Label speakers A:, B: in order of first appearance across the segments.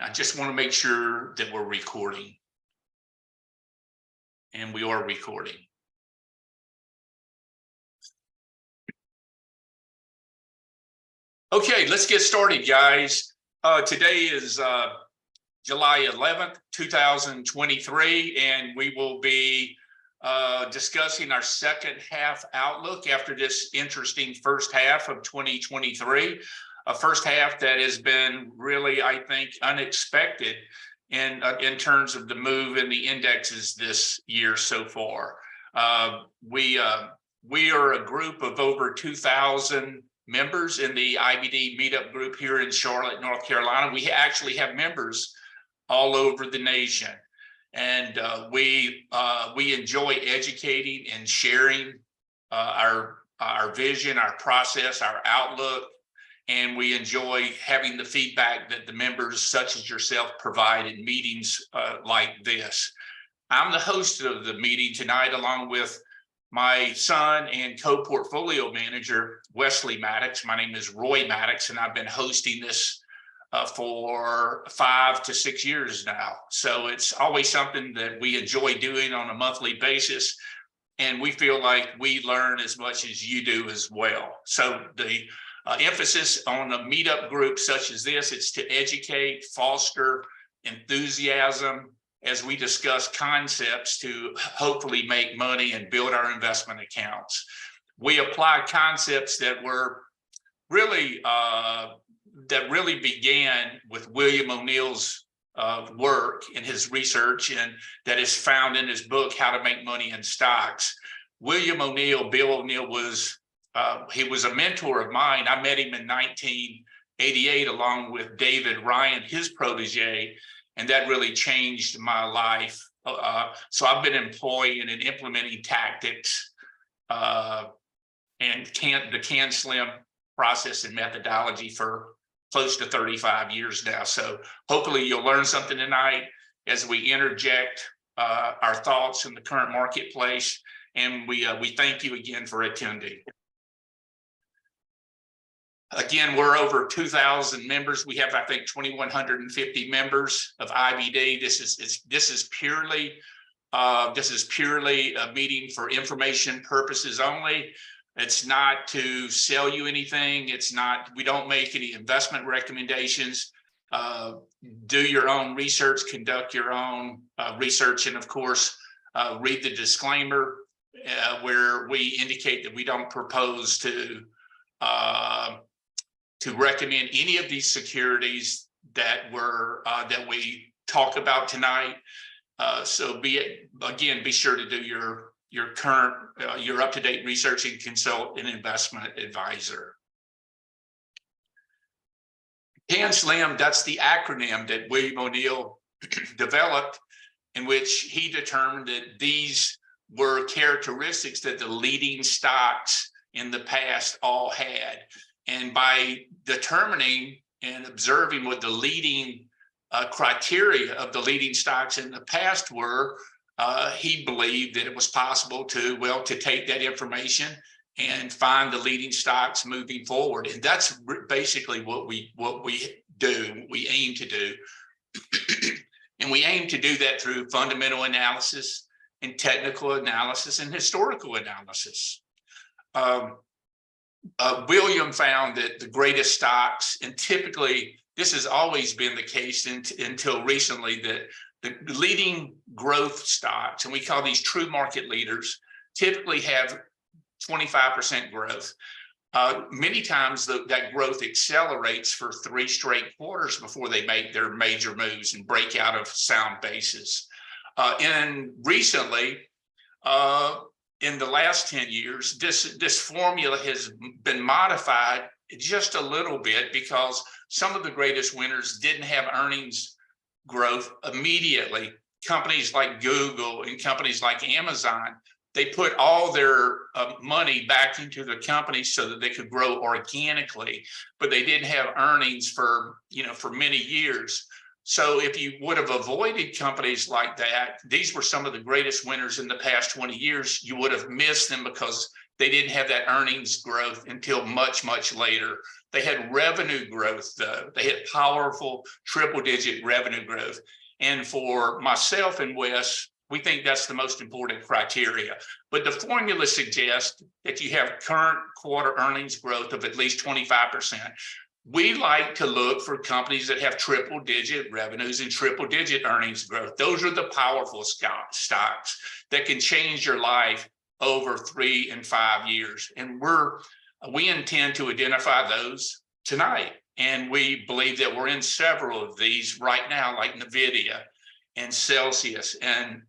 A: I just want to make sure that we're recording. And we are recording. Okay, let's get started, guys. Today is July 11th, 2023, and we will be discussing our second half outlook after this interesting first half of 2023. A first half that has been really, I think, unexpected in terms of the move in the indexes this year so far. We are a group of over 2,000 members in the IBD Meetup group here in Charlotte, North Carolina. We actually have members all over the nation, and we enjoy educating and sharing our vision, our process, our outlook. And we enjoy having the feedback that the members such as yourself provide in meetings like this. I'm the host of the meeting tonight, along with my son and co-portfolio manager, Wesley Maddox. My name is Roy Maddox, and I've been hosting this for 5 to 6 years now. So it's always something that we enjoy doing on a monthly basis. And we feel like we learn as much as you do as well. So the emphasis on a meetup group such as this, it's to educate, foster enthusiasm as we discuss concepts to hopefully make money and build our investment accounts. We apply concepts that were really began with William O'Neill's work in his research, and that is found in his book, How to Make Money in Stocks. William O'Neill, Bill O'Neill, he was a mentor of mine. I met him in 1988 along with David Ryan, his protege, and that really changed my life. So I've been employing and implementing tactics and the Can Slim process and methodology for close to 35 years now. So hopefully you'll learn something tonight as we interject our thoughts in the current marketplace. And we thank you again for attending. Again, we're over 2,000 members. We have, I think, 2,150 members of IBD. This is purely a meeting for information purposes only. It's not to sell you anything. It's not. We don't make any investment recommendations. Do your own research. Conduct your own research, and of course, read the disclaimer where we indicate that we don't propose to recommend any of these securities that we talk about tonight. So be sure to do your current, your up-to-date research and consult an investment advisor. Can Slim, that's the acronym that William O'Neill developed, in which he determined that these were characteristics that the leading stocks in the past all had. And by determining and observing what the leading criteria of the leading stocks in the past were, he believed that it was possible to take that information and find the leading stocks moving forward. And that's basically what we do, we aim to do. And we aim to do that through fundamental analysis and technical analysis and historical analysis. William found that the greatest stocks, and typically this has always been the case until recently, that the leading growth stocks, and we call these true market leaders, typically have 25% growth. Many times that growth accelerates for 3 straight quarters before they make their major moves and break out of sound basis. And recently, in the last 10 years, this formula has been modified just a little bit, because some of the greatest winners didn't have earnings growth immediately. Companies like Google and companies like Amazon, they put all their money back into the company so that they could grow organically, but they didn't have earnings for many years. So if you would have avoided companies like that, these were some of the greatest winners in the past 20 years, you would have missed them because They didn't have that earnings growth until much, much later. They had revenue growth, though. They had powerful triple-digit revenue growth. And for myself and Wes, we think that's the most important criteria. But the formula suggests that you have current quarter earnings growth of at least 25%. We like to look for companies that have triple-digit revenues and triple-digit earnings growth. Those are the powerful stocks that can change your life over 3 and 5 years. And we intend to identify those tonight. And we believe that we're in several of these right now, like NVIDIA and Celsius and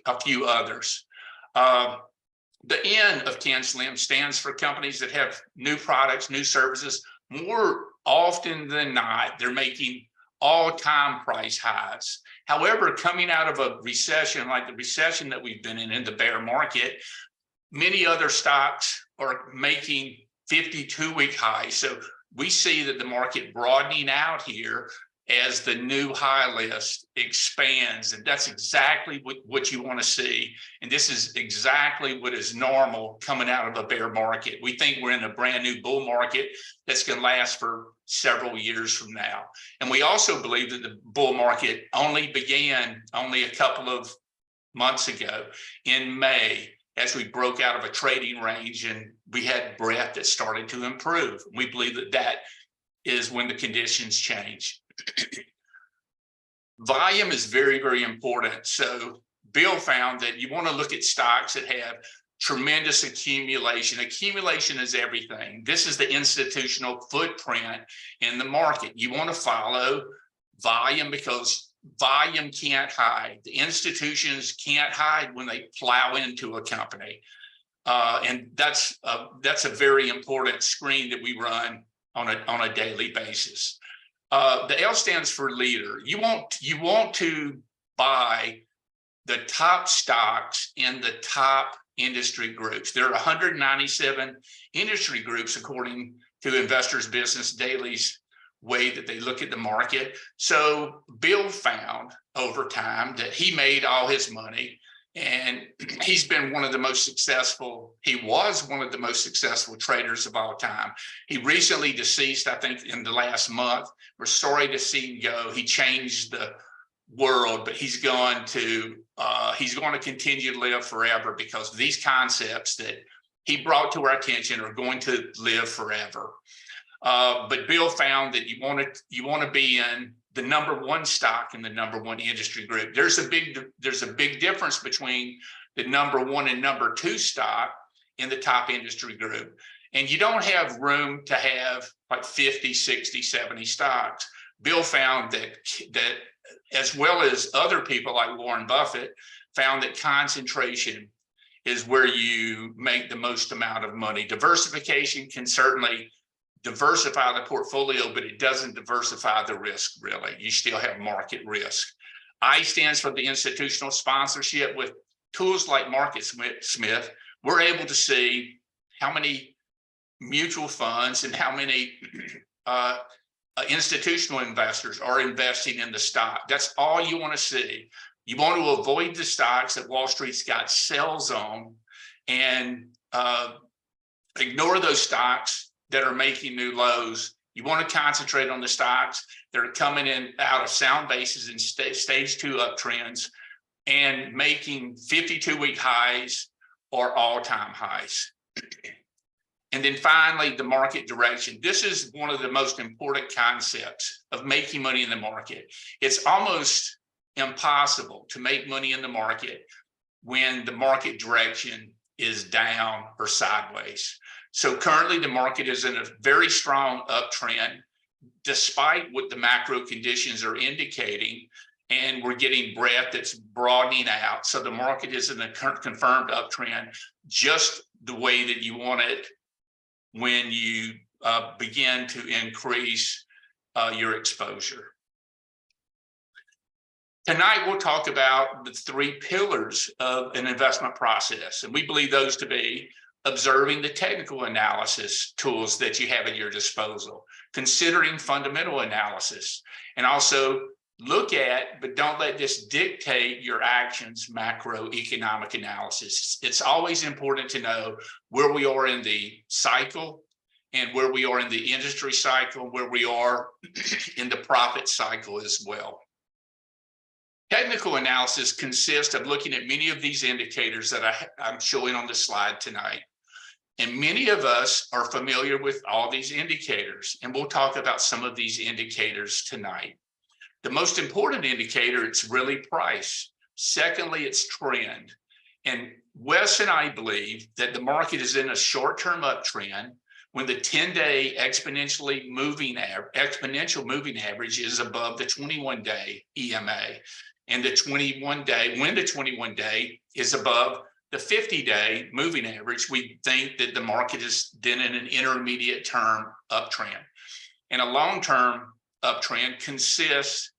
A: a few others. The N of CanSlim stands for companies that have new products, new services. More often than not, they're making all-time price highs. However, coming out of a recession like the recession that we've been in the bear market, many other stocks are making 52-week highs. So we see that the market broadening out here as the new high list expands. And that's exactly what you want to see. And this is exactly what is normal coming out of a bear market. We think we're in a brand new bull market that's going to last for several years from now. And we also believe that the bull market only began a couple of months ago in May, as we broke out of a trading range and we had breadth that started to improve. We believe that that is when the conditions change. Volume is very, very important. So Bill found that you want to look at stocks that have tremendous accumulation. Accumulation is everything. This is the institutional footprint in the market. You want to follow volume because volume can't hide. The institutions can't hide when they plow into a company. And that's a very important screen that we run on a daily basis. The L stands for leader. You want to buy the top stocks in the top industry groups. There are 197 industry groups according to Investors Business Daily's way that they look at the market. So Bill found over time that he made all his money, and he's been one of the most successful. He was one of the most successful traders of all time. He recently deceased, I think, in the last month. We're sorry to see him go. He changed the world, but he's going to continue to live forever because these concepts that he brought to our attention are going to live forever. But Bill found that you want to be in the number one stock in the number one industry group. There's a big difference between the number one and number two stock in the top industry group. And you don't have room to have like 50, 60, 70 stocks. Bill found that as well as other people like Warren Buffett found that concentration is where you make the most amount of money. Diversification can certainly diversify the portfolio, but it doesn't diversify the risk, really. You still have market risk. I stands for the institutional sponsorship. With tools like MarketSmith, we're able to see how many mutual funds and how many institutional investors are investing in the stock. That's all you want to see. You want to avoid the stocks that Wall Street's got sells on and ignore those stocks that are making new lows. You want to concentrate on the stocks that are coming in out of sound bases and stage 2 uptrends and making 52-week highs or all-time highs. And then finally, the market direction. This is one of the most important concepts of making money in the market. It's almost impossible to make money in the market when the market direction is down or sideways. So currently the market is in a very strong uptrend, despite what the macro conditions are indicating, and we're getting breadth that's broadening out. So the market is in a confirmed uptrend, just the way that you want it when you begin to increase your exposure. Tonight, we'll talk about the 3 pillars of an investment process, and we believe those to be observing the technical analysis tools that you have at your disposal, considering fundamental analysis, and also look at, but don't let this dictate your actions, macroeconomic analysis. It's always important to know where we are in the cycle and where we are in the industry cycle, where we are in the profit cycle as well. Technical analysis consists of looking at many of these indicators that I'm showing on the slide tonight. And many of us are familiar with all these indicators, and we'll talk about some of these indicators tonight. The most important indicator, it's really price. Secondly, it's trend. And Wes and I believe that the market is in a short-term uptrend when the 10-day exponential moving average is above the 21-day EMA, and the 21-day is above the 50-day moving average. We think that the market is then in an intermediate term uptrend. And a long-term uptrend consists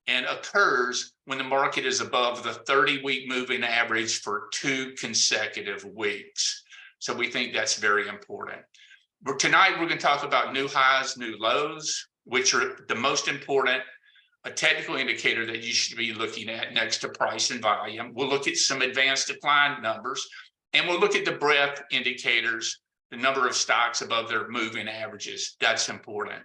A: and occurs when the market is above the 30-week moving average for 2 consecutive weeks. So we think that's very important. Tonight, we're going to talk about new highs, new lows, which are the most important, a technical indicator that you should be looking at next to price and volume. We'll look at some advanced decline numbers, and we'll look at the breadth indicators, the number of stocks above their moving averages. That's important.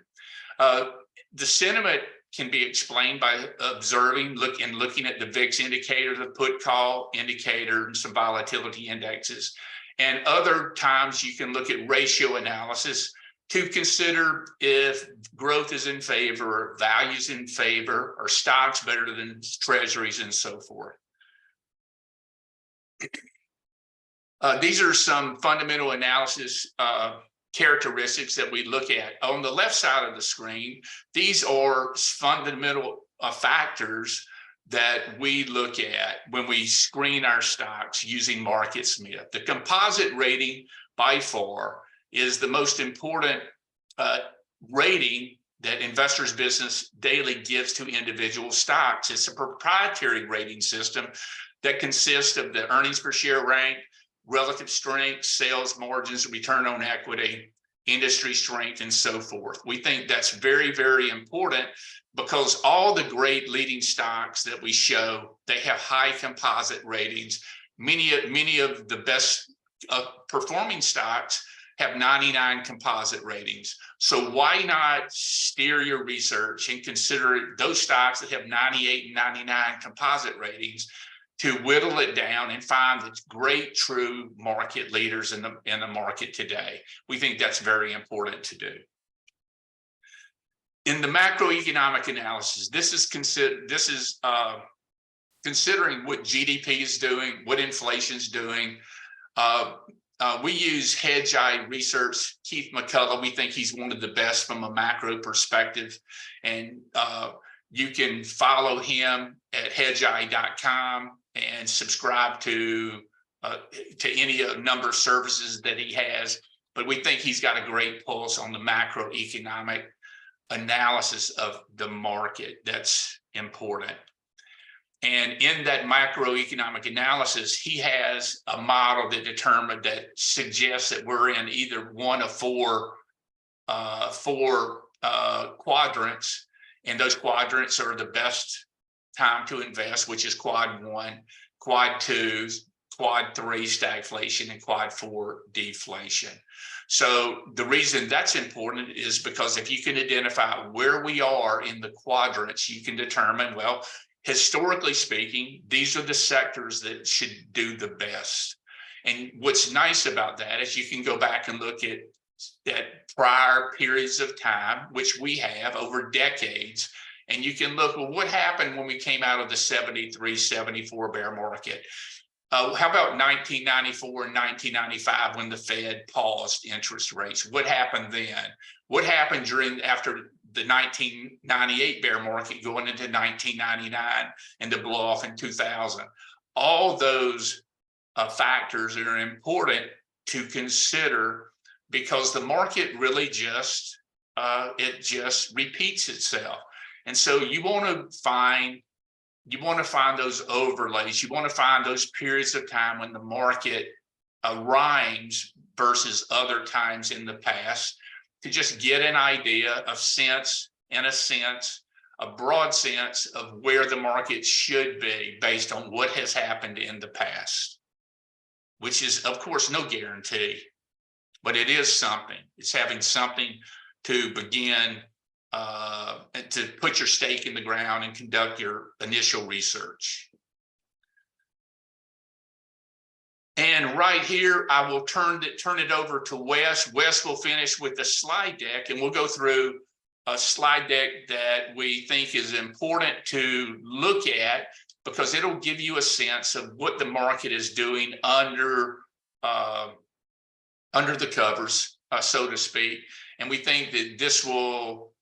A: The sentiment can be explained by observing, looking at the VIX indicator, the put call indicator, and some volatility indexes. And other times you can look at ratio analysis to consider if growth is in favor, values in favor, or stocks better than treasuries, and so forth. These are some fundamental analysis characteristics that we look at. On the left side of the screen, these are fundamental factors that we look at when we screen our stocks using MarketSmith. The composite rating by far is the most important rating that Investors Business Daily gives to individual stocks. It's a proprietary rating system that consists of the earnings per share rank, relative strength, sales margins, return on equity, industry strength, and so forth. We think that's very, very important because all the great leading stocks that we show, they have high composite ratings. Many of the best performing stocks have 99 composite ratings. So why not steer your research and consider those stocks that have 98 and 99 composite ratings to whittle it down and find the great true market leaders in the market today. We think that's very important to do. In the macroeconomic analysis, this is considering what GDP is doing, what inflation is doing. We use Hedgeye Research, Keith McCullough. We think he's one of the best from a macro perspective. And you can follow him at hedgeye.com and subscribe to any number of services that he has. But we think he's got a great pulse on the macroeconomic analysis of the market. That's important. And in that macroeconomic analysis, he has a model that suggests that we're in either one of four quadrants, and those quadrants are the best time to invest, which is quad 1, quad 2, quad 3 stagflation, and quad 4 deflation. So the reason that's important is because if you can identify where we are in the quadrants, you can determine, well, historically speaking, these are the sectors that should do the best. And what's nice about that is you can go back and look at prior periods of time, which we have over decades, and you can look, well, what happened when we came out of the 73, 74 bear market? How about 1994 and 1995 when the Fed paused interest rates? What happened then? What happened after the 1998 bear market going into 1999 and the blow off in 2000? All those factors are important to consider because the market really just repeats itself. And so you want to find those overlays. You want to find those periods of time when the market rhymes versus other times in the past to just get an idea of a sense a broad sense of where the market should be based on what has happened in the past, which is, of course, no guarantee, but it is something. It's having something to begin and to put your stake in the ground and conduct your initial research. And right here, I will turn it over to Wes. Wes will finish with the slide deck, and we'll go through a slide deck that we think is important to look at because it'll give you a sense of what the market is doing under the covers, so to speak. And we think that this will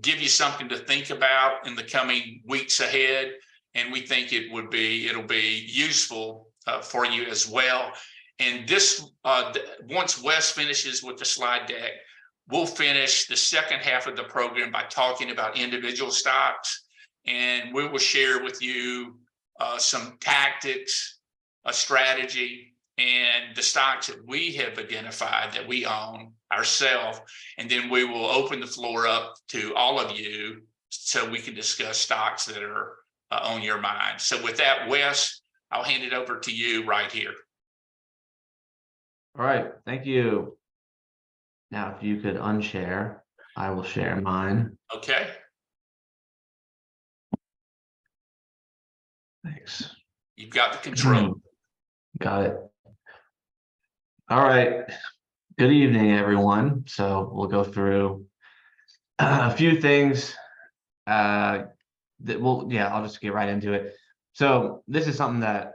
A: give you something to think about in the coming weeks ahead. And we think it'll be useful for you as well. And this, once Wes finishes with the slide deck, we'll finish the second half of the program by talking about individual stocks. And we will share with you some tactics, a strategy, and the stocks that we have identified that we own ourselves. And then we will open the floor up to all of you so we can discuss stocks that are on your mind. So with that, Wes, I'll hand it over to you right here.
B: All right, thank you. Now, if you could unshare, I will share mine.
A: Okay.
B: Thanks.
A: You've got the control.
B: Got it. All right. Good evening, everyone. So we'll go through a few things I'll just get right into it. So this is something that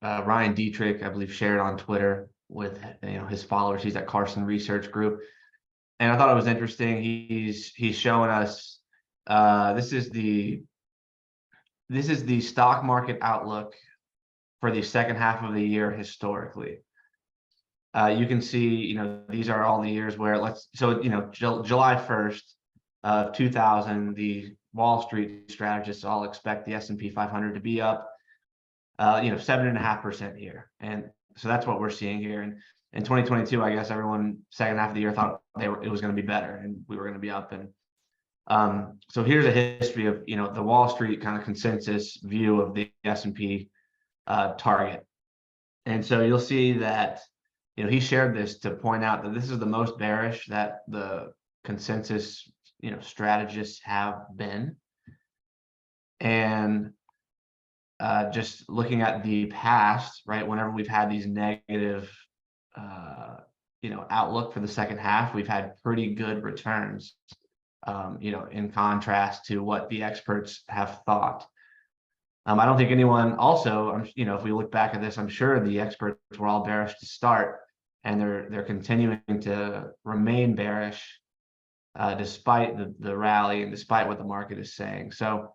B: Ryan Dietrich, I believe, shared on Twitter with his followers. He's at Carson Research Group, and I thought it was interesting. He's showing us this is the stock market outlook for the second half of the year historically. You can see, these are all the years where July 1st of 2000, the Wall Street strategists all expect the S&P 500 to be up, 7.5% here. And so that's what we're seeing here. And in 2022, I guess everyone second half of the year thought it was going to be better and we were going to be up. And so here's a history of, the Wall Street kind of consensus view of the S&P target. And so you'll see that, he shared this to point out that this is the most bearish that the consensus, strategists have been. And just looking at the past, right, whenever we've had these negative, outlook for the second half, we've had pretty good returns, in contrast to what the experts have thought. I don't think anyone also, if we look back at this, I'm sure the experts were all bearish to start, and they're continuing to remain bearish despite the rally and despite what the market is saying. So,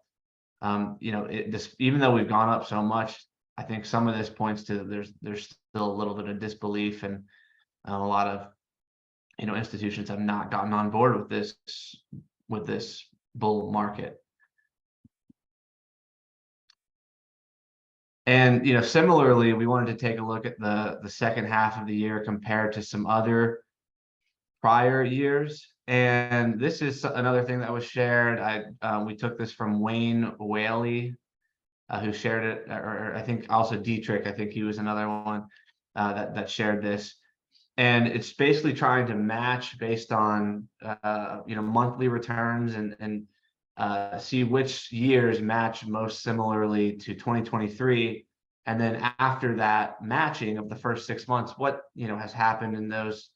B: even though we've gone up so much, I think some of this points to there's still a little bit of disbelief, and a lot of institutions have not gotten on board with this bull market. And similarly, we wanted to take a look at the second half of the year compared to some other prior years. And this is another thing that was shared. We took this from Wayne Whaley, who shared it, or I think also Dietrich. I think he was another one that shared this. And it's basically trying to match based on monthly returns and see which years match most similarly to 2023. And then after that matching of the first 6 months, what has happened in those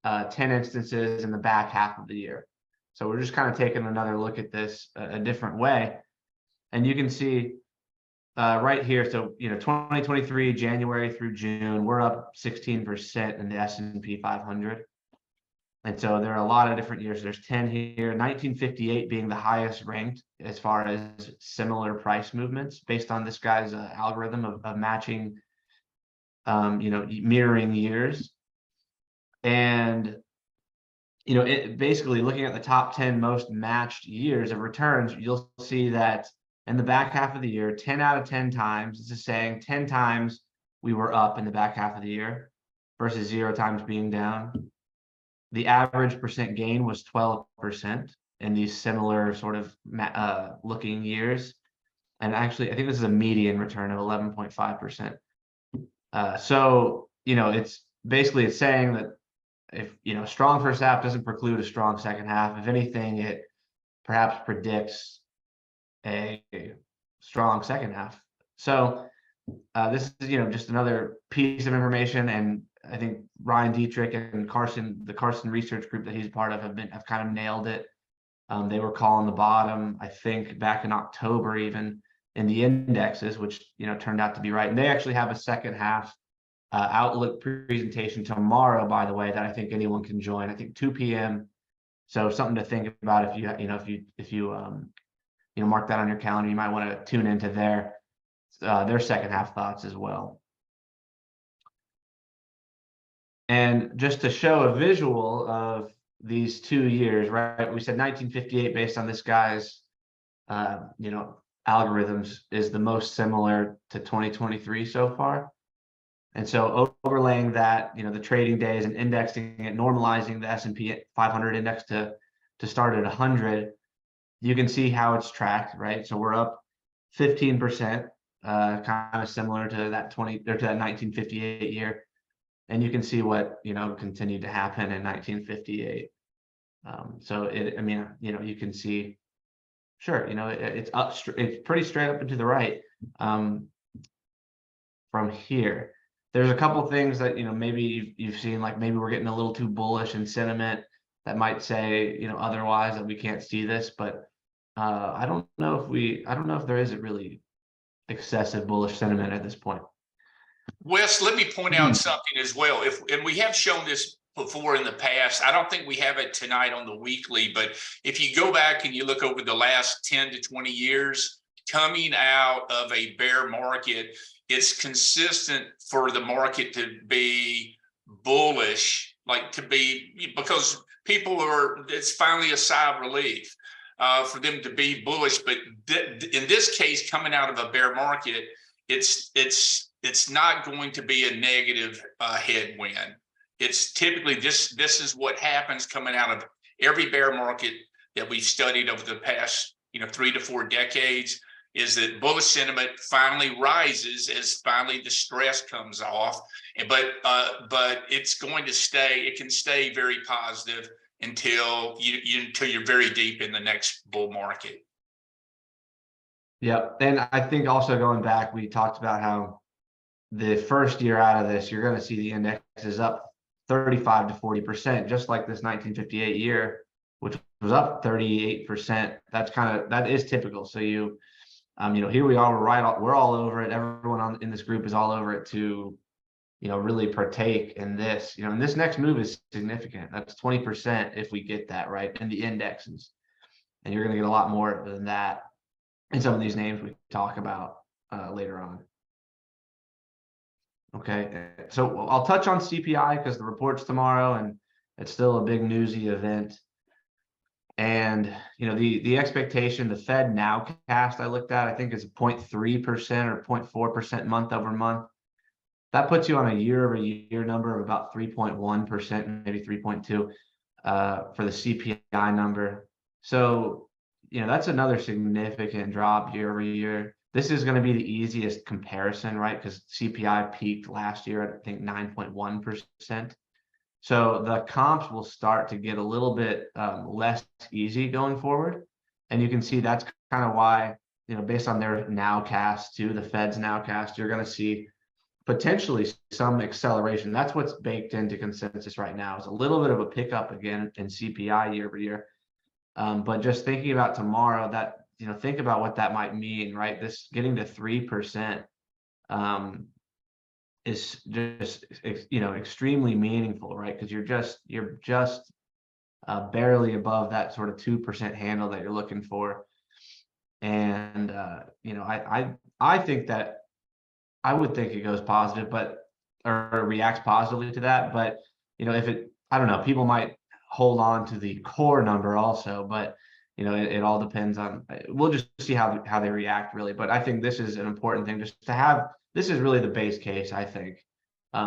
B: 10 instances in the back half of the year. So we're just kind of taking another look at this a different way. And you can see right here, so 2023, January through June, we're up 16% in the S&P 500. And so there are a lot of different years. There's 10 here, 1958 being the highest ranked as far as similar price movements based on this guy's algorithm of matching, mirroring years. And, basically looking at the top 10 most matched years of returns, you'll see that in the back half of the year, 10 out of 10 times, this is saying 10 times we were up in the back half of the year versus 0 times being down. The average percent gain was 12%. in these similar sort of looking years. And actually, I think this is a median return of 11.5%. So, it's basically it's saying that if, strong first half doesn't preclude a strong second half. If anything, it perhaps predicts a strong second half. So this is, just another piece of information. And I think Ryan Dietrich and the Carson research group that he's part of have kind of nailed it. They were calling the bottom, I think, back in October, even in the indexes, which, turned out to be right. And they actually have a second half outlook presentation tomorrow, by the way, that I think anyone can join. I think 2 p.m. So something to think about if you mark that on your calendar. You might want to tune into their second half thoughts as well. And just to show a visual of these 2 years, right? We said 1958 based on this guy's algorithms is the most similar to 2023 so far. And so overlaying that, the trading days and indexing it, normalizing the S&P 500 index to start at 100, you can see how it's tracked, right? So we're up 15%, kind of similar to that 1958 year. And you can see what, continued to happen in 1958. So you can see, sure, it's pretty straight up and to the right from here. There's a couple things that, maybe you've seen, like maybe we're getting a little too bullish in sentiment that might say, otherwise, that we can't see this, but I don't know if there is a really excessive bullish sentiment at this point.
A: Wes, let me point out something as well. And we have shown this before in the past. I don't think we have it tonight on the weekly, but if you go back and you look over the last 10 to 20 years, coming out of a bear market, it's consistent for the market to be bullish, because it's finally a sigh of relief for them to be bullish. But in this case, coming out of a bear market, it's not going to be a negative headwind. It's typically this is what happens coming out of every bear market that we've studied over the past 3 to 4 decades, is that bullish sentiment finally rises as finally the stress comes off. But it's going to stay. It can stay very positive until you're very deep in the next bull market.
B: Yeah, and I think also going back, we talked about how the first year out of this, you're going to see the index is up 35 to 40%, just like this 1958 year, which was up 38%. That is typical. So here we are, we're all over it. Everyone in this group is all over it to, really partake in this. And this next move is significant. That's 20% if we get that right in the indexes, and you're going to get a lot more than that in some of these names we talk about later on. Okay, so I'll touch on CPI because the report's tomorrow and it's still a big newsy event. And the expectation, the Fed nowcast I looked at, I think is 0.3% or 0.4% month over month. That puts you on a year over year number of about 3.1%, maybe 3.2 for the CPI number. So that's another significant drop year over year. This is going to be the easiest comparison, right? Because CPI peaked last year at, I think, 9.1%. So the comps will start to get a little bit less easy going forward. And you can see that's kind of why, based on their nowcast too, the Fed's nowcast, you're going to see potentially some acceleration. That's what's baked into consensus right now, is a little bit of a pickup again in CPI year over year. But just thinking about tomorrow, that think about what that might mean, right? This getting to 3% is just extremely meaningful, right? Because you're just barely above that sort of 2% handle that you're looking for. And I think that I would think it goes positive, or reacts positively to that. But I don't know, people might hold on to the core number also, but it all depends on, we'll just see how they react really. But I think this is an important thing just to have. This is really the base case, I think,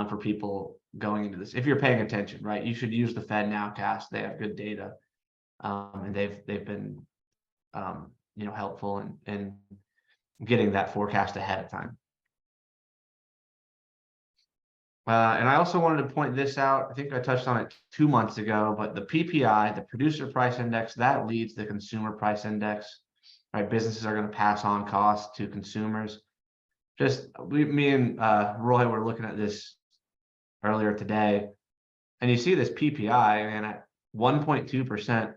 B: for people going into this. If you're paying attention, right, you should use the Fed nowcast. They have good data. and they've been helpful in getting that forecast ahead of time. And I also wanted to point this out. I think I touched on it 2 months ago, but the PPI, the producer price index, that leads the consumer price index. Right, businesses are going to pass on costs to consumers. Me and Roy were looking at this earlier today, and you see this PPI, and at 1.2%,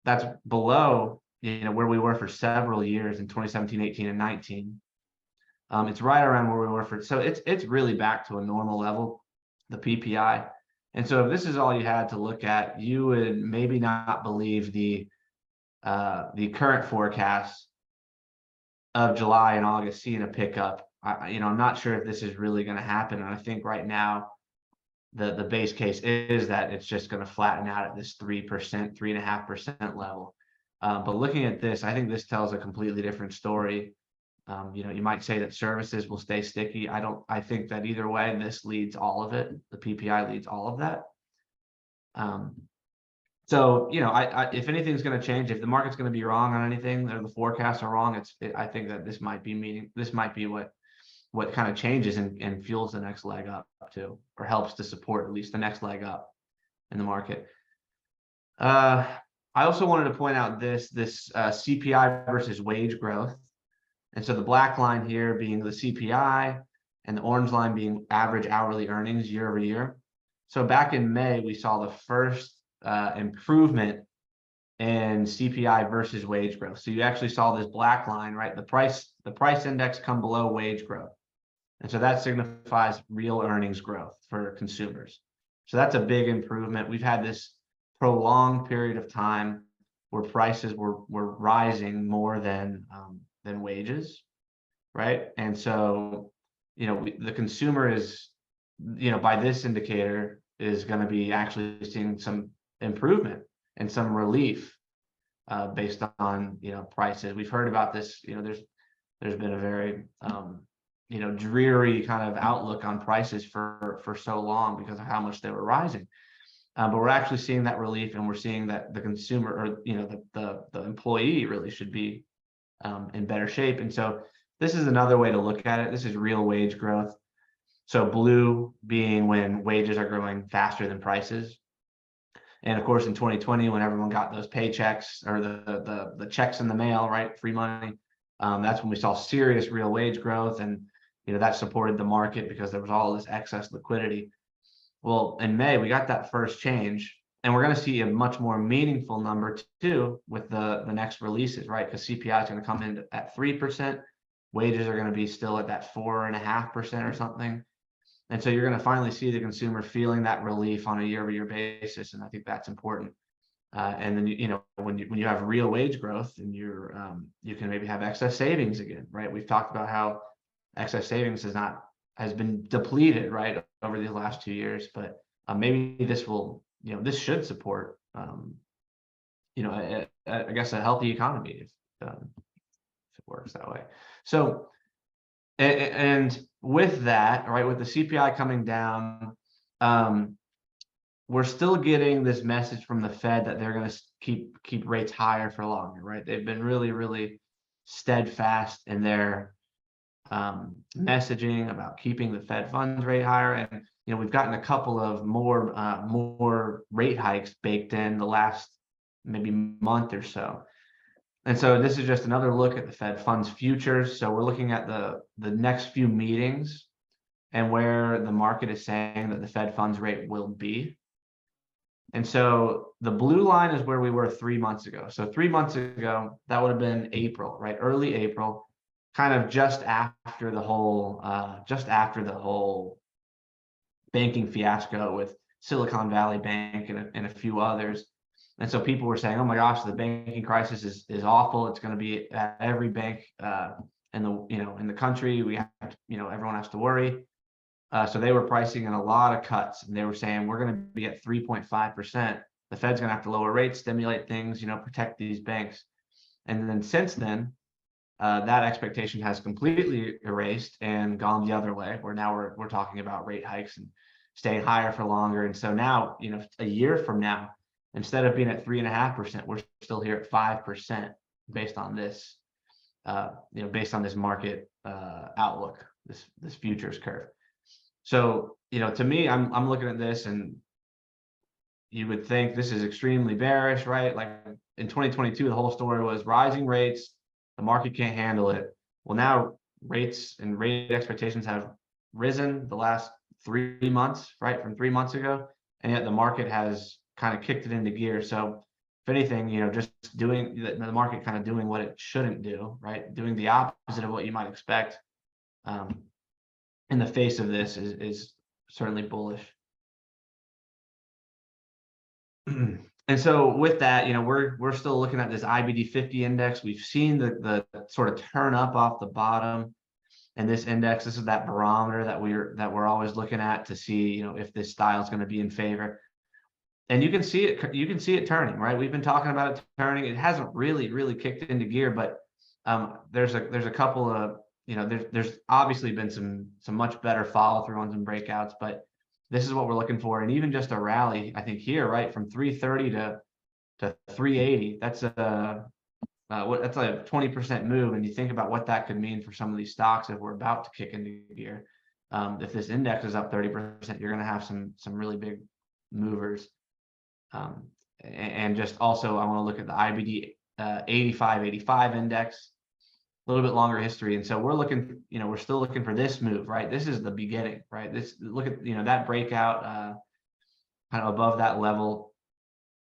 B: that's below where we were for several years in 2017, 18, and 19. It's right around where we were so it's really back to a normal level, the PPI. And so if this is all you had to look at, you would maybe not believe the current forecast of July and August seeing a pickup. I'm not sure if this is really going to happen. And I think right now the base case is that it's just going to flatten out at this 3%, 3.5% level. But looking at this, I think this tells a completely different story. You might say that services will stay sticky. I think that either way, this leads all of it. The PPI leads all of that. So, if anything's going to change, if the market's going to be wrong on anything, or the forecasts are wrong, I think that this might be what kind of changes and fuels the next leg up too, or helps to support at least the next leg up in the market. I also wanted to point out this CPI versus wage growth. And so the black line here being the CPI and the orange line being average hourly earnings year over year. So back in May, we saw the first improvement in CPI versus wage growth. So you actually saw this black line, right? The price index come below wage growth. And so that signifies real earnings growth for consumers. So that's a big improvement. We've had this prolonged period of time where prices were rising more than wages, right? And so, the consumer is, by this indicator is going to be actually seeing some improvement and some relief based on, prices. We've heard about this, there's been a very, dreary kind of outlook on prices for so long because of how much they were rising. But we're actually seeing that relief, and we're seeing that the consumer, or the employee really should be in better shape. And so this is another way to look at it. This is real wage growth. So blue being when wages are growing faster than prices. And of course, in 2020, when everyone got those paychecks or the checks in the mail, right, free money, that's when we saw serious real wage growth, and that supported the market because there was all this excess liquidity. Well, in May, we got that first change, and we're going to see a much more meaningful number too with the next releases, right? Because CPI is going to come in at 3%. Wages are going to be still at that 4.5% or something. And so you're going to finally see the consumer feeling that relief on a year-over-year basis, and I think that's important. And then when you have real wage growth, and you can maybe have excess savings again, right? We've talked about how excess savings has been depleted, right, over the last 2 years, but maybe this will, this should support, I guess a healthy economy if it works that way. So, and with that, right, with the CPI coming down, we're still getting this message from the Fed that they're going to keep rates higher for longer, right? They've been really, really steadfast in their messaging about keeping the Fed funds rate higher. And we've gotten a couple of more rate hikes baked in the last maybe month or so. And so this is just another look at the Fed funds futures. So we're looking at the next few meetings and where the market is saying that the Fed funds rate will be. And so the blue line is where we were 3 months ago. So 3 months ago, that would have been April, right? Early April, kind of just after the whole banking fiasco with Silicon Valley Bank and a few others. And so people were saying, oh my gosh, the banking crisis is awful. It's going to be at every bank in the country. We have to, everyone has to worry. So they were pricing in a lot of cuts, and they were saying we're going to be at 3.5%. The Fed's going to have to lower rates, stimulate things, protect these banks. And then since then, that expectation has completely erased and gone the other way, where now we're talking about rate hikes and staying higher for longer. And so now, a year from now, instead of being at 3.5%, we're still here at 5% based on this, based on this market outlook, this futures curve. So, to me, I'm looking at this, and you would think this is extremely bearish, right? Like in 2022, the whole story was rising rates, the market can't handle it. Well, now rates and rate expectations have risen the last 3 months, right? From 3 months ago, and yet the market has kind of kicked it into gear. So if anything, just doing the market kind of doing what it shouldn't do, right? Doing the opposite of what you might expect in the face of this is certainly bullish. And so with that, we're still looking at this IBD 50 index. We've seen the sort of turn up off the bottom, and this index, this is that barometer that we're always looking at to see, if this style is going to be in favor. And you can see it turning, right? We've been talking about it turning. It hasn't really kicked into gear, but there's a couple of, there's obviously been some much better follow through on some breakouts, but this is what we're looking for. And even just a rally, I think here, right, from 330 to 380, that's a 20% move. And you think about what that could mean for some of these stocks if we're about to kick into gear. If this index is up 30%, you're going to have some really big movers. And just also, I want to look at the IBD 85 index, a little bit longer history. And so we're looking, we're still looking for this move, right? This is the beginning, right? Look at, that breakout kind of above that level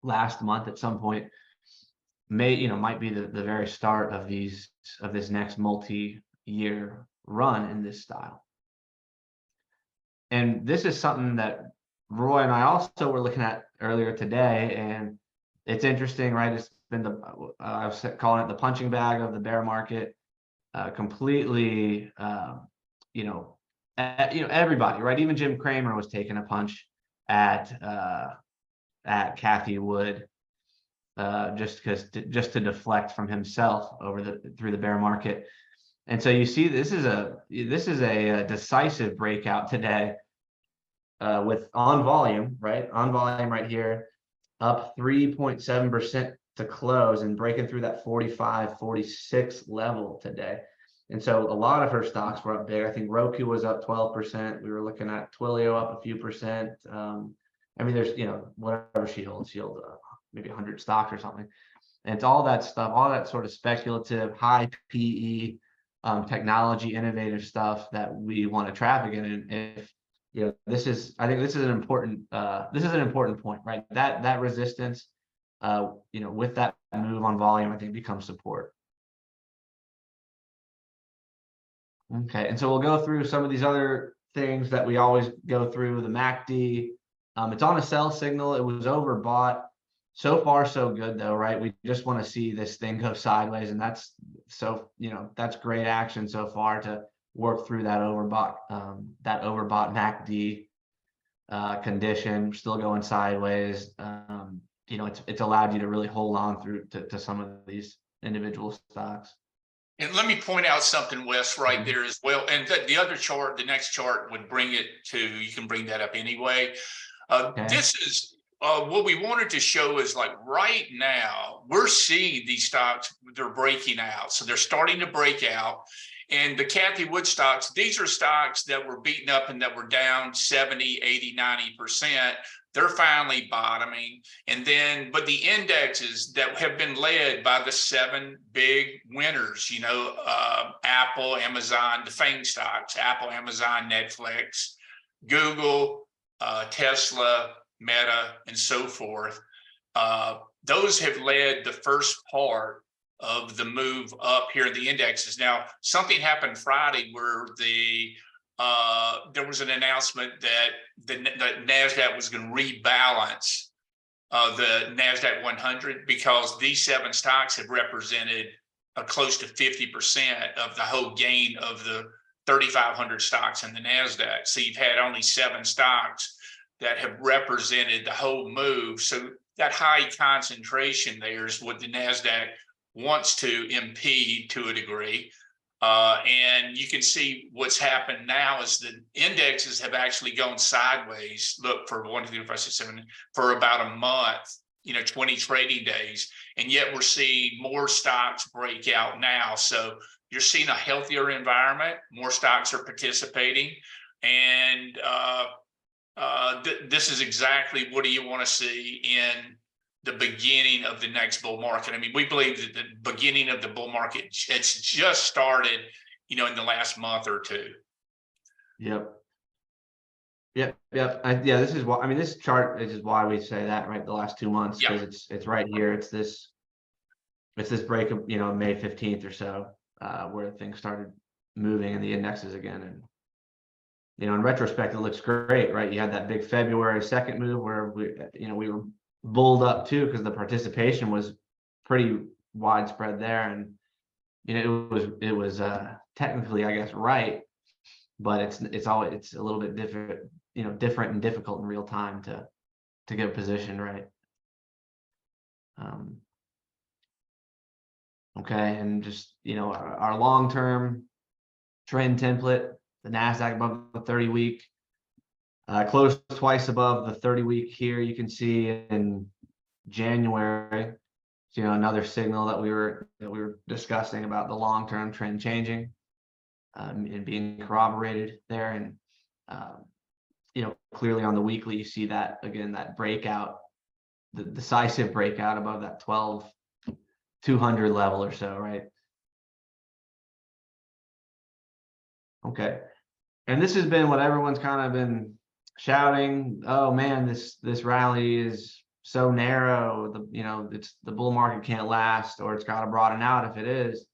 B: last month at some point might be the very start of this next multi-year run in this style. And this is something that Roy and I also were looking at earlier today, and it's interesting, right? It's been I was calling it the punching bag of the bear market. Completely, everybody, right? Even Jim Cramer was taking a punch at Cathie Wood, just to deflect from himself through the bear market. And so you see, this is a decisive breakout today, with on volume right here, up 3.7% to close and breaking through that 45-46 level today. And so a lot of her stocks were up big. I think Roku was up 12%. We were looking at Twilio up a few percent. There's, whatever she holds, maybe 100 stocks or something. And it's all that stuff, all that sort of speculative, high PE, technology, innovative stuff that we want to traffic in. And if, I think this is an important point, right? That resistance, with that move on volume, I think becomes support. Okay, and so we'll go through some of these other things that we always go through. The MACD, it's on a sell signal. It was overbought. So far, so good though, right? We just want to see this thing go sideways, and that's great action so far to work through that overbought MACD condition. We're still going sideways. It's allowed you to really hold on through to some of these individual stocks.
A: And let me point out something, Wes, right there as well. And the other chart, the next chart would bring it to, you can bring that up anyway. Okay. This is what we wanted to show is like right now, we're seeing these stocks, they're breaking out. So they're starting to break out. And the Cathie Wood stocks, these are stocks that were beaten up and that were down 70, 80, 90%. They're finally bottoming. And then, but the indexes that have been led by the 7 big winners, Apple, Amazon, the FANG stocks, Apple, Amazon, Netflix, Google, Tesla, Meta, and so forth. Those have led the first part of the move up here in the indexes. Now, something happened Friday where there was an announcement that the NASDAQ was going to rebalance the NASDAQ 100 because these 7 stocks have represented close to 50% of the whole gain of the 3,500 stocks in the NASDAQ. So you've had only 7 stocks that have represented the whole move. So that high concentration there is what the NASDAQ wants to impede to a degree. And you can see what's happened now is the indexes have actually gone sideways. Look, for 1, 2, 3, 4, 5, 6, 7 for about a month. 20 trading days, and yet we're seeing more stocks break out now. So you're seeing a healthier environment, more stocks are participating, and this is exactly what do you want to see in the beginning of the next bull market. I mean, we believe that the beginning of the bull market, it's just started, in the last month or two.
B: Yep. Yep. Yeah, this is why, I mean, this chart is why we say that, right? The last 2 months,
A: Yeah.
B: because it's right here. It's this break of, May 15th or so, where things started moving in the indexes again. And, in retrospect, it looks great, right? You had that big February 2nd move where we were bulled up too, because the participation was pretty widespread there. And, it was technically, I guess, right, but it's a little bit different, different and difficult in real time to get a position right. Okay, and just our long-term trend template, the Nasdaq above the 30-week, closed twice above the 30-week here. You can see in January, another signal that we were discussing about the long-term trend changing, and being corroborated there. And clearly on the weekly, you see that again, that breakout, the decisive breakout above that 12,200 level or so, right? Okay, and this has been what everyone's kind of been shouting. Oh man, this rally is so narrow. The bull market can't last, or it's got to broaden out if it is.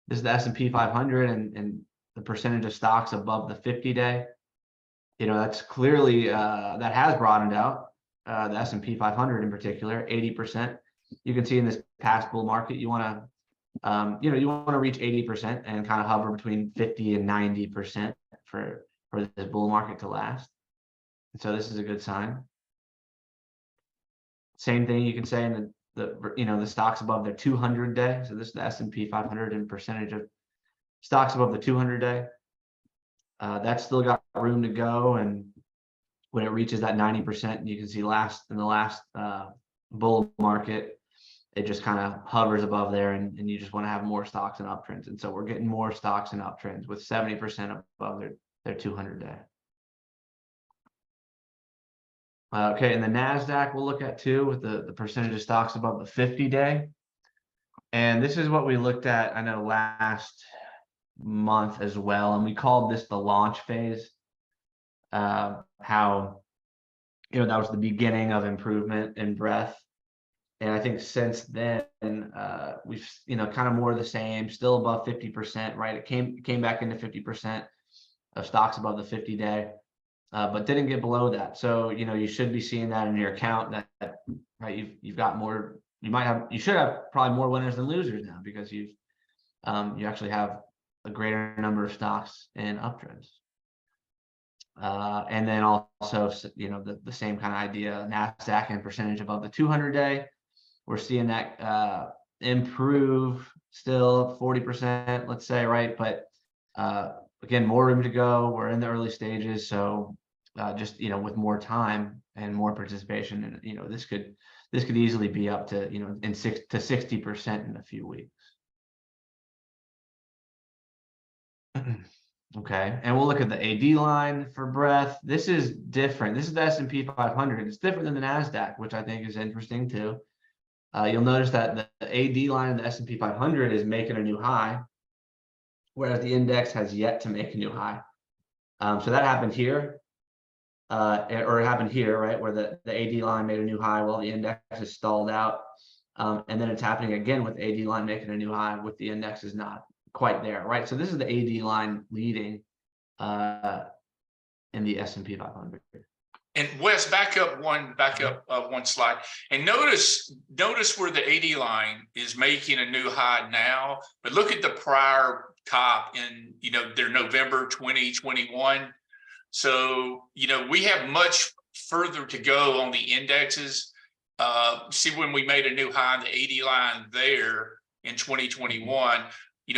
B: This is the S&P 500 and the percentage of stocks above the 50-day. That's clearly that has broadened out. The S&P 500 in particular, 80%. You can see in this past bull market, you want to reach 80% and kind of hover between 50 and 90% for this bull market to last. And so this is a good sign. Same thing you can say in the stocks above the 200-day. So this is the S&P 500 and percentage of stocks above the 200-day. That's still got room to go, and when it reaches that 90%, you can see in the last bull market, it just kind of hovers above there, and you just want to have more stocks and uptrends. And so we're getting more stocks and uptrends with 70% above their 200-day. Okay, and the Nasdaq we'll look at too, with the percentage of stocks above the 50-day. And this is what we looked at, I know, last month as well, and we called this the launch phase. How that was the beginning of improvement in breadth. And I think since then, we've kind of more of the same, still above 50%, right? It came back into 50% of stocks above the 50-day, but didn't get below that. So you should be seeing that in your account, that right, you've got more. You should have probably more winners than losers now, because you actually have a greater number of stocks in uptrends. And then also, the same kind of idea, Nasdaq and percentage above the 200-day. We're seeing that improve still 40%, let's say, right? But again, more room to go. We're in the early stages, so just with more time and more participation, and this could easily be up to in 60% in a few weeks. Okay, and we'll look at the AD line for breadth. This is different. This is the S&P 500. It's different than the Nasdaq, which I think is interesting too. You'll notice that the AD line in the S&P 500 is making a new high, whereas the index has yet to make a new high. So that happened here, or it happened here, right, where the AD line made a new high while the index is stalled out. And then it's happening again with AD line making a new high with the index is not quite there, right? So this is the AD line leading in the S&P 500.
A: And Wes, back up one slide, and notice where the AD line is making a new high now, but look at the prior top in their November 2021. So we have much further to go on the indexes. See, when we made a new high on the AD line there in 2021,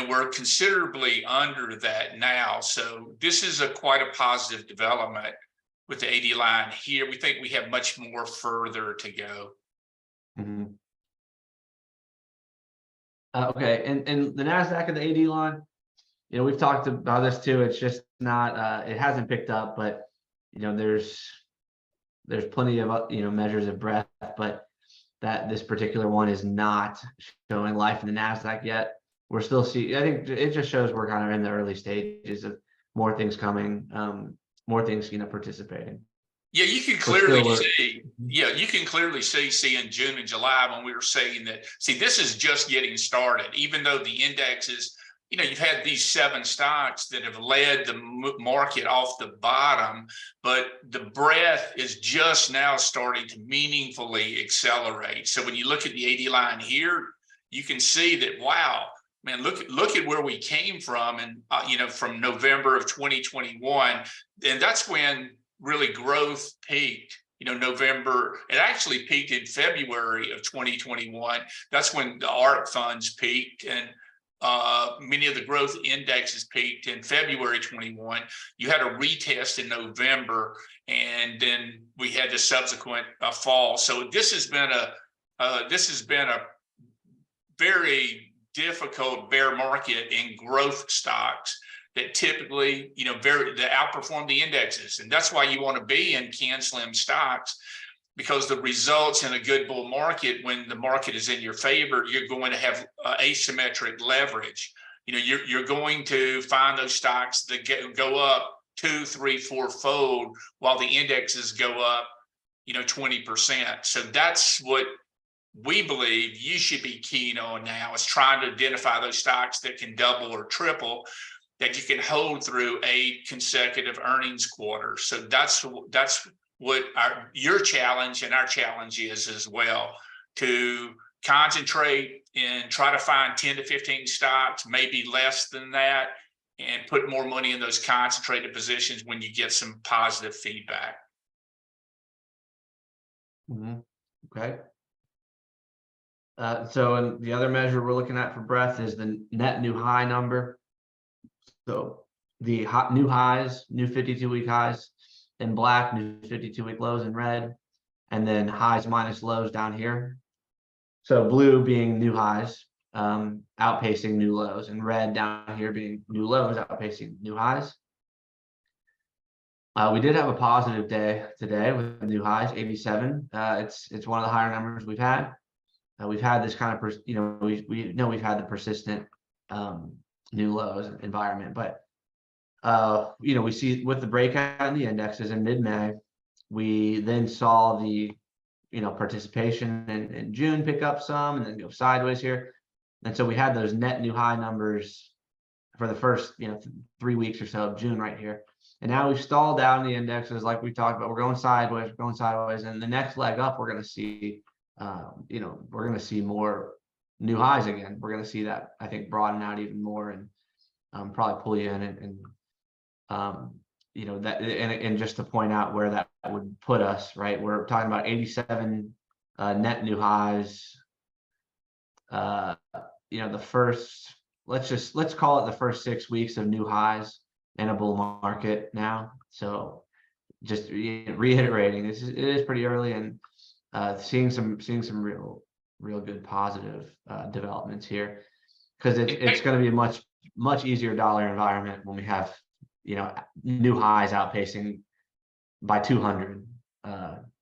A: we're considerably under that now. So this is quite a positive development with the AD line here. We think we have much more further to go.
B: Mhm. Okay, and the NASDAQ and the AD line, we've talked about this too. It's just not, it hasn't picked up, but there's plenty of measures of breadth, but that this particular one is not showing life in the NASDAQ yet. We're still seeing. I think it just shows we're kind of in the early stages of more things coming, more things participating.
A: Yeah, you can
B: But still,
A: clearly see. Yeah, you can clearly see in June and July when we were saying that. See, this is just getting started. Even though the indexes, you've had these 7 stocks that have led the market off the bottom, but the breadth is just now starting to meaningfully accelerate. So when you look at the 80 line here, you can see that. Wow, man, look at where we came from, and from November of 2021, and that's when really growth peaked. November, it actually peaked in February of 2021. That's when the ARC funds peaked, and many of the growth indexes peaked in February 21. You had a retest in November, and then we had the subsequent fall. So this has been a very difficult bear market in growth stocks that typically, that outperform the indexes. And that's why you want to be in CanSlim stocks, because the results in a good bull market, when the market is in your favor, you're going to have asymmetric leverage. You're going to find those stocks that go up 2, 3, 4-fold while the indexes go up, 20%. So that's what we believe you should be keen on now, is trying to identify those stocks that can double or triple, that you can hold through 8 consecutive earnings quarters. So that's what your challenge and our challenge is as well, to concentrate and try to find 10 to 15 stocks, maybe less than that, and put more money in those concentrated positions when you get some positive feedback.
B: Okay. So and the other measure we're looking at for breadth is the net new high number. So the new highs, new 52-week highs in black, new 52-week lows in red, and then highs minus lows down here. So blue being new highs, outpacing new lows, and red down here being new lows outpacing new highs. We did have a positive day today with new highs, 87. It's one of the higher numbers we've had. We've had this kind of, we know we've had the persistent new lows environment, but we see with the breakout in the indexes in mid-May, we then saw the participation in June pick up some and then go sideways here, and so we had those net new high numbers for the first 3 weeks or so of June right here, and now we've stalled out in the indexes like we talked about. We're going sideways, and the next leg up we're going to see we're going to see more new highs again. We're going to see that, I think, broaden out even more, and probably pull you in, and that, and just to point out where that would put us, right? We're talking about 87 net new highs. The first, let's call it the first 6 weeks of new highs in a bull market now. So just reiterating, it is pretty early, and seeing some real good positive developments here, because it's going to be a much easier dollar environment when we have new highs outpacing by 200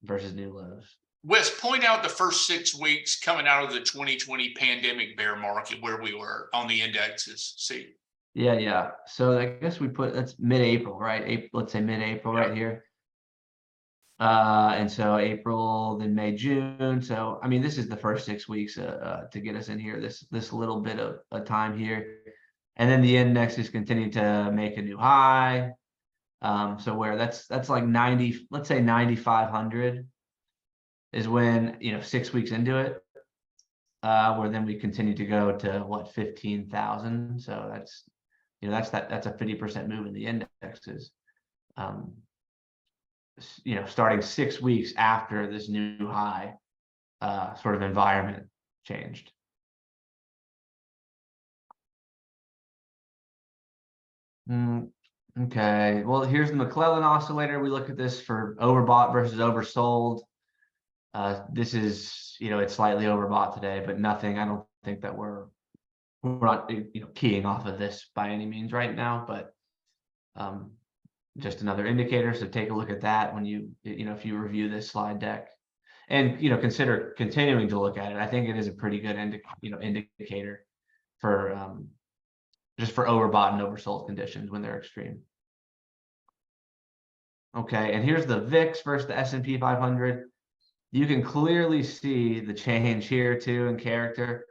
B: versus new lows.
A: Wes, point out the first 6 weeks coming out of the 2020 pandemic bear market, where we were on the indexes. See.
B: Yeah. So I guess that's mid-April, right? Let's say mid-April, right here. And so April, then May, June. So I mean, this is the first 6 weeks to get us in here. This little bit of a time here, and then the index is continuing to make a new high. So where that's like 90, let's say 9,500 is when 6 weeks into it, where then we continue to go to what, 15,000. So that's a 50% move in the indexes. Starting 6 weeks after this new high sort of environment changed. Okay, well, here's the McClellan oscillator. We look at this for overbought versus oversold. This is, it's slightly overbought today, but nothing. I don't think that we're not, keying off of this by any means right now, but just another indicator. So take a look at that when if you review this slide deck, and consider continuing to look at it. I think it is a pretty good indicator for just for overbought and oversold conditions when they're extreme. Okay, and here's the VIX versus the S&P 500. You can clearly see the change here too in character.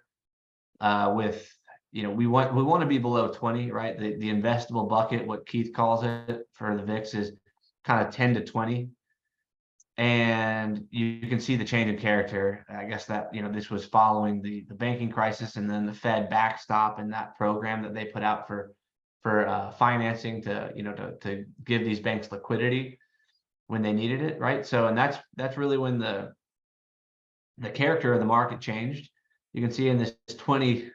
B: With we want to be below 20, right? The investable bucket, what Keith calls it for the VIX, is kind of 10 to 20. And you can see the change in character. I guess that this was following the banking crisis, and then the Fed backstop and that program that they put out for financing to to give these banks liquidity when they needed it, right? So, and that's really when the character of the market changed. You can see in this 20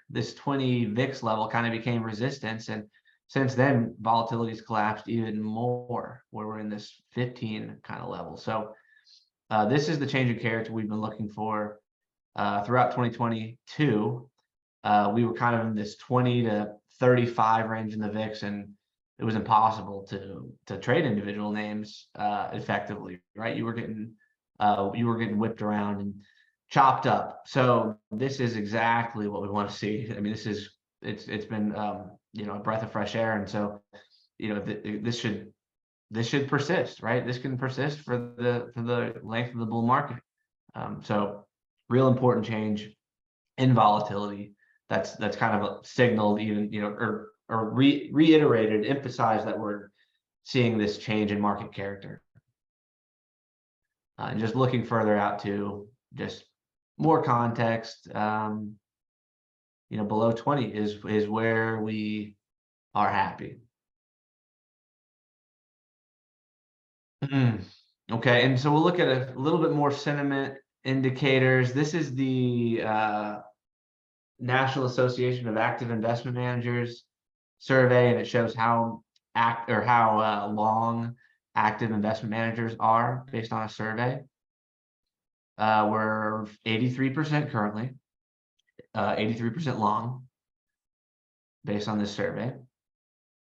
B: VIX level kind of became resistance, and since then volatility's collapsed even more, where we're in this 15 kind of level. So this is the change in character we've been looking for throughout 2022. We were kind of in this 20 to 35 range in the VIX, and it was impossible to trade individual names effectively, right? You were getting whipped around and chopped up. So this is exactly what we want to see. I mean, it's been a breath of fresh air, and so this should persist, right? This can persist for the length of the bull market. So real important change in volatility. That's kind of a signal, even or reiterated, emphasized that we're seeing this change in market character. And just looking further out to just more context, below 20 is where we are happy. Okay, and so we'll look at a little bit more sentiment indicators. This is the National Association of Active Investment Managers survey, and it shows how long active investment managers are based on a survey. We're 83% currently, 83% long based on this survey.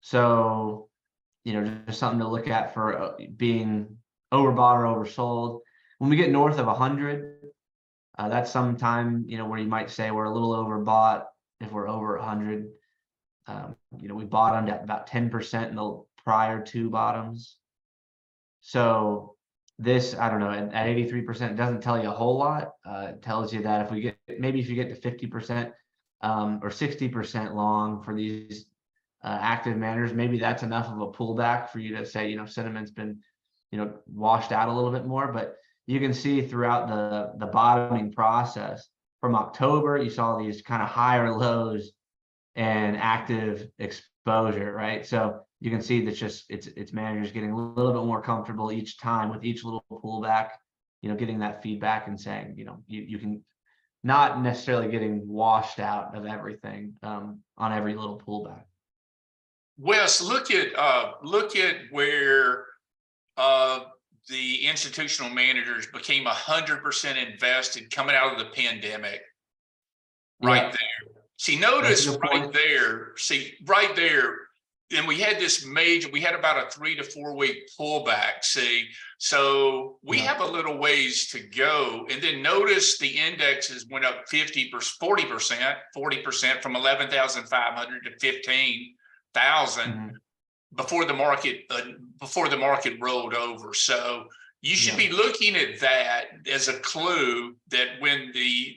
B: So, just something to look at for being overbought or oversold. When we get north of 100, that's sometime, where you might say we're a little overbought. If we're over 100, we bottomed at about 10% in the prior two bottoms. So this, I don't know, at 83%, it doesn't tell you a whole lot. It tells you that if you get to 50% or 60% long for these active managers, maybe that's enough of a pullback for you to say, sentiment's been, washed out a little bit more. But you can see throughout the bottoming process from October, you saw these kind of higher lows and active exposure, right? So you can see that it's managers getting a little bit more comfortable each time with each little pullback, getting that feedback and saying, you can not necessarily getting washed out of everything on every little pullback.
A: Wes, look at where the institutional managers became 100% invested coming out of the pandemic. Right there. See, notice right there. And we had about a 3 to 4 week pullback. See, so we have a little ways to go. And then notice the indexes went up 40% from 11,500 to 15,000 before the market rolled over. So you should be looking at that as a clue that when the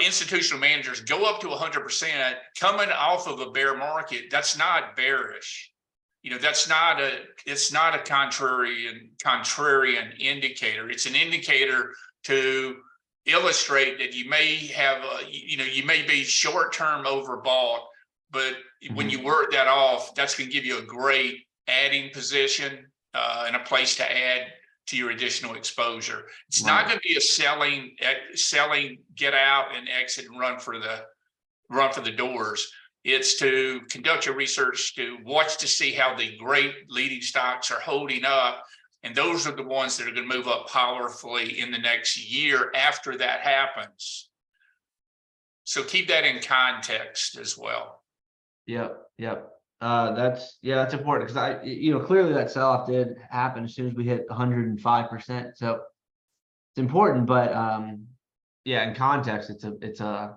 A: institutional managers go up to 100% coming off of a bear market, that's not bearish. It's not a contrarian indicator. It's an indicator to illustrate that you may have you may be short-term overbought, but when you work that off, that's going to give you a great adding position and a place to add to your additional exposure. It's not going to be a selling, get out and exit and run for the doors. It's to conduct your research, to watch to see how the great leading stocks are holding up, And those are the ones that are going to move up powerfully in the next year after that happens. So keep that in context as well.
B: Yep. That's important, because clearly that sell-off did happen as soon as we hit 105%. So it's important, but in context, it's an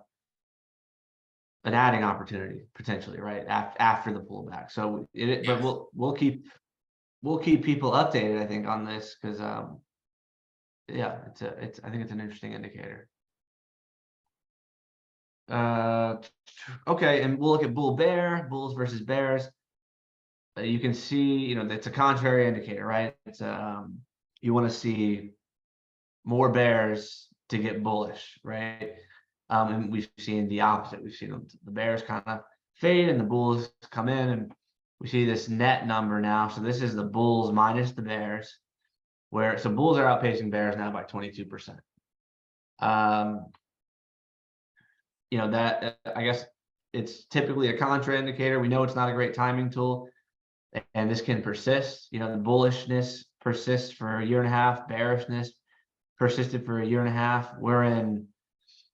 B: adding opportunity potentially, right? After the pullback. So but we'll keep people updated, I think, on this, because I think it's an interesting indicator. Okay, and we'll look at bulls versus bears. You can see, it's a contrary indicator, right? It's you want to see more bears to get bullish, right? And we've seen the opposite. We've seen the bears kind of fade and the bulls come in, and we see this net number now. So this is the bulls minus the bears, so bulls are outpacing bears now by 22%. That, I guess, it's typically a contra indicator. We know it's not a great timing tool, and this can persist. The bullishness persists for a year and a half, bearishness persisted for a year and a half. We're in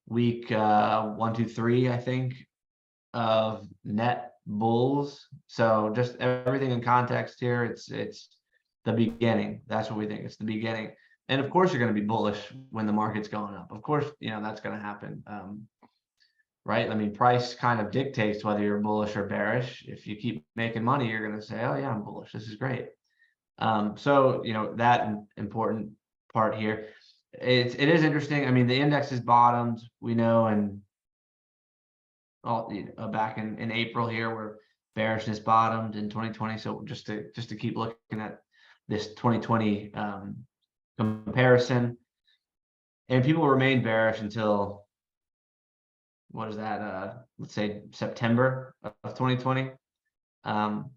B: week 1, 2, 3, I think, of net bulls. So just everything in context here. It's the beginning. That's what we think. It's the beginning. And of course, you're going to be bullish when the market's going up. Of course, that's going to happen. Right? I mean, price kind of dictates whether you're bullish or bearish. If you keep making money, you're going to say, "Oh yeah, I'm bullish. This is great." So that important part here. It is interesting. I mean, the index is bottomed, we know, and back in April here, where bearishness bottomed in 2020. So just to keep looking at this 2020 comparison, and people remain bearish until, what is that? Let's say September of 2020. And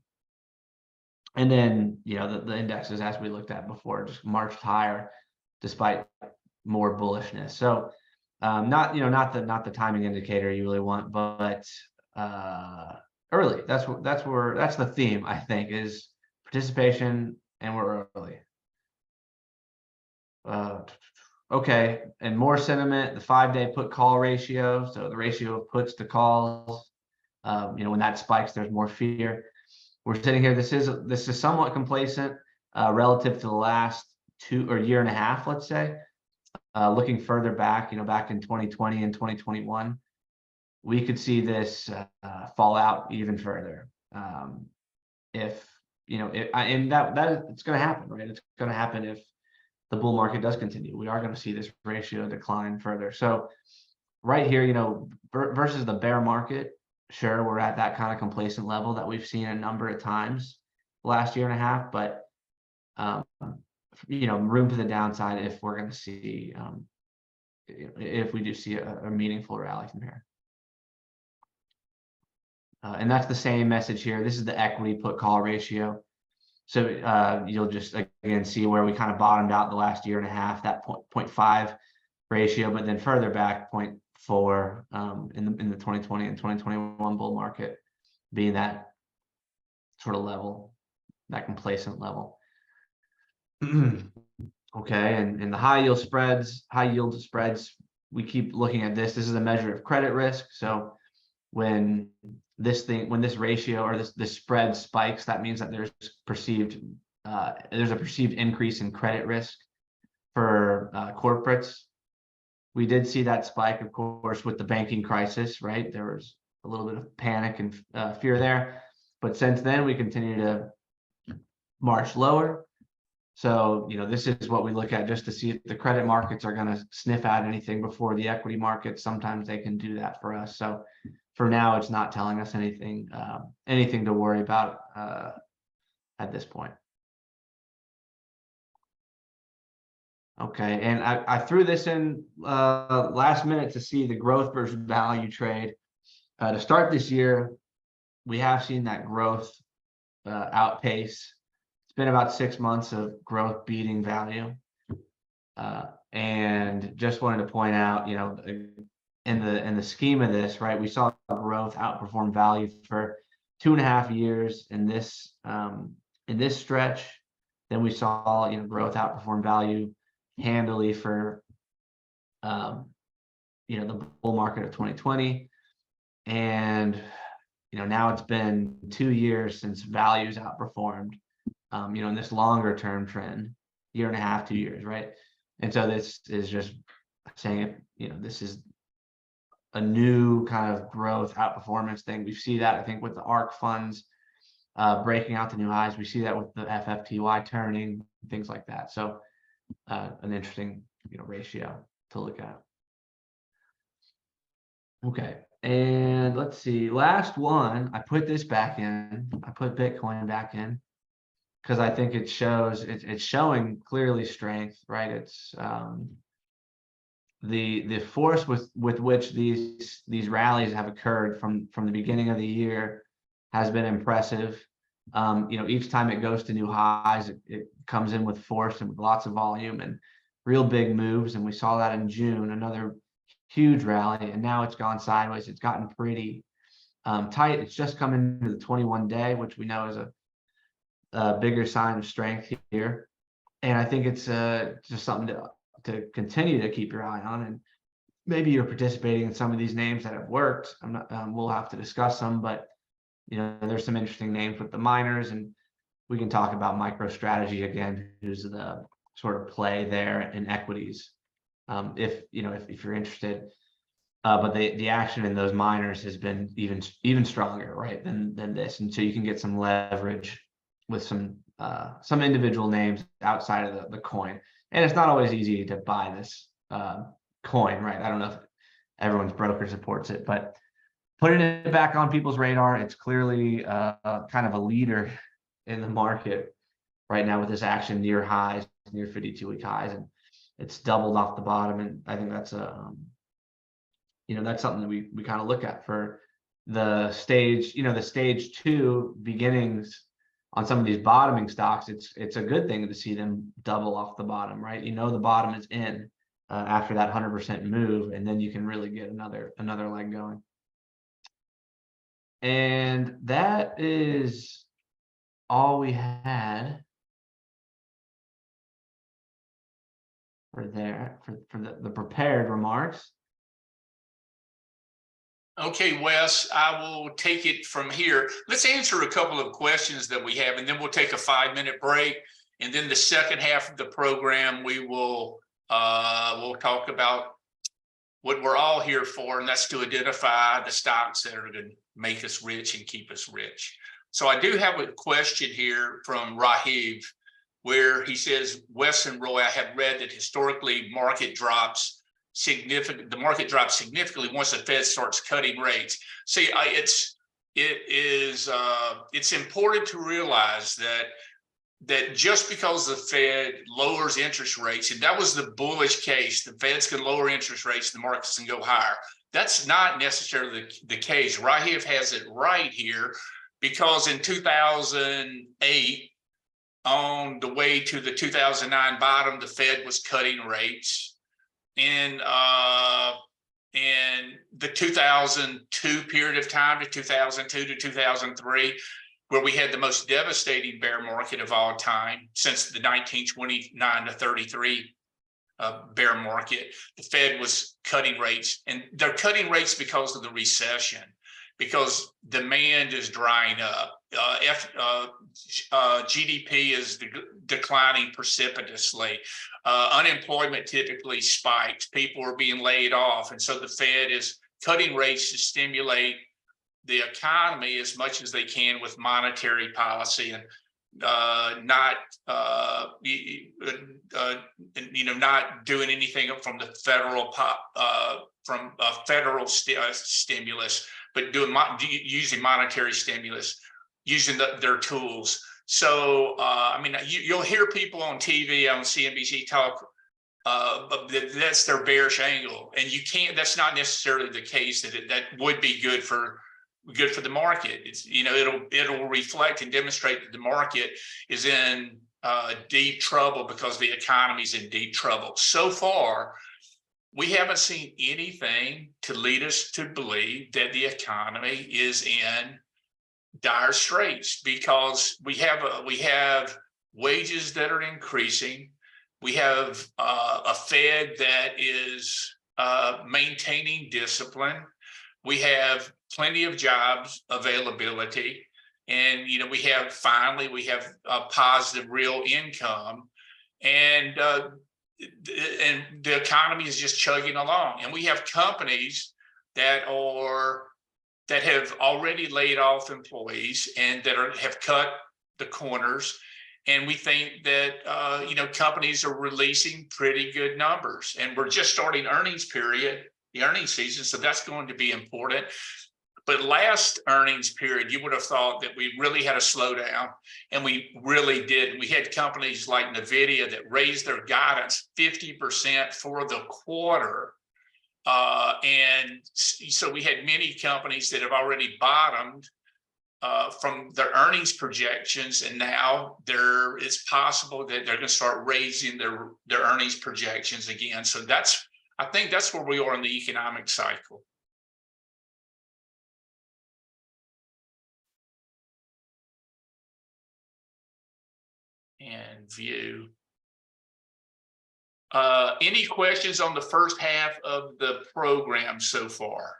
B: then, the indexes, as we looked at before, just marched higher despite more bullishness. So not the timing indicator you really want, but early. That's the theme, I think, is participation, and we're early. Okay, and more sentiment, the 5-day put call ratio. So the ratio of puts to calls, when that spikes, there's more fear. We're sitting here. This is somewhat complacent relative to the last year and a half, let's say. Looking further back, back in 2020 and 2021, we could see this fall out even further. If that it's going to happen, right? It's going to happen if the bull market does continue. We are going to see this ratio decline further. So right here, versus the bear market, sure, we're at that kind of complacent level that we've seen a number of times last year and a half, but room to the downside if we're going to see, if we do see a meaningful rally from here. And that's the same message here. This is the equity put call ratio. So you'll just, again, see where we kind of bottomed out the last year and a half, that 0.5 ratio, but then further back 0.4 in the 2020 and 2021 bull market being that sort of level, that complacent level. Okay, and the high yield spreads, we keep looking at this. This is a measure of credit risk. So when this ratio or this spread spikes, that means that there's a perceived increase in credit risk for corporates. We did see that spike, of course, with the banking crisis, right? There was a little bit of panic and fear there, but since then we continue to march lower. So, this is what we look at just to see if the credit markets are going to sniff at anything before the equity markets. Sometimes they can do that for us. So for now, it's not telling us anything to worry about at this point. Okay, and I threw this in last minute to see the growth versus value trade. To start this year, we have seen that growth outpace. It's been about 6 months of growth beating value. And just wanted to point out, in the scheme of this, right, we saw growth outperform value for 2.5 years in this stretch. Then we saw, growth outperform value handily for, the bull market of 2020. And, now it's been 2 years since values outperformed, in this longer term trend, year and a half, 2 years, right? And so this is just saying, this is a new kind of growth outperformance thing. We see that, I think, with the ARC funds breaking out the new highs. We see that with the FFTY turning, things like that. So an interesting, ratio to look at. Okay, and let's see. Last one, I put this back in. I put Bitcoin back in because I think it shows it's showing clearly strength, right? It's the force with which these rallies have occurred from the beginning of the year has been impressive. Each time it goes to new highs, it comes in with force and with lots of volume and real big moves. And we saw that in June, another huge rally, and now it's gone sideways. It's gotten pretty tight. It's just come into the 21-day, which we know is a bigger sign of strength here. And I think it's just something to continue to keep your eye on. And maybe you're participating in some of these names that have worked. I'm not. We'll have to discuss them, but there's some interesting names with the miners, and we can talk about MicroStrategy again, who's the sort of play there in equities. If you're interested, but the action in those miners has been even stronger, right, than this, and so you can get some leverage with some individual names outside of the coin. And it's not always easy to buy this coin, right? I don't know if everyone's broker supports it, but putting it back on people's radar, it's clearly kind of a leader in the market right now with this action near highs, near 52-week highs, and it's doubled off the bottom. And I think that's that's something that we kind of look at for the stage, the stage 2 beginnings on some of these bottoming stocks. It's a good thing to see them double off the bottom, right? The bottom is in after that 100% move, and then you can really get another leg going. And that is all we had for the prepared remarks.
A: Okay, Wes, I will take it from here. Let's answer a couple of questions that we have, and then we'll take a 5-minute break. And then the second half of the program, we'll talk about what we're all here for, and that's to identify the stocks that are going to make us rich and keep us rich. So I do have a question here from Rahiv, where he says, Wes and Roy, I have read that historically the market drops significantly once the Fed starts cutting rates. See, it's important to realize that just because the Fed lowers interest rates, and that was the bullish case, the Fed's can lower interest rates, the markets can go higher. That's not necessarily the case. Rahiv has it right here, because in 2008, on the way to the 2009 bottom, the Fed was cutting rates. In the 2002 period of time, to 2002 to 2003, where we had the most devastating bear market of all time since the 1929 to 33 bear market, the Fed was cutting rates, and they're cutting rates because of the recession, because demand is drying up. GDP is declining precipitously. Unemployment typically spikes. People are being laid off. And so the Fed is cutting rates to stimulate the economy as much as they can with monetary policy, and not doing anything from the federal stimulus, but using monetary stimulus, using their tools. So you'll hear people on TV, on CNBC talk, but that's their bearish angle, and you can't. That's not necessarily the case. That would be good for the market. It's it'll reflect and demonstrate that the market is in deep trouble because the economy's in deep trouble. So far, we haven't seen anything to lead us to believe that the economy is in dire straits, because we have wages that are increasing. We have a Fed that is maintaining discipline. We have plenty of jobs availability. And, we have a positive real income. And the economy is just chugging along. And we have companies that have already laid off employees and that have cut the corners. And we think that, companies are releasing pretty good numbers, and we're just starting the earnings season. So that's going to be important. But last earnings period, you would have thought that we really had a slowdown, and we really did. We had companies like NVIDIA that raised their guidance 50% for the quarter. And so we had many companies that have already bottomed from their earnings projections, and now it's possible that they're going to start raising their earnings projections again. So I think that's where we are in the economic cycle. And view. Any questions on the first half of the program so far?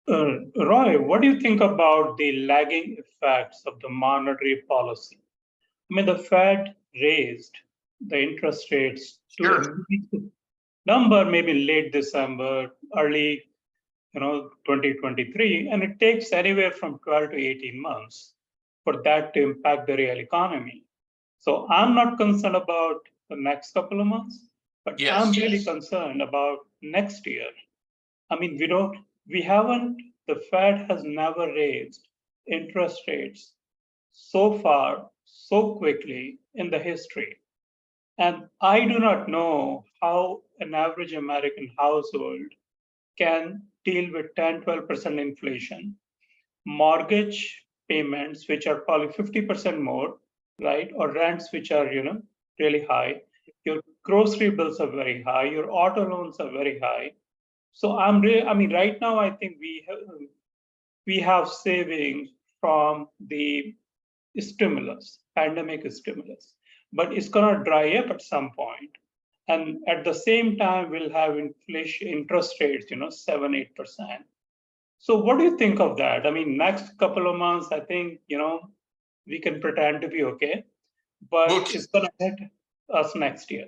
C: Roy, what do you think about the lagging effects of the monetary policy? I mean, the Fed raised the interest rates to a number maybe late December, early 2023, and it takes anywhere from 12 to 18 months for that to impact the real economy. So I'm not concerned about the next couple of months, but I'm really concerned about next year. I mean, the Fed has never raised interest rates so far, so quickly in the history. And I do not know how an average American household can deal with 10, 12% inflation, mortgage payments, which are probably 50% more, right? Or rents, which are, really high. Your grocery bills are very high. Your auto loans are very high. So right now, I think we have savings from the pandemic stimulus, but it's going to dry up at some point. And at the same time, we'll have inflation, interest rates, 7, 8%. So what do you think of that? I mean, next couple of months, I think, we can pretend to be okay, but it's going to hit us next year.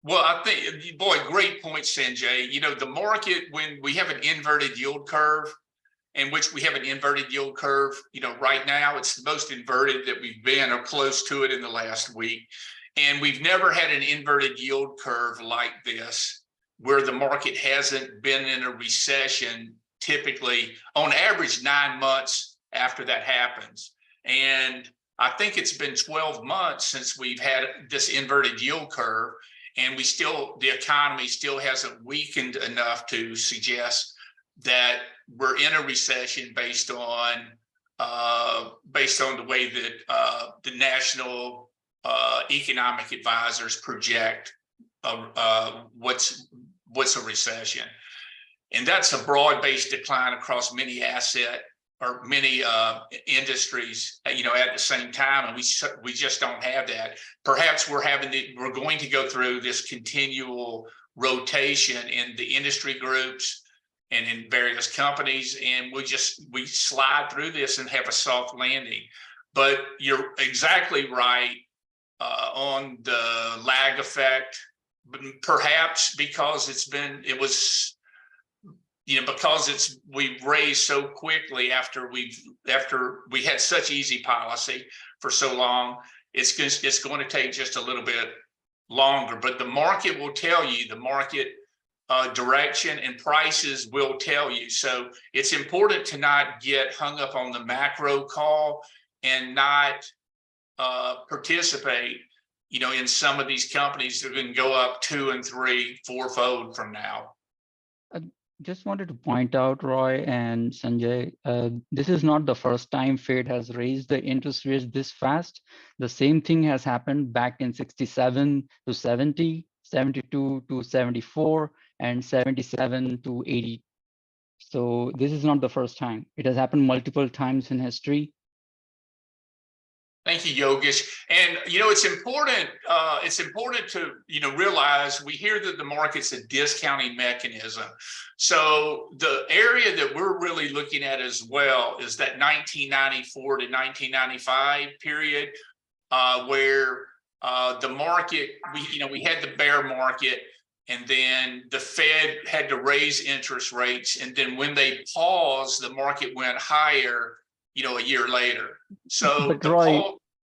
A: Well, I think, boy, great point, Sanjay. The market, when we have an inverted yield curve, in which we have an inverted yield curve, right now, it's the most inverted that we've been or close to it in the last week. And we've never had an inverted yield curve like this, where the market hasn't been in a recession, typically on average 9 months after that happens. And I think it's been 12 months since we've had this inverted yield curve, and the economy still hasn't weakened enough to suggest that we're in a recession based on the way that the national economic advisors project what's a recession. And that's a broad-based decline across many industries, at the same time, and we just don't have that. Perhaps we're going to go through this continual rotation in the industry groups and in various companies, and we slide through this and have a soft landing. But you're exactly right on the lag effect, perhaps because we've raised so quickly after we had such easy policy for so long. It's going to take just a little bit longer, but the market will tell you, the market direction and prices will tell you. So it's important to not get hung up on the macro call and not participate, in some of these companies that can go up 2 and 3, 4-fold from now.
D: Just wanted to point out, Roy and Sanjay, this is not the first time Fed has raised the interest rates this fast. The same thing has happened back in 67 to 70, 72 to 74, and 77 to 80. So this is not the first time. It has happened multiple times in history.
A: Thank you, Yogesh. And it's important. It's important to realize we hear that the market's a discounting mechanism. So the area that we're really looking at as well is that 1994 to 1995 period, where the market, we had the bear market, and then the Fed had to raise interest rates, and then when they paused, the market went higher. A year later. So,
D: but Roy,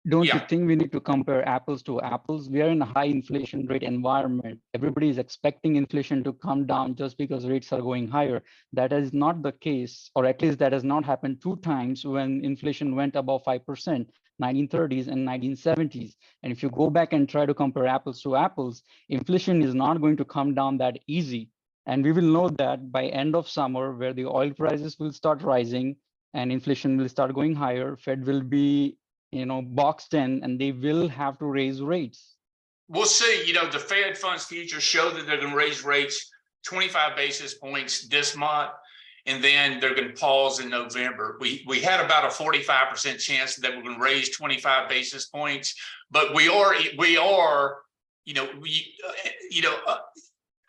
D: don't
A: yeah.
D: you think we need to compare apples to apples? We are in a high inflation rate environment. Everybody is expecting inflation to come down just because rates are going higher. That is not the case, or at least that has not happened 2 times when inflation went above 5%, 1930s and 1970s. And if you go back and try to compare apples to apples, inflation is not going to come down that easy. And we will know that by end of summer, where the oil prices will start rising, and inflation will start going higher, Fed will be, boxed in, and they will have to raise rates.
A: We'll see. The Fed funds futures show that they're going to raise rates 25 basis points this month, and then they're going to pause in November. We had about a 45% chance that we're going to raise 25 basis points, but we are,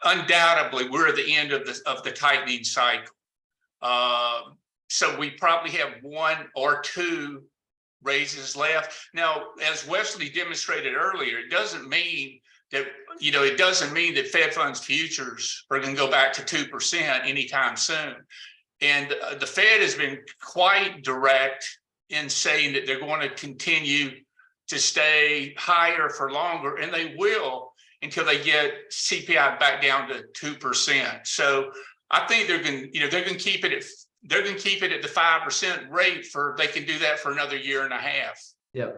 A: undoubtedly we're at the end of the tightening cycle. So we probably have 1 or 2 raises left. Now, as Wesley demonstrated earlier, it doesn't mean that, Fed funds futures are going to go back to 2% anytime soon. And the Fed has been quite direct in saying that they're going to continue to stay higher for longer, and they will until they get CPI back down to 2%. So I think they're going to keep it at the 5% rate they can do that for another year and a half.
B: Yeah,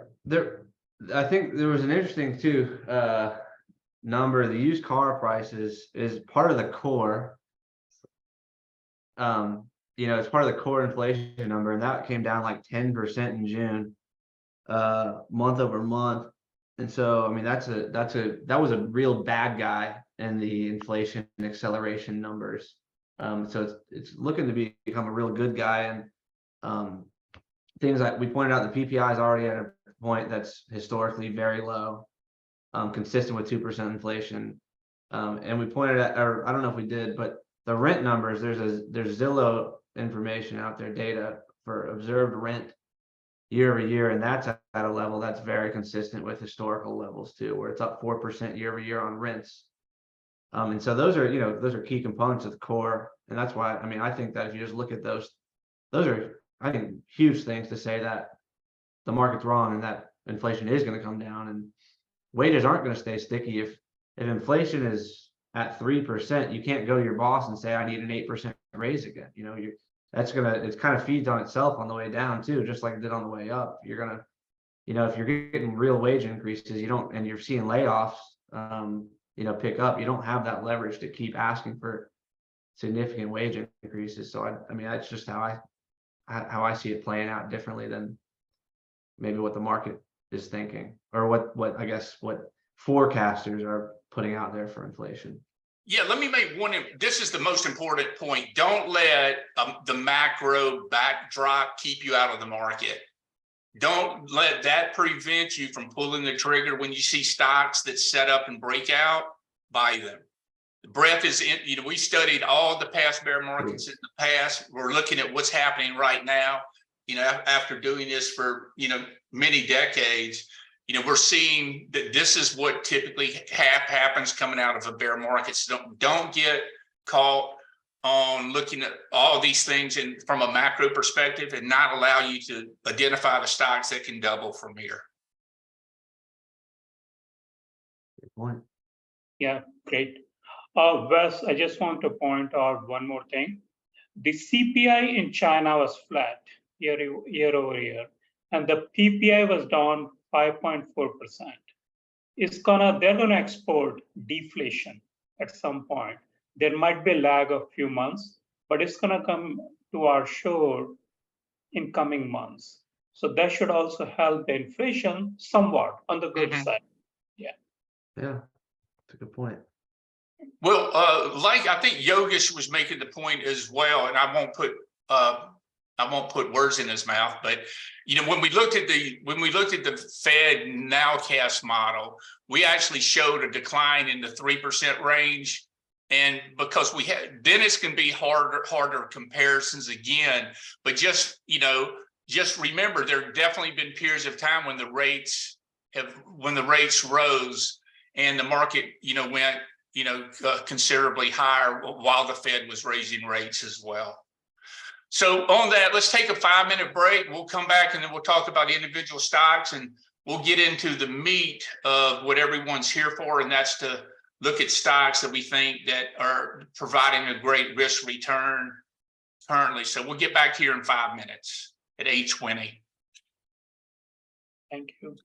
B: I think there was an interesting too number. The used car prices is part of the core. It's part of the core inflation number, and that came down like 10% in June, month over month. And so, I mean, that was a real bad guy in the inflation acceleration numbers. So it's looking to become a real good guy. And things like we pointed out, the PPI is already at a point that's historically very low, consistent with 2% inflation. And we pointed out, or I don't know if we did, but the rent numbers, there's Zillow information out there, data for observed rent year over year, and that's at a level that's very consistent with historical levels too, where it's up 4% year over year on rents. And so those are key components of the core, and that's why, I mean, I think that if you just look at those are, I think, huge things to say that the market's wrong and that inflation is going to come down, and wages aren't going to stay sticky. If inflation is at 3%, you can't go to your boss and say, I need an 8% raise again. It's kind of feeds on itself on the way down too, just like it did on the way up. You're gonna, if you're getting real wage increases, and you're seeing layoffs, pick up, you don't have that leverage to keep asking for significant wage increases. So I mean, that's just how I see it playing out differently than maybe what the market is thinking, or what forecasters are putting out there for inflation.
A: Yeah, let me make this is the most important point. Don't let the macro backdrop keep you out of the market. Don't let that prevent you from pulling the trigger when you see stocks that set up and break out, buy them. The breadth is in, we studied all the past bear markets in the past. We're looking at what's happening right now, after doing this for, many decades. We're seeing that this is what typically happens coming out of a bear market. So don't get caught on looking at all these things from a macro perspective and not allow you to identify the stocks that can double from here.
B: Good point.
C: Yeah, great. Wes, I just want to point out one more thing. The CPI in China was flat year over year, and the PPI was down 5.4%. They're gonna export deflation at some point. There might be a lag of few months, but it's gonna come to our shore in coming months. So that should also help the inflation somewhat on the good side. Yeah,
B: that's a good point.
A: Well, I think Yogesh was making the point as well, and I won't put I won't put words in his mouth, but when we looked at the Fed nowcast model, we actually showed a decline in the 3% range. And because then it's going to be harder comparisons again. But just remember, there have definitely been periods of time when the rates rose and the market, went, considerably higher while the Fed was raising rates as well. So on that, let's take a 5-minute break. We'll come back and then we'll talk about individual stocks, and we'll get into the meat of what everyone's here for, and that's to look at stocks that we think that are providing a great risk return currently. So we'll get back here in 5 minutes at 8:20.
C: Thank you.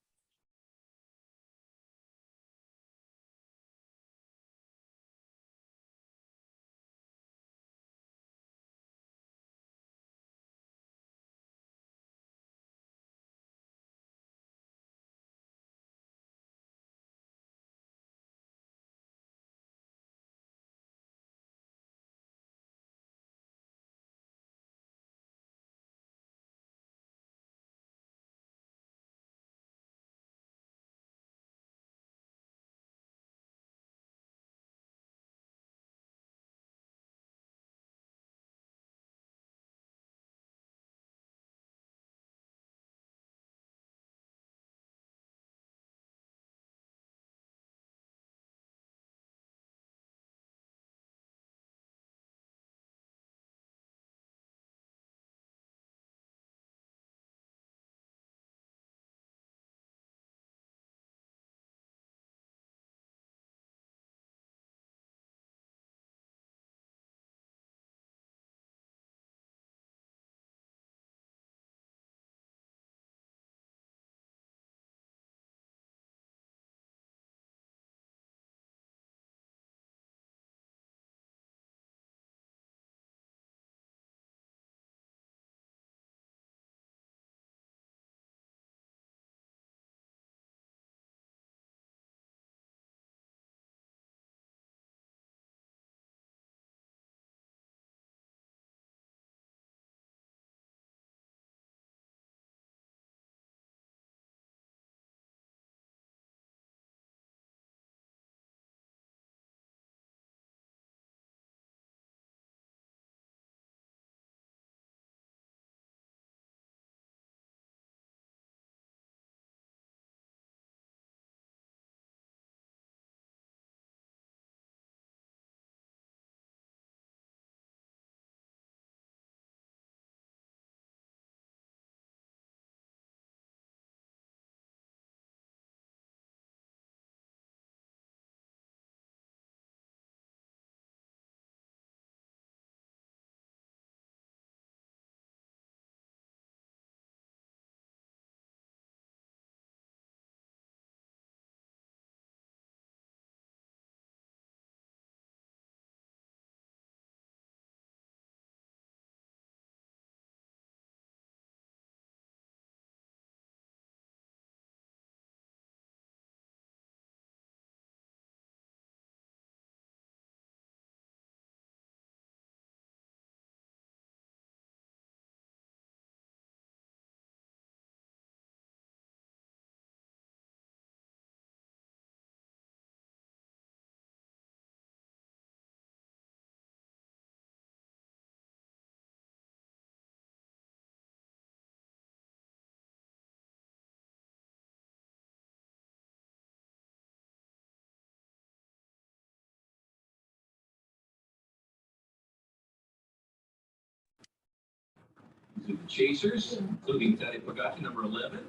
E: To the chasers, including Teddy Pagata, number 11,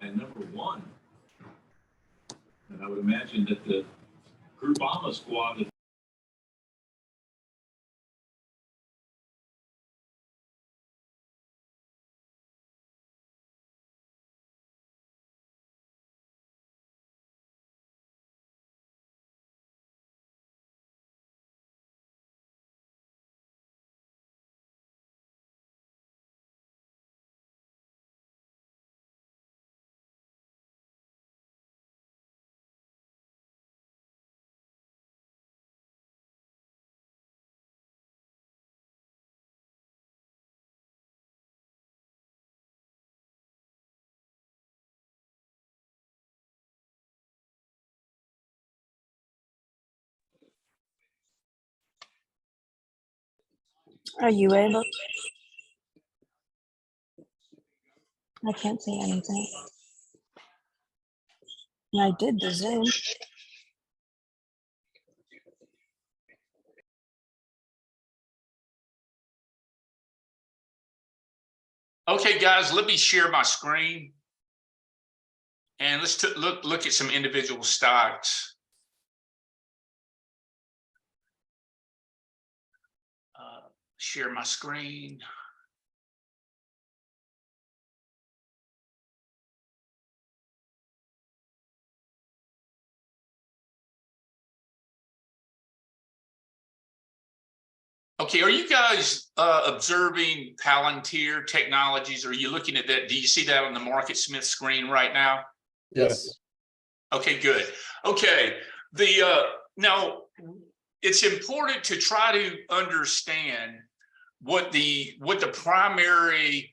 E: and number 1. And I would imagine that the Groupama squad
F: Are you able? I can't see anything. I did the Zoom.
A: Okay, guys, let me share my screen. And let's look at some individual stocks. Share my screen. Okay, are you guys observing Palantir Technologies? Are you looking at that? Do you see that on the Market Smith screen right now?
G: Yes.
A: Okay, good. Okay, now it's important to try to understand what the primary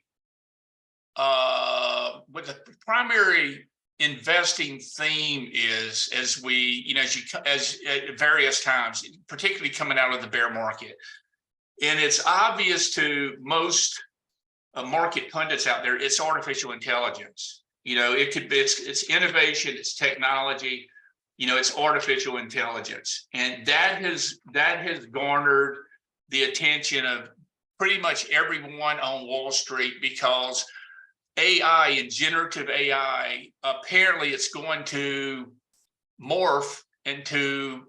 A: investing theme is as we, as at various times, particularly coming out of the bear market. And it's obvious to most market pundits out there, it's artificial intelligence. It could be, it's innovation, it's technology, it's artificial intelligence. And that has garnered the attention of pretty much everyone on Wall Street, because AI and generative AI, apparently it's going to morph into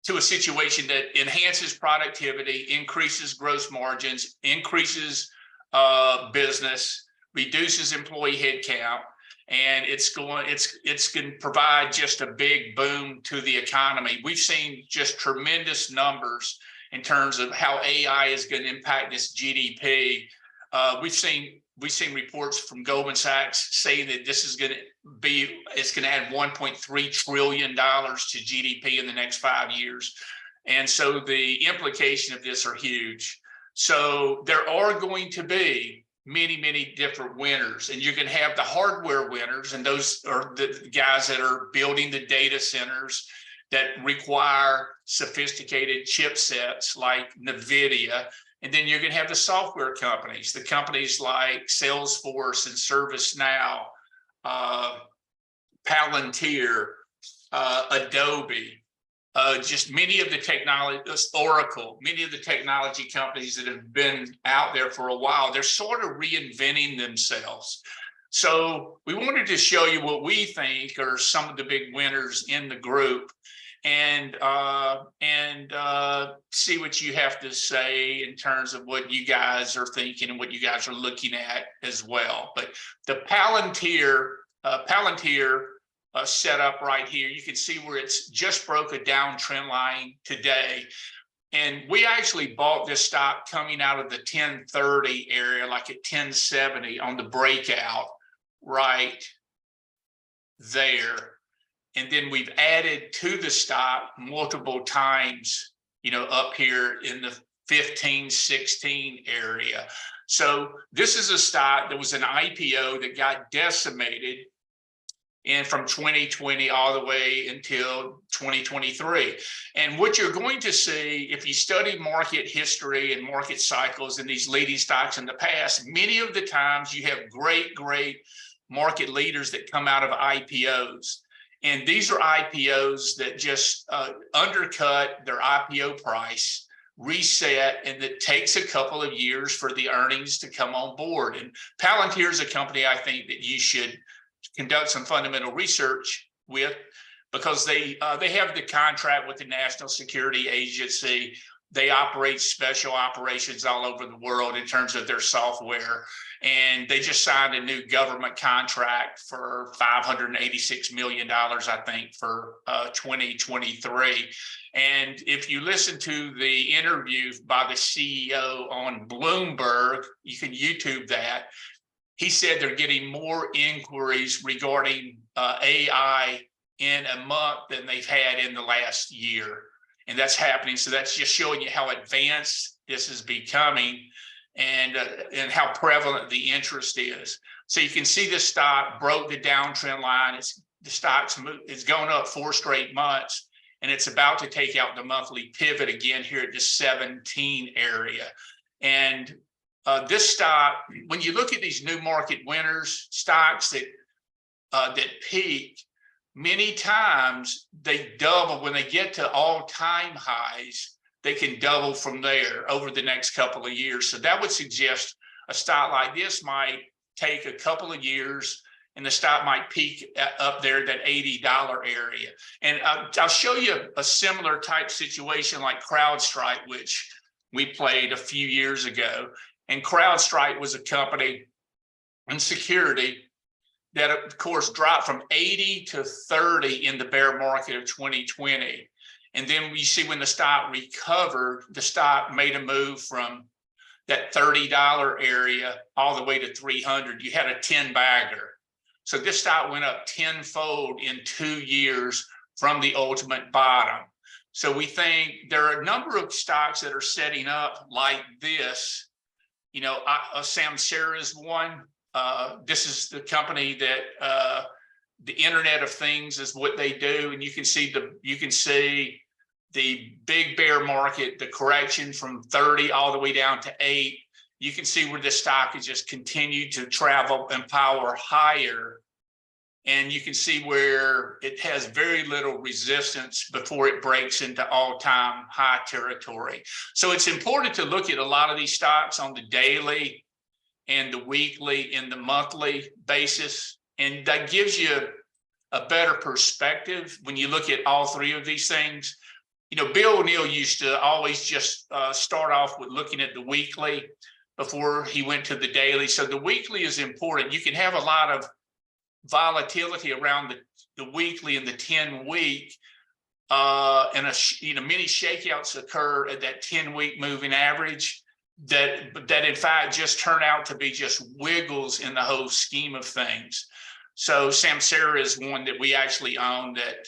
A: to a situation that enhances productivity, increases gross margins, increases business, reduces employee headcount, and it's going to provide just a big boom to the economy. We've seen just tremendous numbers in terms of how AI is going to impact this GDP. We've seen reports from Goldman Sachs saying that this is going to it's going to add $1.3 trillion to GDP in the next 5 years. And so the implication of this are huge. So there are going to be many different winners, and you're going to have the hardware winners, and those are the guys that are building the data centers that require sophisticated chipsets like NVIDIA. And then you're going to have the software companies, the companies like Salesforce and ServiceNow, Palantir, Adobe, just many of the technology, Oracle, many of the technology companies that have been out there for a while, they're sort of reinventing themselves. So we wanted to show you what we think are some of the big winners in the group, and see what you have to say in terms of what you guys are thinking and what you guys are looking at as well. But the Palantir setup right here, you can see where it's just broke a downtrend line today. And we actually bought this stock coming out of the 1030 area, like at 1070 on the breakout right there. And then we've added to the stock multiple times, up here in the 15, 16 area. So this is a stock that was an IPO that got decimated and from 2020 all the way until 2023. And what you're going to see, if you study market history and market cycles in these leading stocks in the past, many of the times you have great market leaders that come out of IPOs. And these are IPOs that just undercut their IPO price, reset, and it takes a couple of years for the earnings to come on board. And Palantir is a company I think that you should conduct some fundamental research with, because they have the contract with the National Security Agency. They operate special operations all over the world in terms of their software. And they just signed a new government contract for $586 million, I think, for 2023. And if you listen to the interview by the CEO on Bloomberg, you can YouTube that. He said they're getting more inquiries regarding AI in a month than they've had in the last year. And that's happening. So that's just showing you how advanced this is becoming, and how prevalent the interest is. So you can see the stock broke the downtrend line. The stock's going up 4 straight months, and it's about to take out the monthly pivot again here at the 17 area. And this stock, when you look at these new market winners, stocks that peak, many times they double when they get to all-time highs. They can double from there over the next couple of years. So that would suggest a stock like this might take a couple of years, and the stock might peak up there, that $80 area. And I'll show you a similar type situation like CrowdStrike, which we played a few years ago. And CrowdStrike was a company in security that, of course, dropped from 80 to 30 in the bear market of 2020. And then we see when the stock recovered, the stock made a move from that $30 area all the way to 300. You had a 10 bagger. So this stock went up tenfold in 2 years from the ultimate bottom. So we think there are a number of stocks that are setting up like this. You know, Samsara is one. This is the company that the Internet of Things is what they do, and you can see the big bear market, the correction from 30 all the way down to 8. You can see where the stock has just continued to travel and power higher, and you can see where it has very little resistance before it breaks into all-time high territory. So it's important to look at a lot of these stocks on the daily and the weekly and the monthly basis. And that gives you a better perspective when you look at all three of these things. You know, Bill O'Neill used to always just start off with looking at the weekly before he went to the daily. So the weekly is important. You can have a lot of volatility around the weekly and the 10-week. And many shakeouts occur at that 10-week moving average that in fact just turn out to be just wiggles in the whole scheme of things. So Samsara is one that we actually own that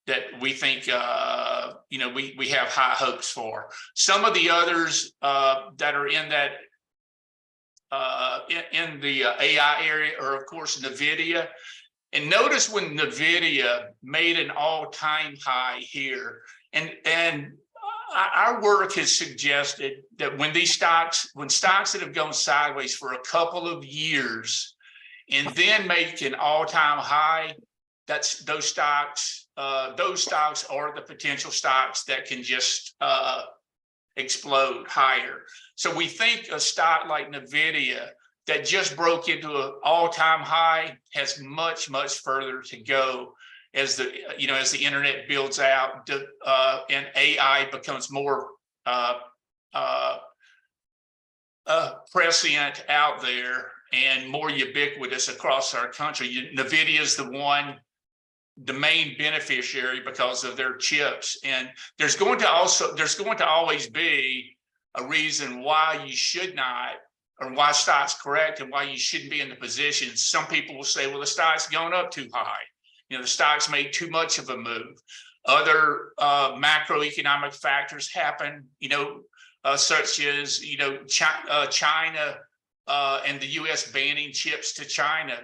A: that we think we have high hopes for. Some of the others that are in that in the AI area are, of course, NVIDIA. And notice when NVIDIA made an all-time high here, and our work has suggested that when stocks that have gone sideways for a couple of years and then make an all-time high, those stocks are the potential stocks that can just explode higher. So we think a stock like NVIDIA that just broke into an all-time high has much, much further to go as the internet builds out and AI becomes more prescient out there and more ubiquitous across our country. NVIDIA is the main beneficiary because of their chips, and there's going to always be a reason why you should not, or why stock's correct and why you shouldn't be in the position. Some people will say, well, the stock's gone up too high. The stock's made too much of a move. Other macroeconomic factors happen, such as, China and the US banning chips to China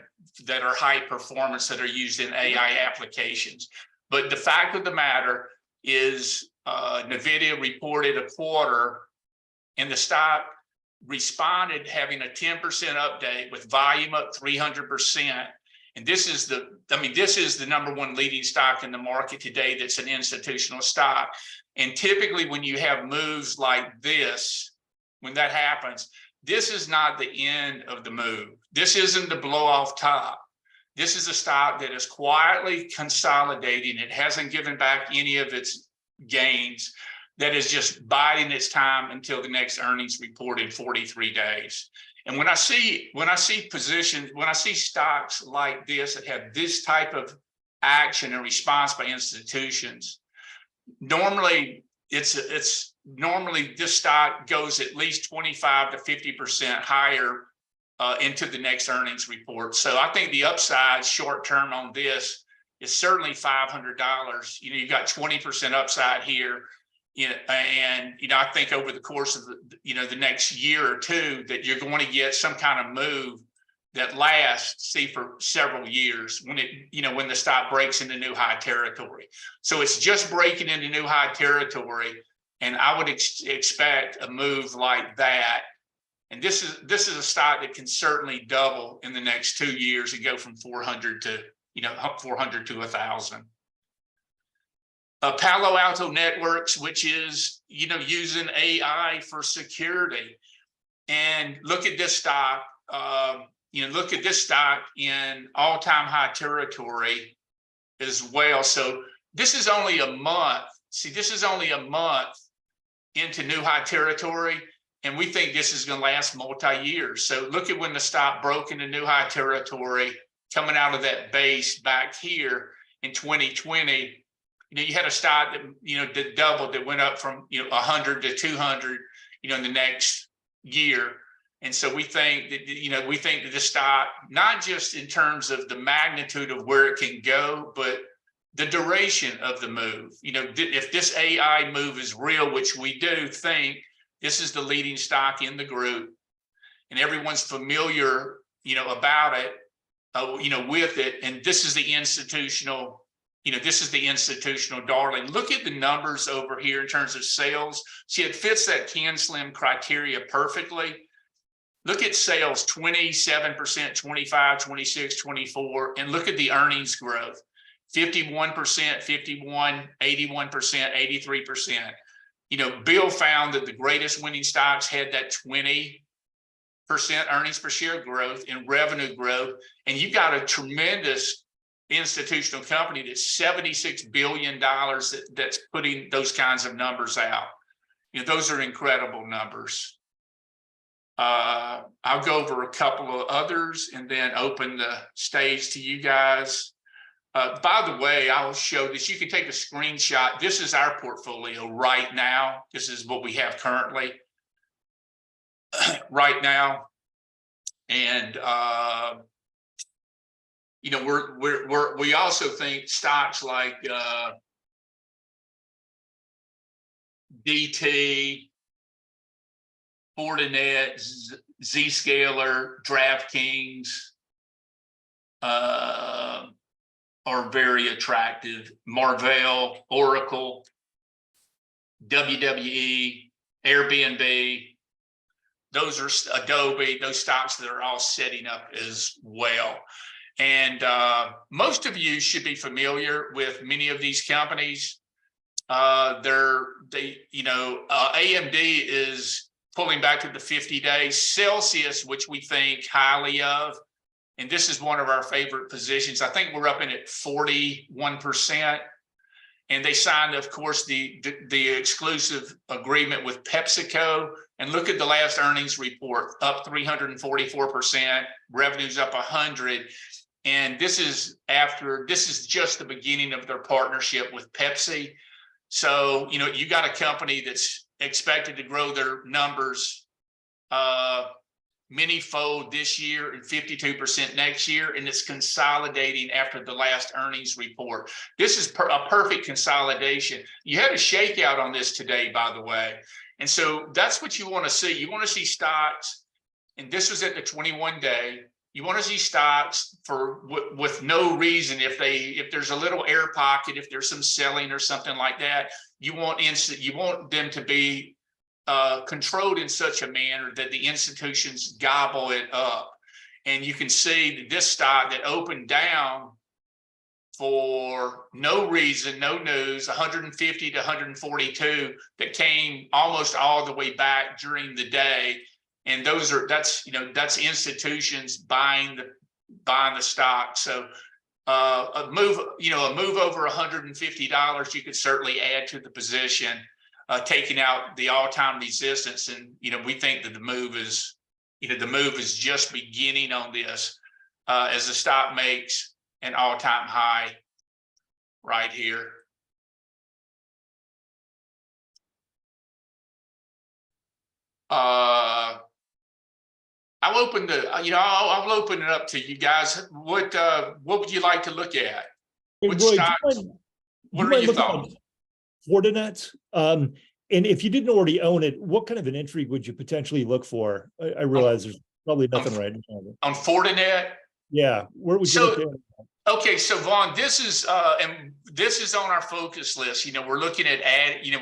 A: that are high performance that are used in AI applications. But the fact of the matter is NVIDIA reported a quarter and the stock responded having a 10% update with volume up 300%. And this is the number one leading stock in the market today that's an institutional stock. And typically when you have moves like this, when that happens, this is not the end of the move. This isn't the blow off top. This is a stock that is quietly consolidating. It hasn't given back any of its gains, that is just biding its time until the next earnings report in 43 days. And when I see stocks like this that have this type of action and response by institutions, normally normally this stock goes at least 25 to 50% higher into the next earnings report. So I think the upside short term on this is certainly $500. You've got 20% upside here. And I think over the course of the next year or two that you're going to get some kind of move that lasts, see, for several years when it, when the stock breaks into new high territory. So it's just breaking into new high territory. And I would expect a move like that. And this is a stock that can certainly double in the next 2 years and go from 400 to 400 to 1,000. Palo Alto Networks, which is using AI for security, and look at this stock. Look at this stock in all-time high territory as well. So this is only a month. See, this is only a month into new high territory. And we think this is going to last multi-years. So look at when the stock broke into new high territory, coming out of that base back here in 2020. You had a stock that that doubled, that went up from 100 to 200 in the next year. And so we think that we think that the stock, not just in terms of the magnitude of where it can go, but the duration of the move. If this AI move is real, which we do think, this is the leading stock in the group, and everyone's familiar, about it, with it. And this is the institutional, this is the institutional darling. Look at the numbers over here in terms of sales. See, it fits that Can Slim criteria perfectly. Look at sales, 27%, 25, 26, 24, and look at the earnings growth, 51%, 51, 81%, 83%. Bill found that the greatest winning stocks had that 20% earnings per share growth and revenue growth. And you've got a tremendous institutional company that's $76 billion that's putting those kinds of numbers out. Those are incredible numbers. I'll go over a couple of others and then open the stage to you guys. By the way, I'll show this. You can take a screenshot. This is our portfolio right now. This is what we have currently right now. And, we also think stocks like DT, Fortinet, Zscaler, DraftKings, are very attractive. Marvell, Oracle, WWE, Airbnb, those are Adobe, those stocks that are all setting up as well. And most of you should be familiar with many of these companies. AMD is pulling back to the 50-day. Celsius, which we think highly of, and this is one of our favorite positions. I think we're up in at 41%. And they signed, of course, the exclusive agreement with PepsiCo. And look at the last earnings report, up 344%, revenues up 100. And this is just the beginning of their partnership with Pepsi. So, you got a company that's expected to grow their numbers many-fold this year and 52% next year, and it's consolidating after the last earnings report. This is a perfect consolidation. You had a shakeout on this today, by the way. And so that's what you want to see. You want to see stocks, and this was at the 21-day. You want to see stocks with no reason. If there's a little air pocket, if there's some selling or something like that, you want them to be controlled in such a manner that the institutions gobble it up. And you can see that this stock that opened down for no reason, no news, 150 to 142, that came almost all the way back during the day. And that's institutions buying the stock. So a move over $150, you could certainly add to the position, taking out the all-time resistance. And we think that the move is just beginning on this as the stock makes an all-time high right here. I'll open it up to you guys. What would you like to look at? Which stocks? What are your thoughts?
G: Fortinet. And if you didn't already own it, what kind of an entry would you potentially look for? I realize there's Probably nothing right now.
A: on Fortinet.
G: Yeah, where would you
A: So-
G: look at?
A: Okay, so Vaughn, this is and this is on our focus list. You know, we're looking at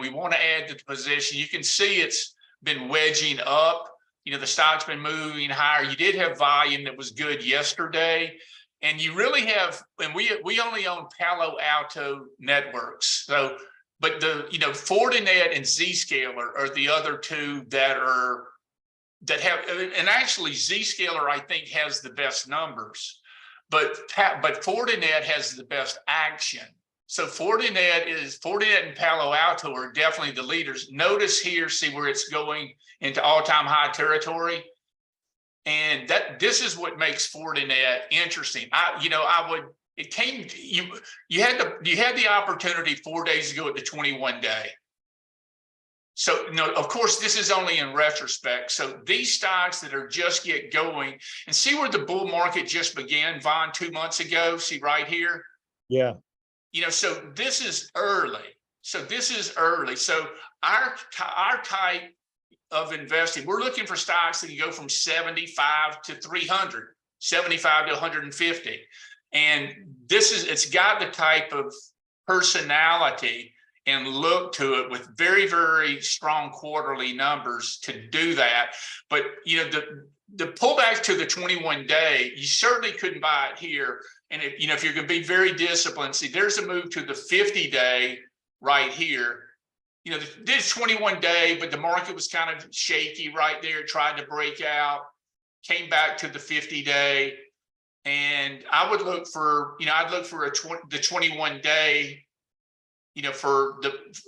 A: we want to add to the position. You can see it's been wedging up. You know, the stock's been moving higher. You did have volume that was good yesterday. And you really have, and we only own Palo Alto Networks. So, but Fortinet and Zscaler are the other two that have, and actually Zscaler, I think, has the best numbers. But Fortinet has the best action. So Fortinet and Palo Alto are definitely the leaders. Notice here, see where it's going into all-time high territory. And this is what makes Fortinet interesting. You had the opportunity 4 days ago at the 21-day. So, of course, this is only in retrospect. So these stocks that are just get going, and see where the bull market just began, Vaughn, 2 months ago, see right here?
G: Yeah.
A: So this is early. So our type of investing, we're looking for stocks that can go from 75 to 300, 75 to 150. And it's got the type of personality and look to it with very, very strong quarterly numbers to do that. But, the pullback to the 21-day, you certainly couldn't buy it here. And if you're going to be very disciplined, see, there's a move to the 50-day right here. This 21-day, but the market was kind of shaky right there. It tried to break out, came back to the 50-day. And I would look for, I'd look for the 21-day,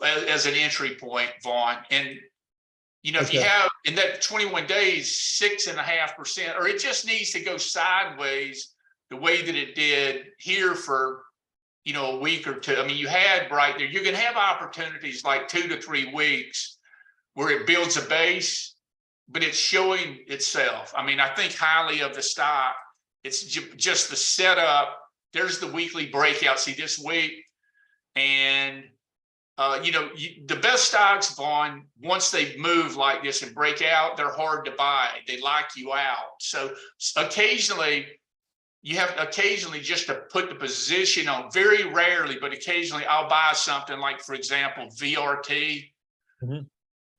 A: as an entry point, Vaughn. And, if you have in that 21 days, 6.5%, or it just needs to go sideways the way that it did here for, a week or two. I mean, you had right there, you're going to have opportunities like 2 to 3 weeks where it builds a base, but it's showing itself. I mean, I think highly of the stock. It's just the setup. There's the weekly breakout. See this week. And, the best stocks, Vaughn, once they move like this and break out, they're hard to buy. They lock you out. So occasionally, you have just to put the position on, very rarely, but occasionally I'll buy something like, for example, VRT,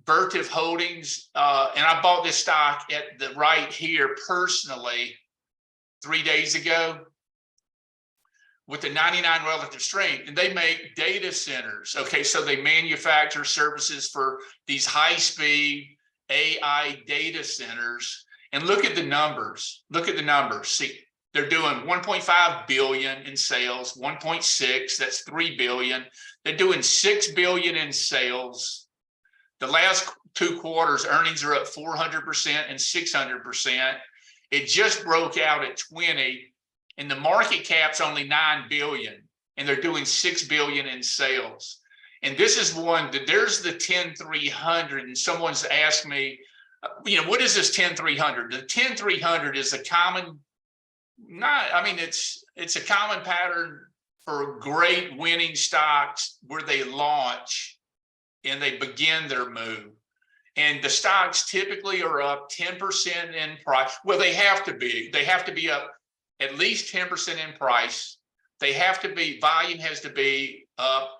A: Vertiv Holdings. And I bought this stock at the right here personally 3 days ago with the 99 relative strength, and they make data centers. Okay, so they manufacture services for these high-speed AI data centers. And look at the numbers. See, they're doing 1.5 billion in sales, 1.6, that's 3 billion. They're doing 6 billion in sales. The last 2 quarters, earnings are up 400% and 600%. It just broke out at 20, and the market cap's only 9 billion, and they're doing 6 billion in sales. And this is one that there's the 10-300, and someone's asked me, what is this 10-300? The 10-300 is a common, it's a common pattern for great winning stocks where they launch and they begin their move. And the stocks typically are up 10% in price. Well, they have to be up at least 10% in price. Volume has to be up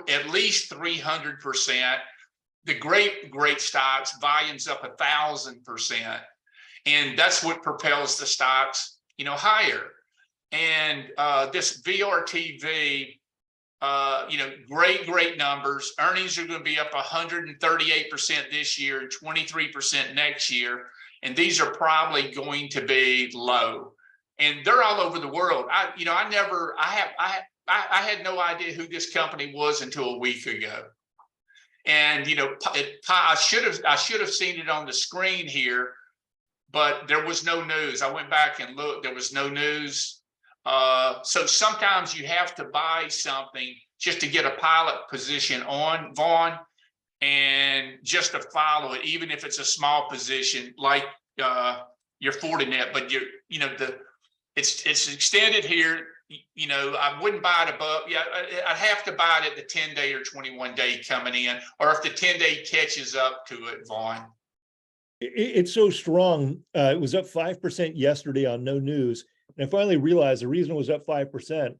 A: at least 300%. The great stocks, volume's up 1,000%. And that's what propels the stocks, higher. And this VRTV, great numbers. Earnings are going to be up 138% this year and 23% next year. And these are probably going to be low. And they're all over the world. I had no idea who this company was until a week ago. And I should have seen it on the screen here, but there was no news. I went back and looked. There was no news. So sometimes you have to buy something just to get a pilot position on, Vaughn, and just to follow it, even if it's a small position like your Fortinet. But it's extended here. I wouldn't buy it above. Yeah, I'd have to buy it at the 10-day or 21-day coming in, or if the 10-day catches up to it, Vaughn.
G: It's so strong. It was up 5% yesterday on no news. And I finally realized the reason it was up 5%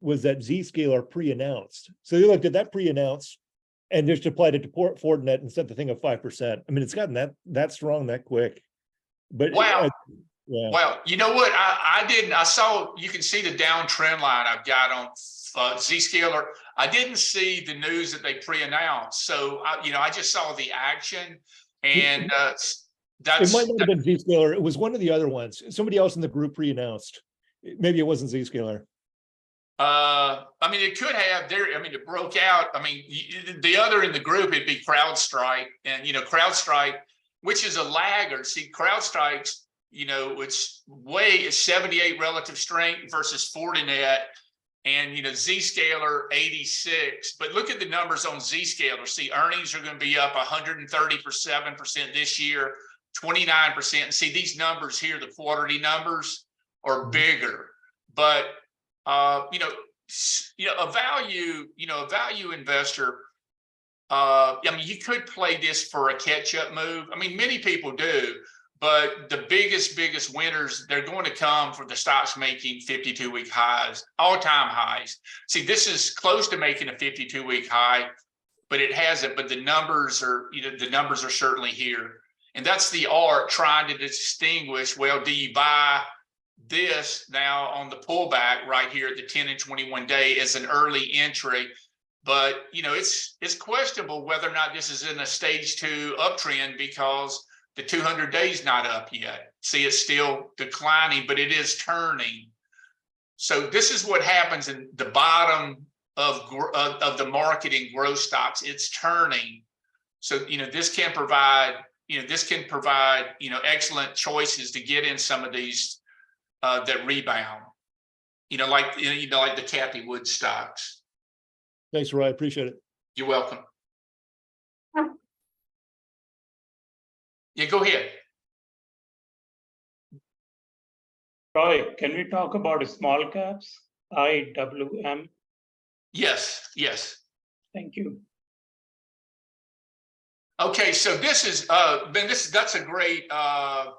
G: was that Zscaler pre-announced. So they looked at that pre-announce and just applied it to Fortinet and set the thing at 5%. I mean, it's gotten that strong that quick. But
A: Wow.
G: yeah.
A: Well, you know what? I saw, you can see the downtrend line I've got on Zscaler. I didn't see the news that they pre-announced. So, I just saw the action, and
G: It might not have been Zscaler. It was one of the other ones. Somebody else in the group pre-announced. Maybe it wasn't Zscaler.
A: I mean, it could have there. I mean, it broke out. I mean, the other in the group, it'd be CrowdStrike, and CrowdStrike, which is a laggard. See, CrowdStrike's, it's 78 relative strength versus Fortinet, and Zscaler 86. But look at the numbers on Zscaler. See, earnings are going to be up 137% this year, 29%. And see, these numbers here, the quarterly numbers are bigger, but a value investor, I mean, you could play this for a catch-up move. I mean, many people do, but the biggest winners, they're going to come for the stocks making 52-week highs, all-time highs. See, this is close to making a 52-week high, but it hasn't. But the numbers are, certainly here, and that's the art, trying to distinguish. Well, do you buy this now on the pullback right here at the 10 and 21 day as an early entry? But it's questionable whether or not this is in a stage 2 uptrend, because the 200 days not up yet. See, it's still declining, but it is turning. So this is what happens in the bottom of the market in growth stocks. It's turning. So this can provide excellent choices to get in some of these that rebound, like the Cathie Wood stocks.
G: Thanks, Roy. I appreciate it.
A: You're welcome. Yeah, go ahead.
C: Roy, can we talk about small caps, IWM?
A: Yes.
C: Thank you.
A: Okay, so this is Ben. That's a great segue,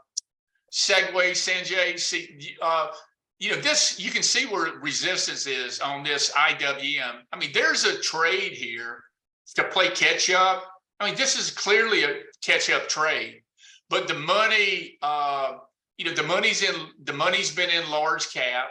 A: Sanjay. See, this, you can see where resistance is on this IWM. I mean, there's a trade here to play catch up. I mean, this is clearly a catch up trade, but the money, the money's been in large cap,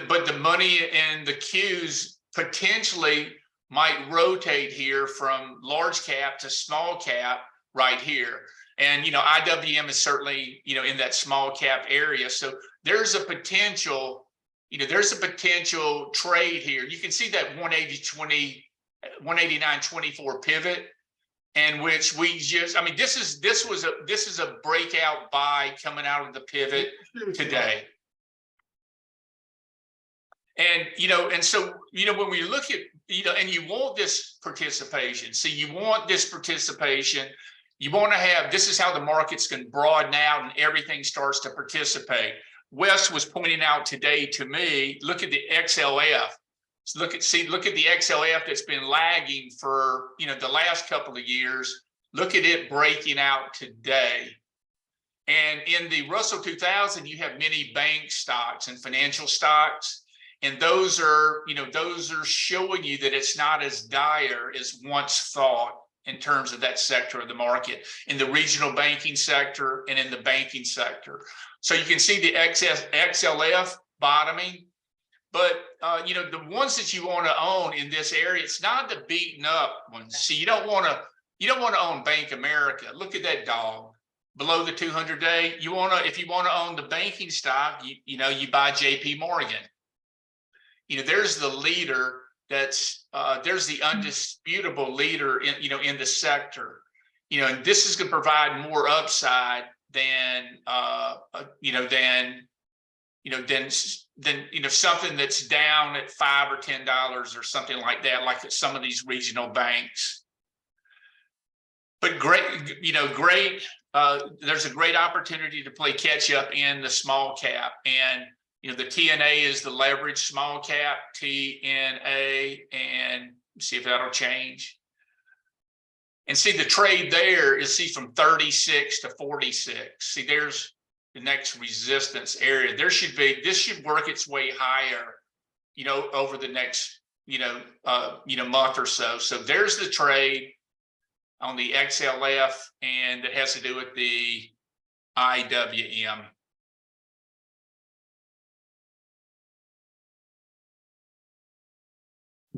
A: but the money in the Qs potentially might rotate here from large cap to small cap right here. And, IWM is certainly, in that small cap area. So there's a potential, trade here. You can see that 189.24 pivot, and which we just, I mean, this is a breakout buy coming out of the pivot today. And, and so, when we look at, and you want this participation, see, you want this participation, you want to have, this is how the markets can broaden out and everything starts to participate. Wes was pointing out today to me, look at the XLF. So look at the XLF that's been lagging for, the last couple of years. Look at it breaking out today. And in the Russell 2000, you have many bank stocks and financial stocks. And those are showing you that it's not as dire as once thought in terms of that sector of the market, in the regional banking sector and in the banking sector. So you can see the XLF bottoming, but the ones that you want to own in this area, it's not the beaten up ones. See, you don't want to own Bank America. Look at that dog below the 200 day. If you want to own the banking stock, you buy JP Morgan. There's the leader. There's the undisputable leader in the sector, and this is going to provide more upside than something that's down at $5 or $10 or something like that, like at some of these regional banks. But there's a great opportunity to play catch up in the small cap, and the TNA is the leverage small cap, TNA, and see if that'll change. And see the trade there is from 36 to 46. See, there's the next resistance area. This should work its way higher, over the next, month or so. So there's the trade on the XLF, and it has to do with the IWM.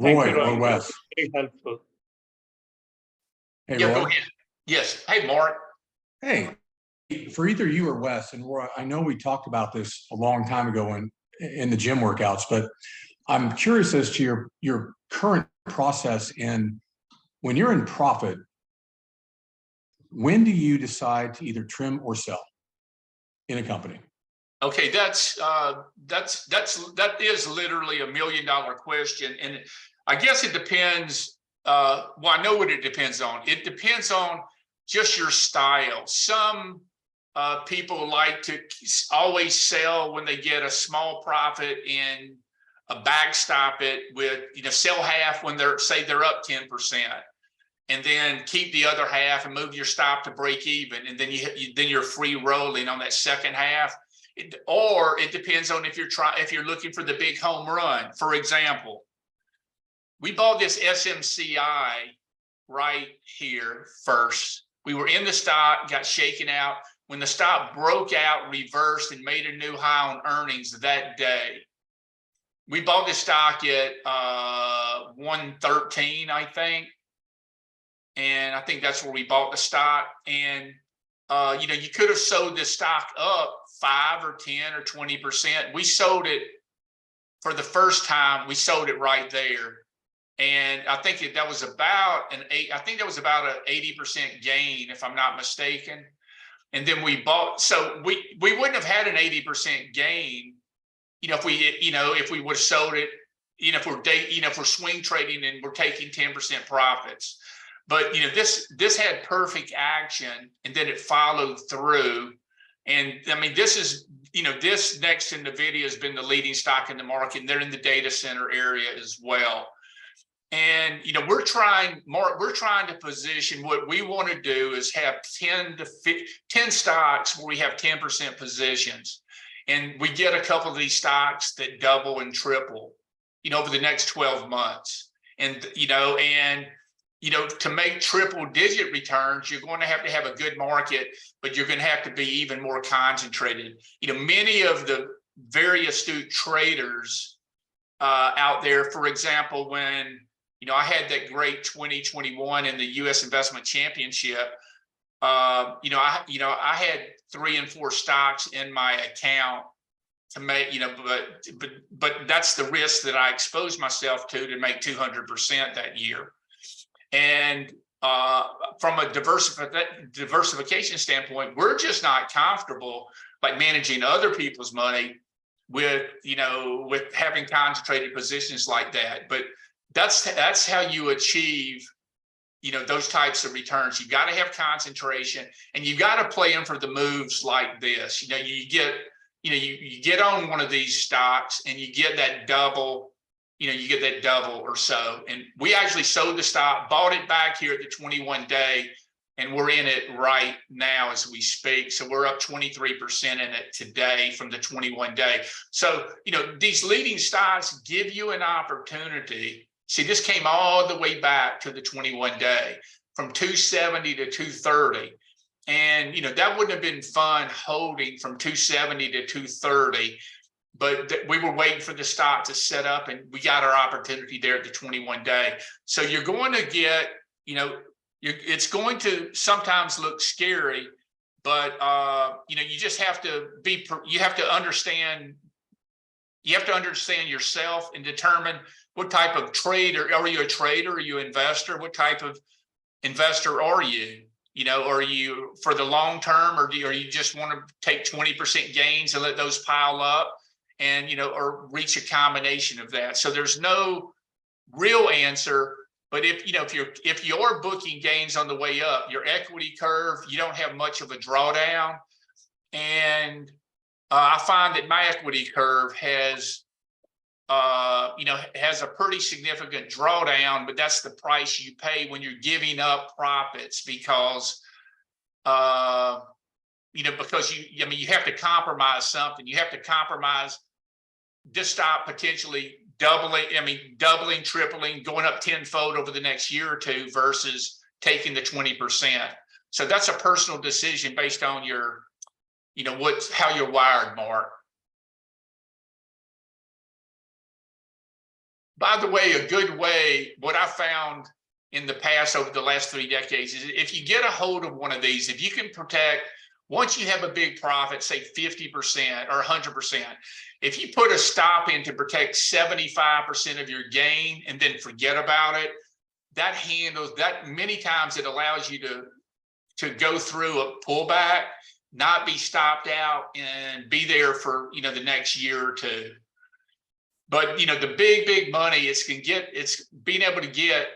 C: Thank
H: Roy
C: you,
H: or Wes?
C: Very helpful.
H: Hey,
A: Yeah,
H: Roy.
A: go ahead. Yes. Hey, Mark.
H: Hey, for either you or Wes, and Roy, I know we talked about this a long time ago in the gym workouts, but I'm curious as to your current process in when you're in profit. When do you decide to either trim or sell in a company?
A: Okay, that is literally $1 million question, and I guess it depends. Well, I know what it depends on. It depends on just your style. Some people like to always sell when they get a small profit and backstop it with, sell half when they're up 10%, and then keep the other half and move your stop to break even, and then you're free rolling on that second half. Or it depends on if you're looking for the big home run. For example, we bought this SMCI right here first. We were in the stock, got shaken out. When the stock broke out, reversed, and made a new high on earnings that day, we bought this stock at 113, I think. And I think that's where we bought the stock. And you could have sold this stock up 5 or 10 or 20%. We sold it for the first time. We sold it right there, and I think that was about an 80% gain, if I'm not mistaken. And then we bought. So we wouldn't have had an 80% gain, if we would have sold it. If we're swing trading and we're taking 10% profits. But this had perfect action, and then it followed through. And I mean, this next in NVIDIA has been the leading stock in the market, and they're in the data center area as well. And we're trying to position. What we want to do is have 10 stocks where we have 10% positions, and we get a couple of these stocks that double and triple, over the next 12 months. And to make triple digit returns, you're going to have a good market, but you're going to have to be even more concentrated. Many of the very astute traders out there, for example, when, I had that great 2021 in the U.S. Investment Championship, I had 3 and 4 stocks in my account to make, but that's the risk that I exposed myself to make 200% that year. And from a diversification standpoint, we're just not comfortable like managing other people's money with having concentrated positions like that. But that's how you achieve those types of returns. You got to have concentration, and you got to play them for the moves like this. You get on one of these stocks and you get that double. You get that double or so. And we actually sold the stock, bought it back here at the 21-day, and we're in it right now as we speak. So we're up 23% in it today from the 21-day. So, these leading stocks give you an opportunity. See, this came all the way back to the 21-day from 270 to 230. And, that wouldn't have been fun holding from 270 to 230. But we were waiting for the stock to set up, and we got our opportunity there at the 21-day. So you're going to get, it's going to sometimes look scary, but you just have to understand yourself and determine what type of trader. Are you a trader? Are you an investor? What type of investor are you? Are you for the long term, or you just want to take 20% gains and let those pile up? And or reach a combination of that. So there's no real answer. But if you're booking gains on the way up, your equity curve, you don't have much of a drawdown. And I find that my equity curve has has a pretty significant drawdown, but that's the price you pay when you're giving up profits because, because you have to compromise something. You have to compromise this stock potentially doubling, tripling, going up tenfold over the next year or two versus taking the 20%. So that's a personal decision based on your, how you're wired, Mark. By the way, a good way, what I found in the past over the last 3 decades is if you get a hold of one of these, if you can protect, once you have a big profit, say 50% or 100%, if you put a stop in to protect 75% of your gain and then forget about it, that handles that. Many times it allows you to go through a pullback, not be stopped out and be there for, the next year or two. But, the big money it's being able to get,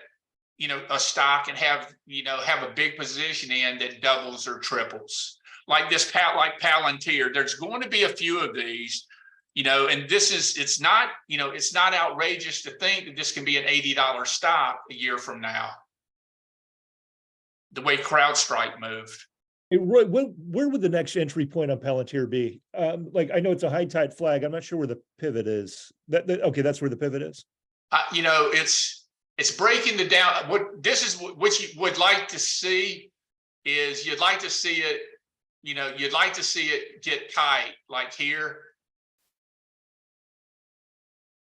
A: a stock and have a big position in that doubles or triples. Like like Palantir, there's going to be a few of these, and it's not outrageous to think that this can be an $80 stock a year from now. The way CrowdStrike moved.
G: Hey, Roy, where would the next entry point on Palantir be? I know it's a high tide flag. I'm not sure where the pivot is. Okay, that's where the pivot is.
A: It's breaking the down. What you would like to see is you'd like to see it get tight, like here.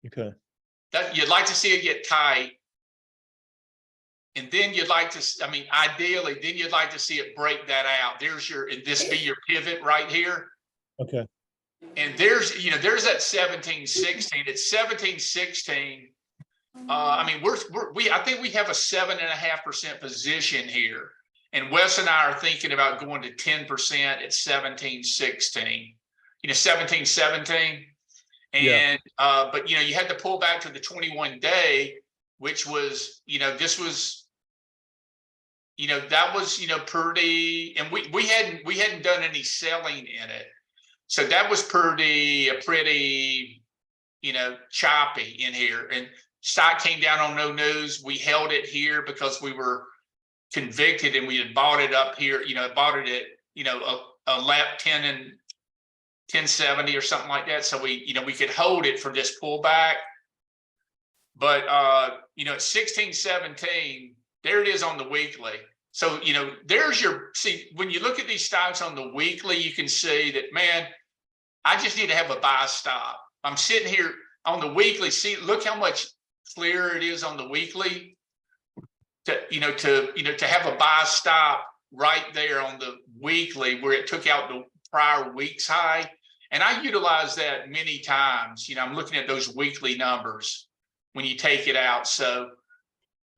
G: Okay.
A: You'd like to see it get tight. And then you'd like to, ideally, then you'd like to see it break that out. This be your pivot right here.
G: Okay.
A: And there's that 1716. It's 1716. I think we have a 7.5% position here. And Wes and I are thinking about going to 10% at 1716, 1717. And, but, you had to pull back to the 21-day, which was, this was, that was, pretty, and we hadn't done any selling in it. So that was pretty, choppy in here. And stock came down on no news. We held it here because we were convicted and we had bought it up here, bought it at, a lap 10 and 1070 or something like that. So we could hold it for this pullback. But, at 1617, there it is on the weekly. So, there's when you look at these stocks on the weekly, you can see that, man, I just need to have a buy stop. I'm sitting here on the weekly. Look how much clearer it is on the weekly to have a buy stop right there on the weekly where it took out the prior week's high. And I utilize that many times. I'm looking at those weekly numbers when you take it out. So,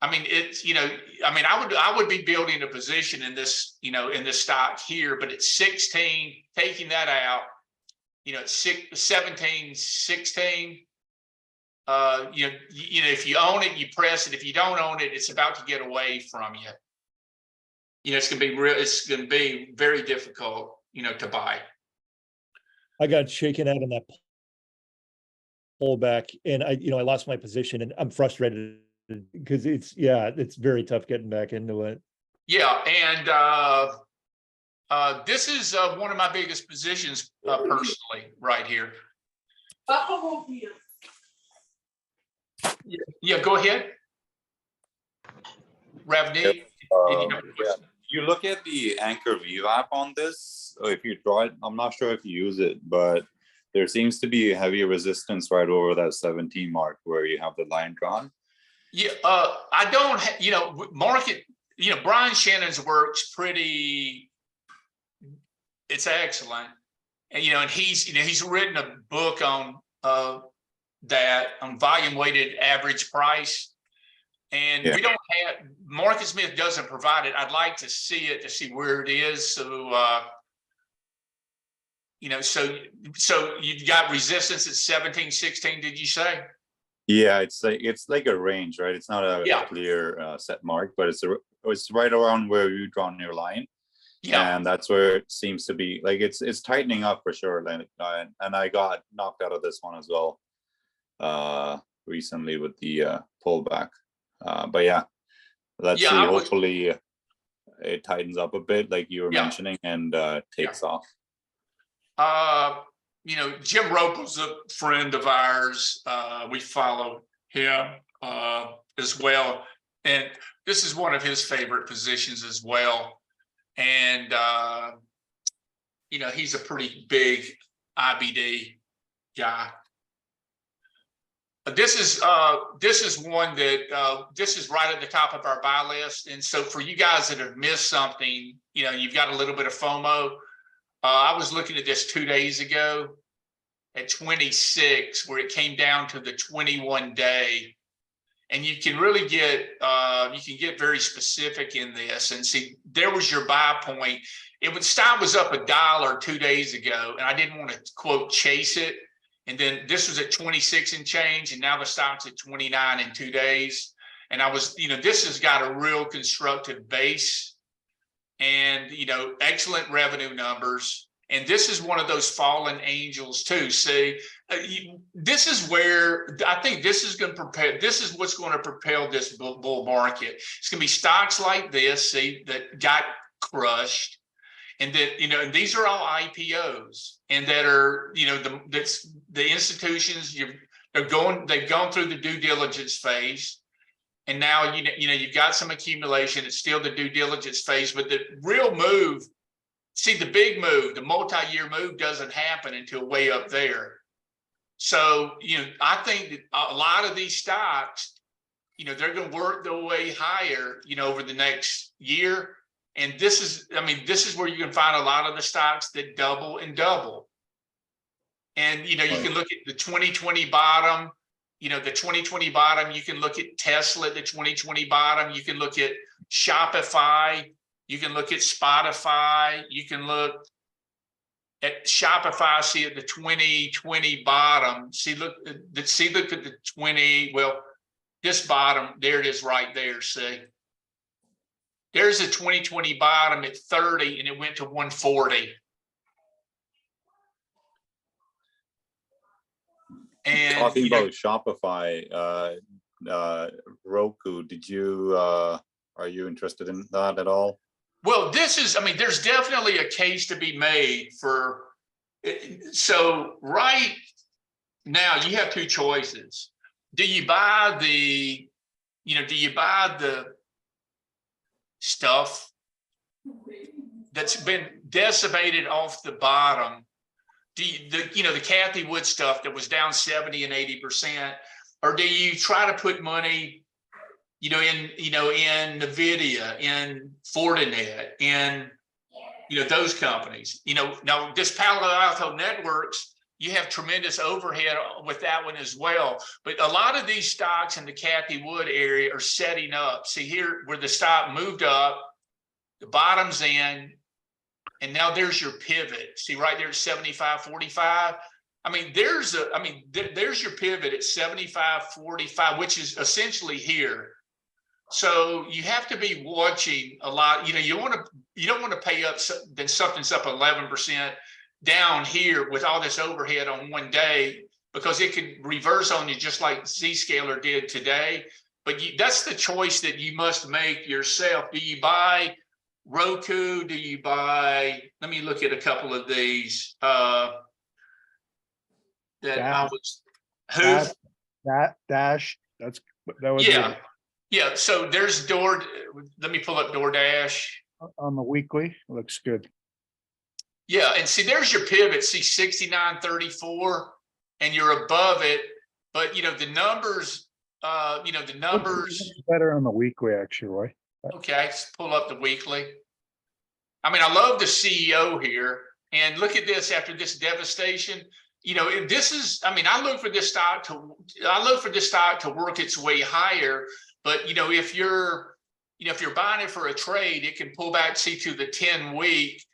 A: I would be building a position in this, in this stock here, but it's 16, taking that out, 17, 16. If you own it, you press it. If you don't own it, it's about to get away from you. It's going to be very difficult, to buy.
G: I got shaken out on that pullback and I lost my position and I'm frustrated because it's very tough getting back into it.
A: Yeah. And this is one of my biggest positions personally right here. Yeah, go ahead. Ravneet.
I: You look at the Anchor VWAP on this, or if you draw it, I'm not sure if you use it, but there seems to be heavy resistance right over that 17 mark where you have the line drawn.
A: Yeah, I don't, market, Brian Shannon's work's pretty, it's excellent. And, and he's written a book on that, on volume weighted average price. And we don't have, Market Smith doesn't provide it. I'd like to see it to see where it is. So, so you've got resistance at 17, 16, did you say?
I: Yeah, it's like a range, right? It's not a clear set mark, but it's right around where you've drawn your line. Yeah, and that's where it seems to be. Like it's tightening up for sure. And I got knocked out of this one as well. recently with the pullback. But yeah, let's
A: Yeah,
I: see.
A: I would-
I: Hopefully it tightens up a bit, like you were
A: Yeah.
I: mentioning, and takes off.
A: You know, Jim Ropel's a friend of ours. We follow him as well. And this is one of his favorite positions as well. And, you know, he's a pretty big IBD guy. This is one that this is right at the top of our buy list. And so for you guys that have missed something, you know, you've got a little bit of FOMO. I was looking at this 2 days ago at 26, where it came down to the 21 day. And you can really get, you can get very specific in this and see, there was your buy point. Stock was up $1 2 days ago, and I didn't want to quote chase it. And then this was at 26 and change, and now the stock's at 29 in 2 days. And I was, you know, this has got a real constructive base and, you know, excellent revenue numbers. And this is one of those fallen angels too. See, this is where I think this is going to propel. This is what's going to propel this bull market. It's going to be stocks like this, see, that got crushed, and that, you know, and these are all IPOs, and that are, you know, the institutions they've gone through the due diligence phase. And now, you know, you've got some accumulation. It's still the due diligence phase, but the real move, see, the big move, the multi-year move doesn't happen until way up there. So, you know, I think that a lot of these stocks, you know, they're going to work their way higher, you know, over the next year. And this is, I mean, this is where you can find a lot of the stocks that double and double. And, you know, you can look at the 2020 bottom. You know, the 2020 bottom, you can look at Tesla at the 2020 bottom. You can look at Shopify. You can look at Spotify. You can look at Shopify, see at the 2020 bottom. Look at the 20, well, this bottom, there it is right there, see. There's a 2020 bottom at 30, and it went to 140. And
I: Talking about Shopify, Roku, are you interested in that at all?
A: Well, this is, I mean, there's definitely a case to be made for, so right now you have two choices. Do you buy the stuff that's been decimated off the bottom? The Kathy Wood stuff that was down 70 and 80%, or do you try to put money, in NVIDIA, in Fortinet, in, those companies? Now this Palo Alto Networks, you have tremendous overhead with that one as well. But a lot of these stocks in the Kathy Wood area are setting up. See here where the stock moved up, the bottom's in, and now there's your pivot. See right there at 75.45. There's your pivot at 75.45, which is essentially here. So you have to be watching a lot. You don't want to pay up, then something's up 11% down here with all this overhead on one day, because it could reverse on you just like Zscaler did today. But that's the choice that you must make yourself. Do you buy Roku? Do you buy, let me look at a couple of these that was yeah. So there's let me pull up DoorDash.
J: On the weekly, looks good.
A: Yeah, and see, there's your pivot. See 69.34, and you're above it. But the numbers,
J: Better on the weekly, actually, Roy.
A: Okay, let's pull up the weekly. I love the CEO here, and look at this after this devastation. This is, I look for this stock to work its way higher. But if you're buying it for a trade, it can pull back, see, to the 10-week.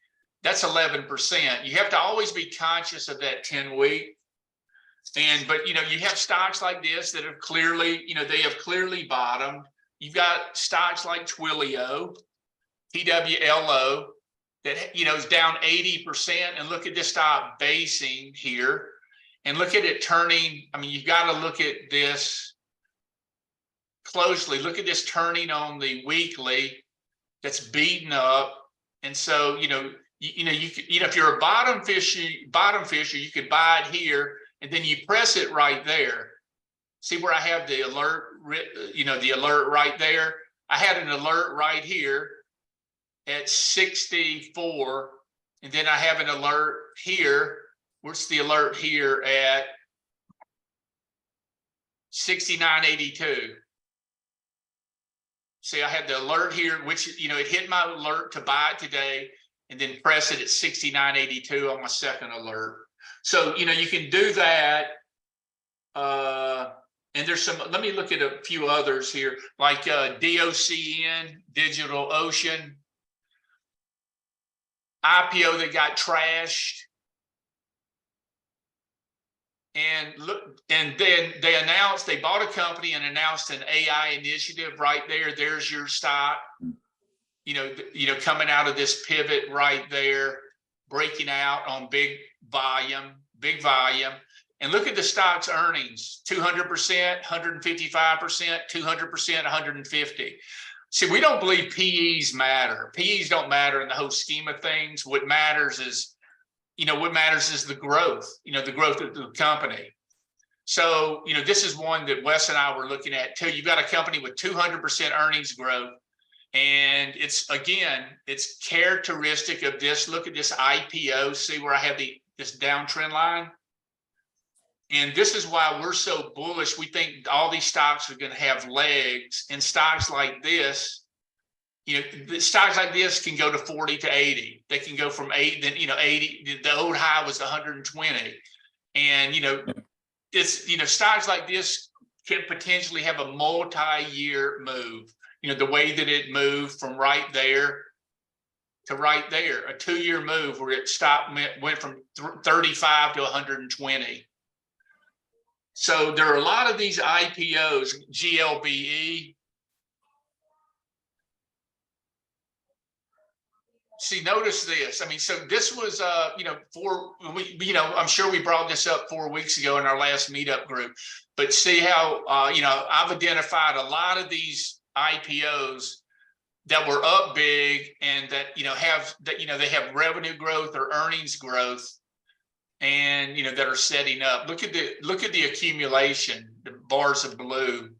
A: That's 11%. You have to always be conscious of that 10-week. But you have stocks like this that have clearly, they have clearly bottomed. You've got stocks like Twilio, TWLO, that is down 80%. And look at this stock basing here. and look at it turning. I mean, you've got to look at this closely. Look at this turning on the weekly that's beaten up. And so, you know, if you're a bottom fisher, you could buy it here, and then you press it right there. See where I have the alert, the alert right there? I had an alert right here at 64, and then I have an alert here. What's the alert here at 69.82? See, I had the alert here, which, it hit my alert to buy it today, and then press it at 69.82 on my second alert. So, you can do that. And there's some, let me look at a few others here, like DOCN, Digital Ocean, IPO that got trashed. And look, and then they bought a company and announced an AI initiative right there. There's your stock, coming out of this pivot right there, breaking out on big volume. And look at the stock's earnings, 200%, 155%, 200%, 150. See, we don't believe PEs matter. PEs don't matter in the whole scheme of things. What matters is the growth, the growth of the company. So, this is one that Wes and I were looking at too. You've got a company with 200% earnings growth. And it's characteristic of this. Look at this IPO. See where I have this downtrend line? And this is why we're so bullish. We think all these stocks are going to have legs, and stocks like this, stocks like this can go to 40 to 80. They can go from 8, then 80. The old high was 120, and it's stocks like this can potentially have a multi-year move. The way that it moved from right there to right there, a 2-year move where it went from 35 to 120. So there are a lot of these IPOs, GLBE. See, notice this. I mean, so this was, I'm sure we brought this up 4 weeks ago in our last meetup group, but see how, I've identified a lot of these IPOs that were up big and that, they have revenue growth or earnings growth, and that are setting up. Look at the accumulation, the bars of blue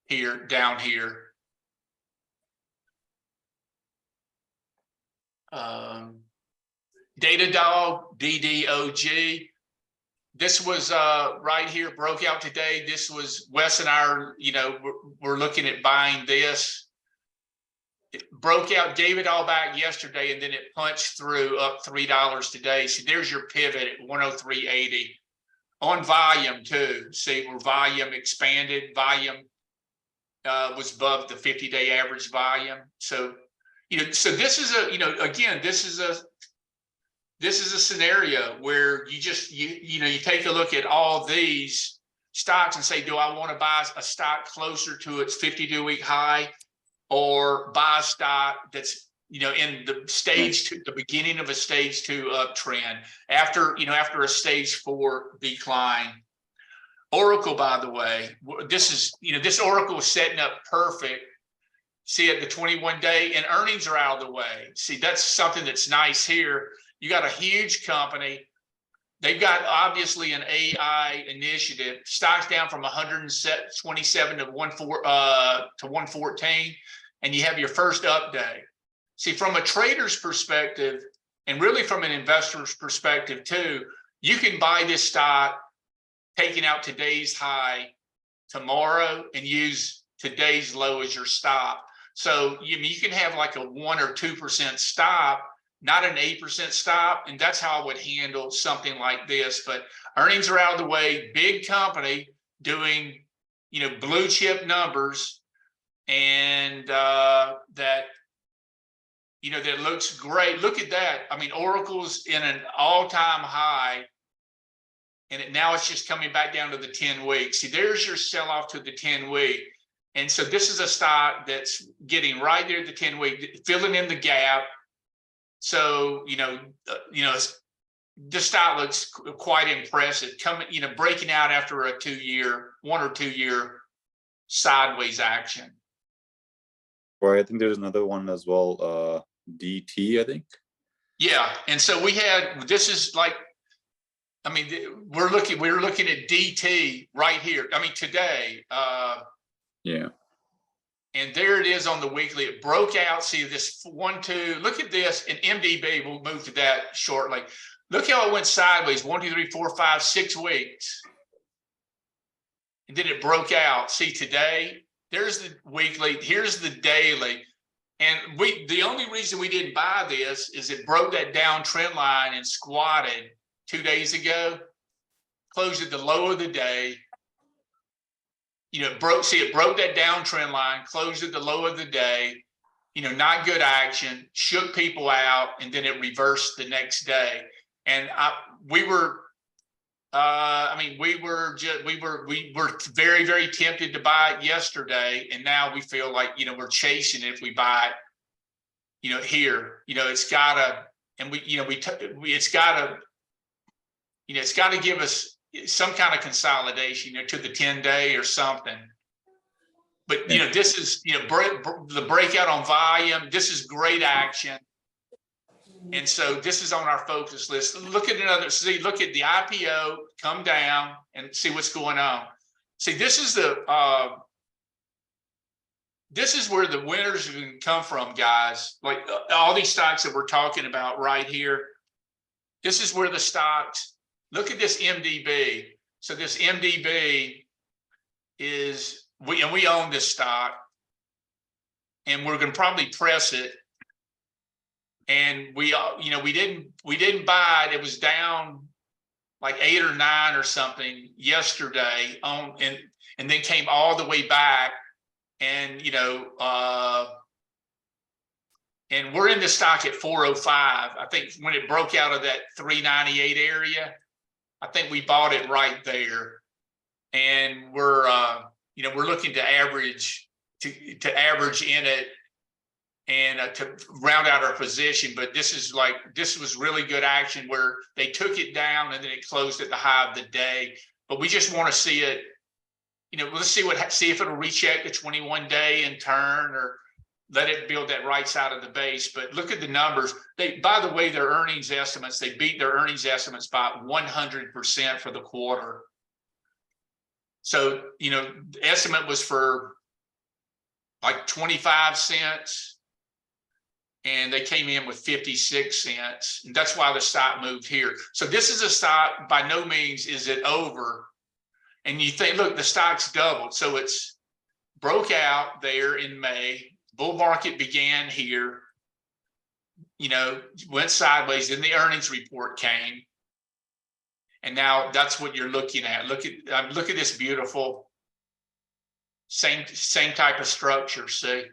A: here, down here. Datadog, DDOG. This was right here, broke out today. This was Wes and I, we're looking at buying this. It broke out, gave it all back yesterday, and then it punched through up $3 today. So there's your pivot at 103.80 on volume too. See where volume expanded. Volume was above the 50-day average volume. So so this is again, this is a scenario where you take a look at all these stocks and say, do I want to buy a stock closer to its 52-week high, or buy a stock that's in the the beginning of a stage 2 uptrend after a stage 4 decline. Oracle, by the way, this Oracle is setting up perfect. See, at the 21-day, and earnings are out of the way. See, that's something that's nice here. You got a huge company. They've got obviously an AI initiative. Stocks down from 127 to 114, and you have your first up day. See, from a trader's perspective, and really from an investor's perspective too, you can buy this stock, taking out today's high tomorrow, and use today's low as your stop. So you can have like a 1 or 2% stop, not an 8% stop, and that's how I would handle something like this. But earnings are out of the way, big company doing blue chip numbers, and that looks great. Look at that. I mean, Oracle's in an all-time high, and now it's just coming back down to the 10-week. See, there's your sell-off to the 10-week. And so this is a stock that's getting right there at the 10-week, filling in the gap. So, the stock looks quite impressive, coming, breaking out after a 1 or 2 year sideways action.
I: Right, I think there's another one as well, DT, I think.
A: Yeah, and so this is like, I mean, we're looking at DT right here. I mean, today,
I: Yeah.
A: and there it is on the weekly. It broke out. See this 1, 2. Look at this. And MDB, we'll move to that shortly. Look how it went sideways. 1, 2, 3, 4, 5, 6 weeks. And then it broke out. See today, there's the weekly. Here's the daily. And the only reason we didn't buy this is it broke that down trend line and squatted 2 days ago, closed at the low of the day. It broke that downtrend line, closed at the low of the day, not good action, shook people out, and then it reversed the next day. And we were very, very tempted to buy it yesterday. And now we feel like, we're chasing it if we buy it, here, it's gotta, and it's gotta give us some kind of consolidation, to the 10-day or something. But this is the breakout on volume. This is great action, and so this is on our focus list. Look at look at the IPO come down and see what's going on. See, this is where the winners can come from, guys. Like all these stocks that we're talking about right here. This is where the stocks. Look at this MDB. So this MDB is, we own this stock, and we're going to probably press it. And we didn't buy it. It was down like 8 or 9 or something yesterday and then came all the way back. And and we're in the stock at 405. I think when it broke out of that 398 area. I think we bought it right there, and we're looking to average in it and to round out our position. But this was really good action where they took it down and then it closed at the high of the day. But we just want to see it. Let's see if it'll recheck the 21-day and turn, or let it build that right side of the base. But look at the numbers. By the way, their earnings estimates, they beat their earnings estimates by 100% for the quarter. So, the estimate was for like 25 cents, and they came in with 56 cents. And that's why the stock moved here. So this is a stock, by no means is it over. And you think, look, the stock's doubled. So it's broke out there in May. Bull market began here, went sideways, then the earnings report came. And now that's what you're looking at. Look at this beautiful, same type of structure, see?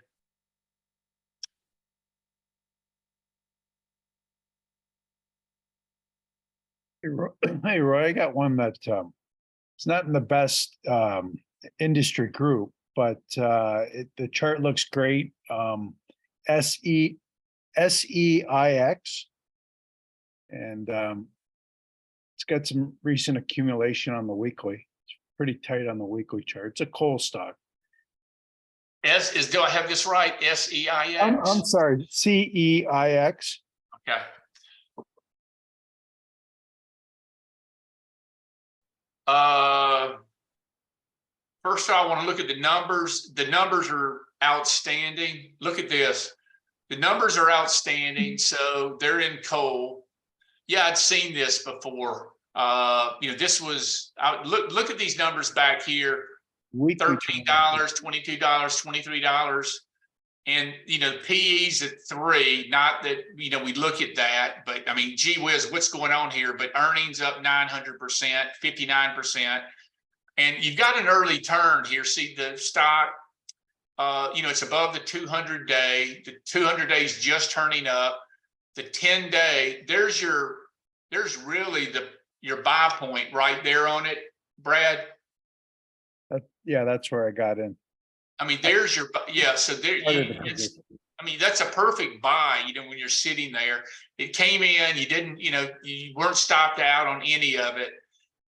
J: Hey, Roy, I got one that it's not in the best industry group, but the chart looks great. SEIX, and it's got some recent accumulation on the weekly. It's pretty tight on the weekly chart. It's a coal stock.
A: Do I have this right? SEIX?
J: I'm sorry, CEIX.
A: Okay. First, I want to look at the numbers. The numbers are outstanding. Look at this. The numbers are outstanding. So they're in coal. Yeah, I'd seen this before. This was look at these numbers back here. $13, $22, $23. And PE's at 3, not that we look at that, but I mean, gee whiz, what's going on here? But earnings up 900%, 59%. And you've got an early turn here. See the stock, it's above the 200-day. The 200 days just turning up. The 10-day, there's really your buy point right there on it, Brad.
J: Yeah, that's where I got in.
A: I mean, there's your, yeah. So there, I mean, that's a perfect buy, when you're sitting there. It came in, you didn't, you weren't stopped out on any of it.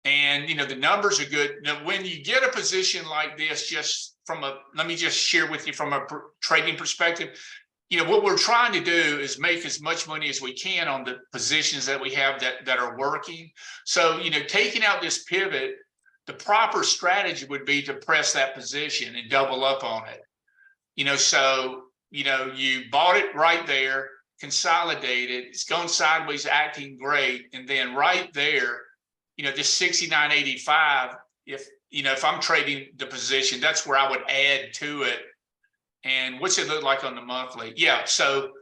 A: And, the numbers are good. Now, when you get a position like this, let me just share with you from a trading perspective, what we're trying to do is make as much money as we can on the positions that we have that are working. So, taking out this pivot, the proper strategy would be to press that position and double up on it. So, you bought it right there, consolidated, it's going sideways, acting great. And then right there, this 69.85, if I'm trading the position, that's where I would add to it. And what's it look like on the monthly? Yeah. So,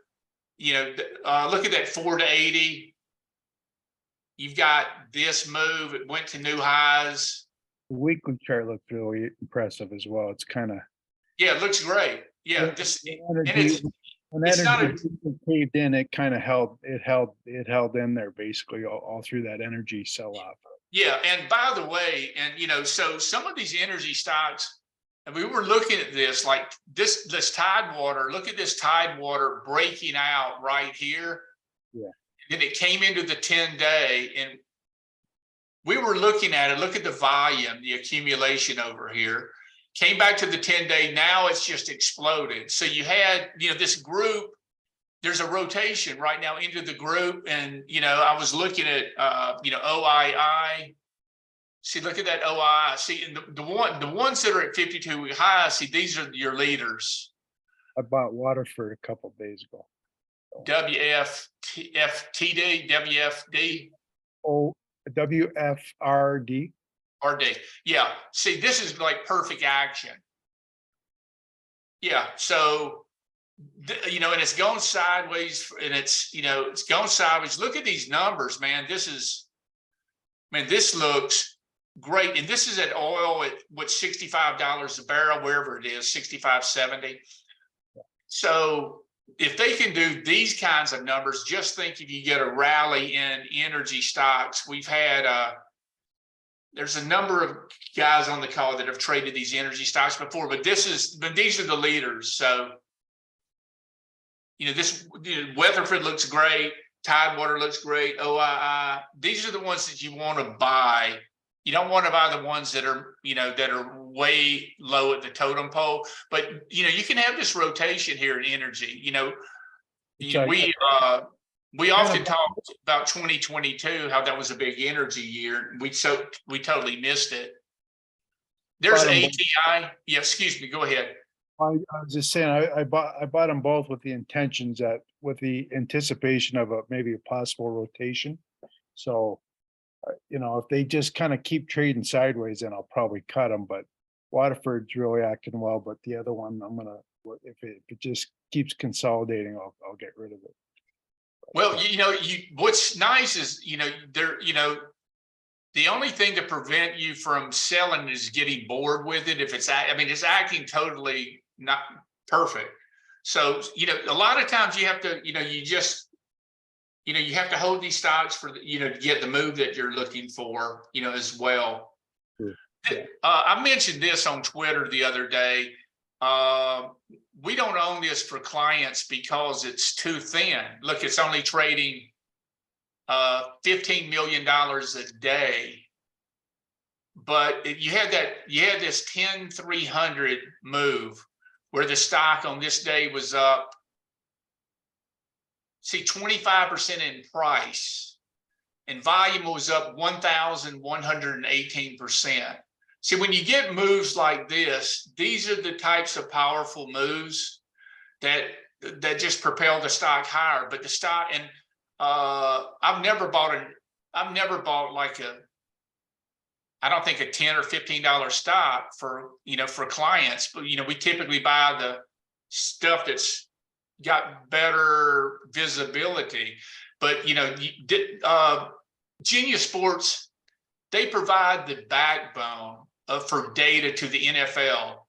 A: look at that 4 to 80. You've got this move. It went to new highs.
J: The weekly chart looked really impressive as well. It's kind of.
A: Yeah, it looks great. Yeah.
J: When
A: it's not
J: energy caved in, it kind of held in there basically all through that energy sell-off.
A: Yeah. And by the way, so some of these energy stocks, and we were looking at this, like this Tidewater, look at this Tidewater breaking out right here.
J: Yeah.
A: And it came into the 10-day, and we were looking at it. Look at the volume, the accumulation over here. Came back to the 10-day. Now it's just exploded. So you had, this group, there's a rotation right now into the group. And, I was looking at, OII. See, look at that OI. See, and the ones that are at 52-week high, see, these are your leaders.
J: I bought Waterford a couple of days ago.
A: WFD.
J: Oh, WFRD.
A: RD. Yeah. See, this is like perfect action. Yeah. So, and it's going sideways, and it's going sideways. Look at these numbers, man. This looks great. And this is at oil at $65 a barrel, wherever it is, 65.70. So if they can do these kinds of numbers, just think if you get a rally in energy stocks. We've had there's a number of guys on the call that have traded these energy stocks before, but these are the leaders. So, Weatherford looks great. Tidewater looks great. OII. These are the ones that you want to buy. You don't want to buy the ones that are, that are way low at the totem pole. But, you can have this rotation here in energy. We often talk about 2022, how that was a big energy year. We totally missed it. There's ATI. Yeah, excuse me. Go ahead.
J: I was just saying, I bought them both with the intentions with the anticipation of maybe a possible rotation. So, if they just kind of keep trading sideways, then I'll probably cut them. But Waterford's really acting well. But the other one, if it just keeps consolidating, I'll get rid of it.
A: Well, what's nice is, the only thing to prevent you from selling is getting bored with it. If it's acting totally not perfect. So, a lot of times you have to, you have to hold these stocks for, to get the move that you're looking for, as well. Yeah. I mentioned this on Twitter the other day. We don't own this for clients because it's too thin. Look, it's only trading $15 million a day. But you had this 10-300 move where the stock on this day was up, 25% in price, and volume was up 1,118%. See, when you get moves like this, these are the types of powerful moves that just propel the stock higher. But the stock, and I've never bought like I don't think a $10 or $15 stock for clients, but we typically buy the stuff that's got better visibility. But Genius Sports, they provide the backbone for data to the NFL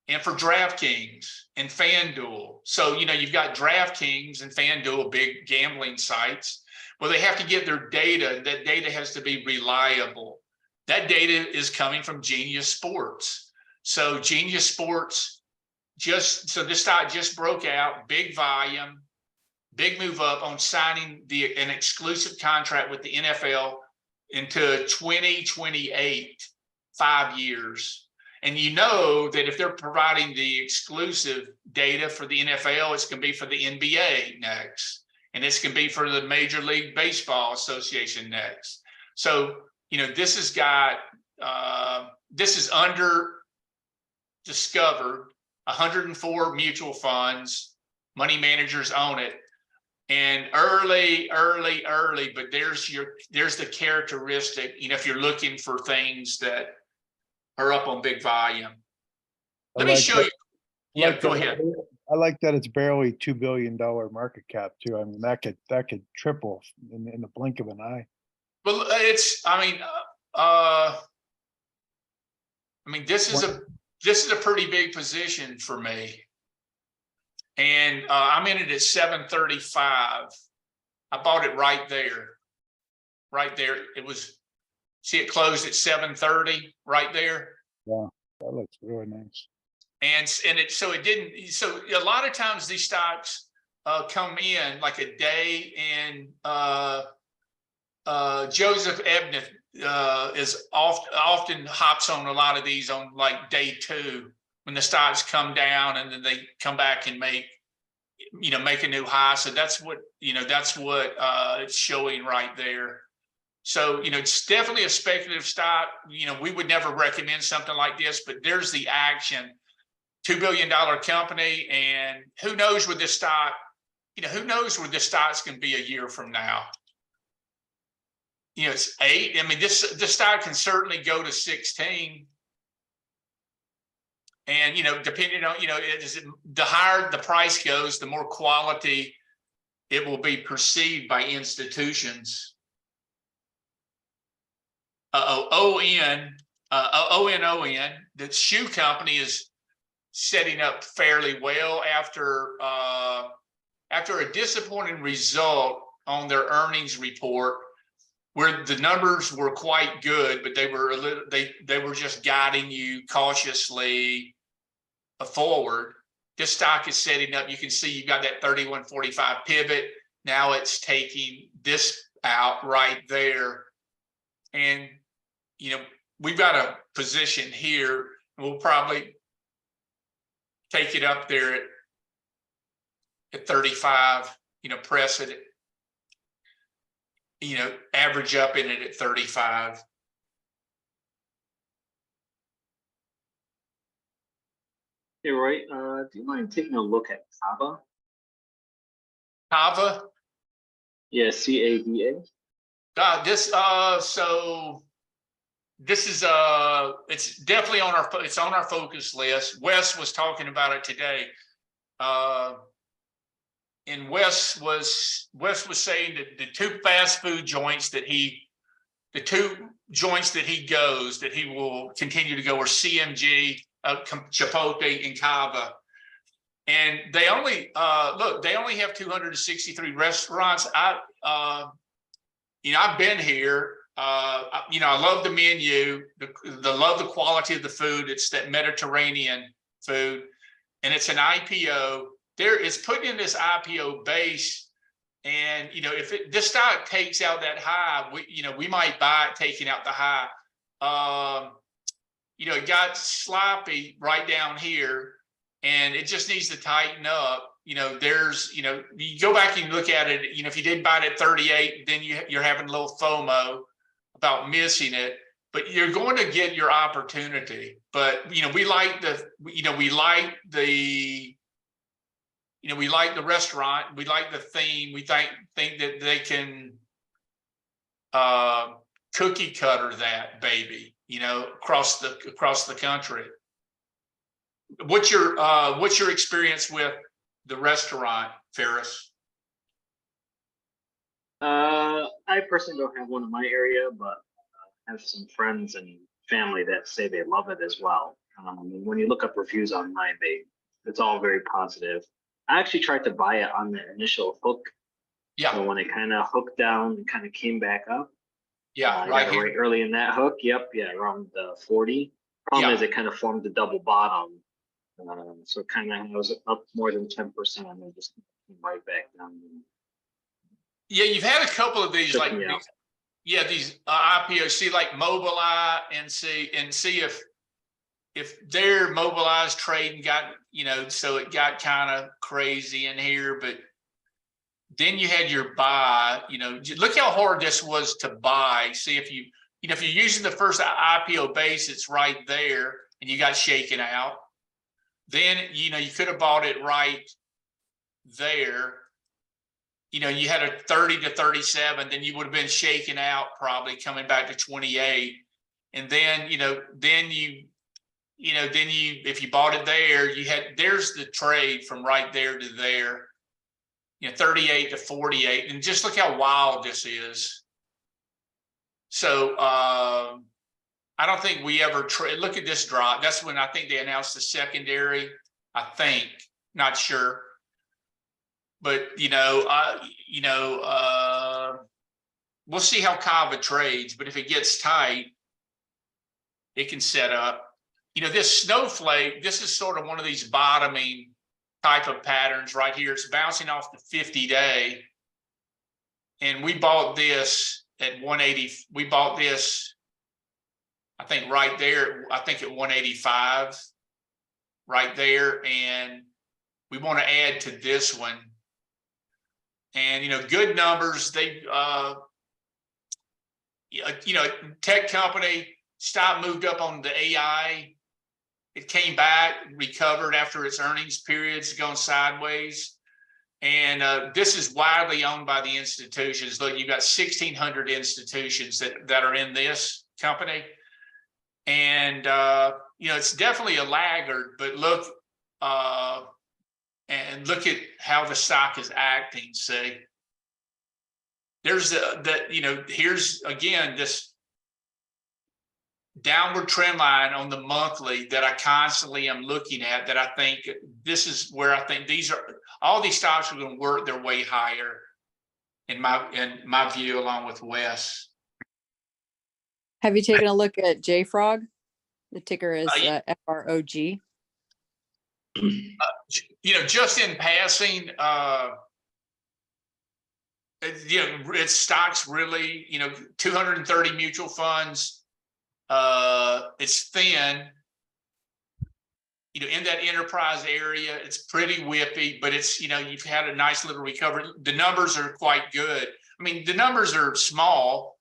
A: and for DraftKings and FanDuel. So, you've got DraftKings and FanDuel, big gambling sites. Well, they have to get their data. That data has to be reliable. That data is coming from Genius Sports. So Genius Sports so this stock just broke out, big volume, big move up on signing an exclusive contract with the NFL into 2028, 5 years. And you know that if they're providing the exclusive data for the NFL, it's going to be for the NBA next. And it's going to be for the Major League Baseball Association next. So, this has got, this is under discovered, 104 mutual funds, money managers own it. And early, but there's the characteristic, if you're looking for things that are up on big volume. Let me show you. Yeah, go ahead.
J: I like that it's barely $2 billion market cap too. I mean, that could triple in the blink of an eye.
A: Well, this is a pretty big position for me. And I'm in it at 735. I bought it right there. Right there. It was, see, it closed at 730 right there.
J: Yeah, that looks really nice.
A: And so a lot of times these stocks come in like a day, and Joseph Ebnith is often hops on a lot of these on like day 2 when the stocks come down, and then they come back and make a new high. So that's what it's showing right there. So, it's definitely a speculative stock. We would never recommend something like this, but there's the action. $2 billion company, and who knows where this stock, who knows where this stock's going to be a year from now. It's 8. I mean, this stock can certainly go to 16. And, depending on, the higher the price goes, the more quality it will be perceived by institutions. ON, the shoe company is setting up fairly well after a disappointing result on their earnings report, where the numbers were quite good, but they were just guiding you cautiously forward. This stock is setting up. You can see you've got that 31.45 pivot. Now it's taking this out right there, and we've got a position here. We'll probably take it up there at 35. Press it. Average up in it at 35.
K: Hey, Roy, do you mind taking a look at Kava?
A: Kava?
K: Yeah, CAVA.
A: This is it's definitely on our focus list. Wes was talking about it today. And Wes was saying that the two fast food joints that he will continue to go are CMG, Chipotle, and Kava. And they only have 263 restaurants. I've been here. I love the menu, love the quality of the food. It's that Mediterranean food, and it's an IPO. It's put in this IPO base, and if this stock takes out that high, we might buy it taking out the high. It got sloppy right down here, and it just needs to tighten up. You go back and look at it. If you did buy it at 38, then you're having a little FOMO about missing it, but you're going to get your opportunity. But we like the restaurant, we like the theme. We think that they can cookie cutter that baby, across the country. What's your experience with the restaurant, Ferris?
K: I personally don't have one in my area, but I have some friends and family that say they love it as well. When you look up reviews online, it's all very positive. I actually tried to buy it on the initial hook.
A: Yeah.
K: So when it kind of hooked down and kind of came back up.
A: Yeah,
K: I got it right early in that hook. Yep. Yeah, around the 40. Problem is it kind of formed the double bottom So it kind of was up more than 10% and then just came right back down.
A: Yeah, you've had a couple of these,
K: Took
A: like,
K: me out.
A: these IPOs, see like Mobileye and see if their Mobileye's trading got, so it got kind of crazy in here, but then you had your buy, look how hard this was to buy. See if if you're using the first IPO base, it's right there and you got shaken out. Then, you could have bought it right there. You had a 30 to 37, then you would have been shaken out, probably coming back to 28. And then, if you bought it there, there's the trade from right there to there, 38 to 48. And just look how wild this is. So, I don't think we ever trade. Look at this drop. That's when I think they announced the secondary. I think, not sure, but we'll see how Kava trades. But if it gets tight, it can set up. This snowflake. This is sort of one of these bottoming type of patterns right here. It's bouncing off the 50-day, and we bought this at 180. We bought this, I think, right there. I think at 185, right there, and we want to add to this one. And good numbers. They, tech company stock moved up on the AI. It came back, recovered after its earnings periods going sideways. And this is widely owned by the institutions. Look, you've got 1,600 institutions that are in this company. And, it's definitely a laggard, but look, and look at how the stock is acting. See, there's here's again, this downward trend line on the monthly that I constantly am looking at, that I think this is where I think all these stocks are going to work their way higher in my view, along with Wes.
L: Have you taken a look at JFrog? The ticker is FROG.
A: Just in passing, its stocks really, 230 mutual funds. It's thin. In that enterprise area, it's pretty whippy, but it's, you've had a nice little recovery. The numbers are quite good. I mean, the numbers are small,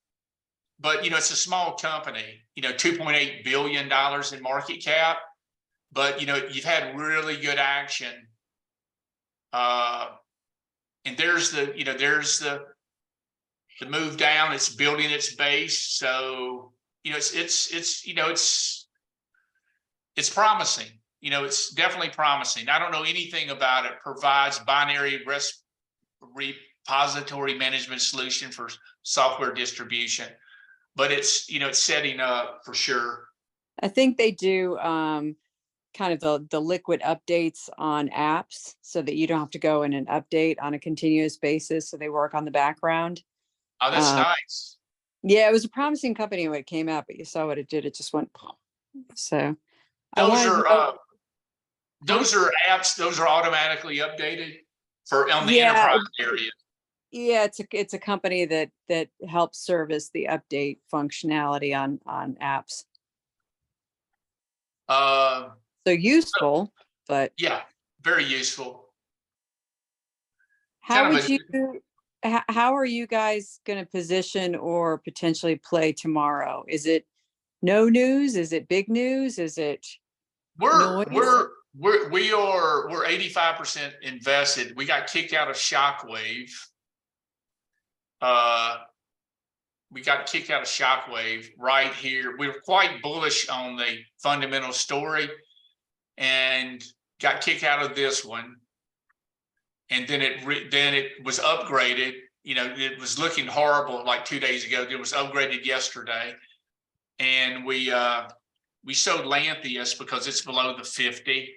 A: but, it's a small company, $2.8 billion in market cap, but, you've had really good action. And there's the move down. It's building its base. So, it's promising. It's definitely promising. I don't know anything about it. Provides binary repository management solution for software distribution, but it's setting up for sure.
L: I think they do kind of the liquid updates on apps so that you don't have to go in and update on a continuous basis. So they work on the background.
A: Oh, that's nice.
L: Yeah, it was a promising company when it came out, but you saw what it did. It just went. So
A: those are apps. Those are automatically updated on the enterprise area.
L: Yeah, it's a company that helps service the update functionality on apps. So useful, but
A: yeah, very useful.
L: How are you guys going to position or potentially play tomorrow? Is it no news? Is it big news? Is it
A: we're 85% invested. We got kicked out of Shockwave. Right here. We were quite bullish on the fundamental story and got kicked out of this one. And then it was upgraded. It was looking horrible like 2 days ago. It was upgraded yesterday. And we sold Lantheus because it's below the 50.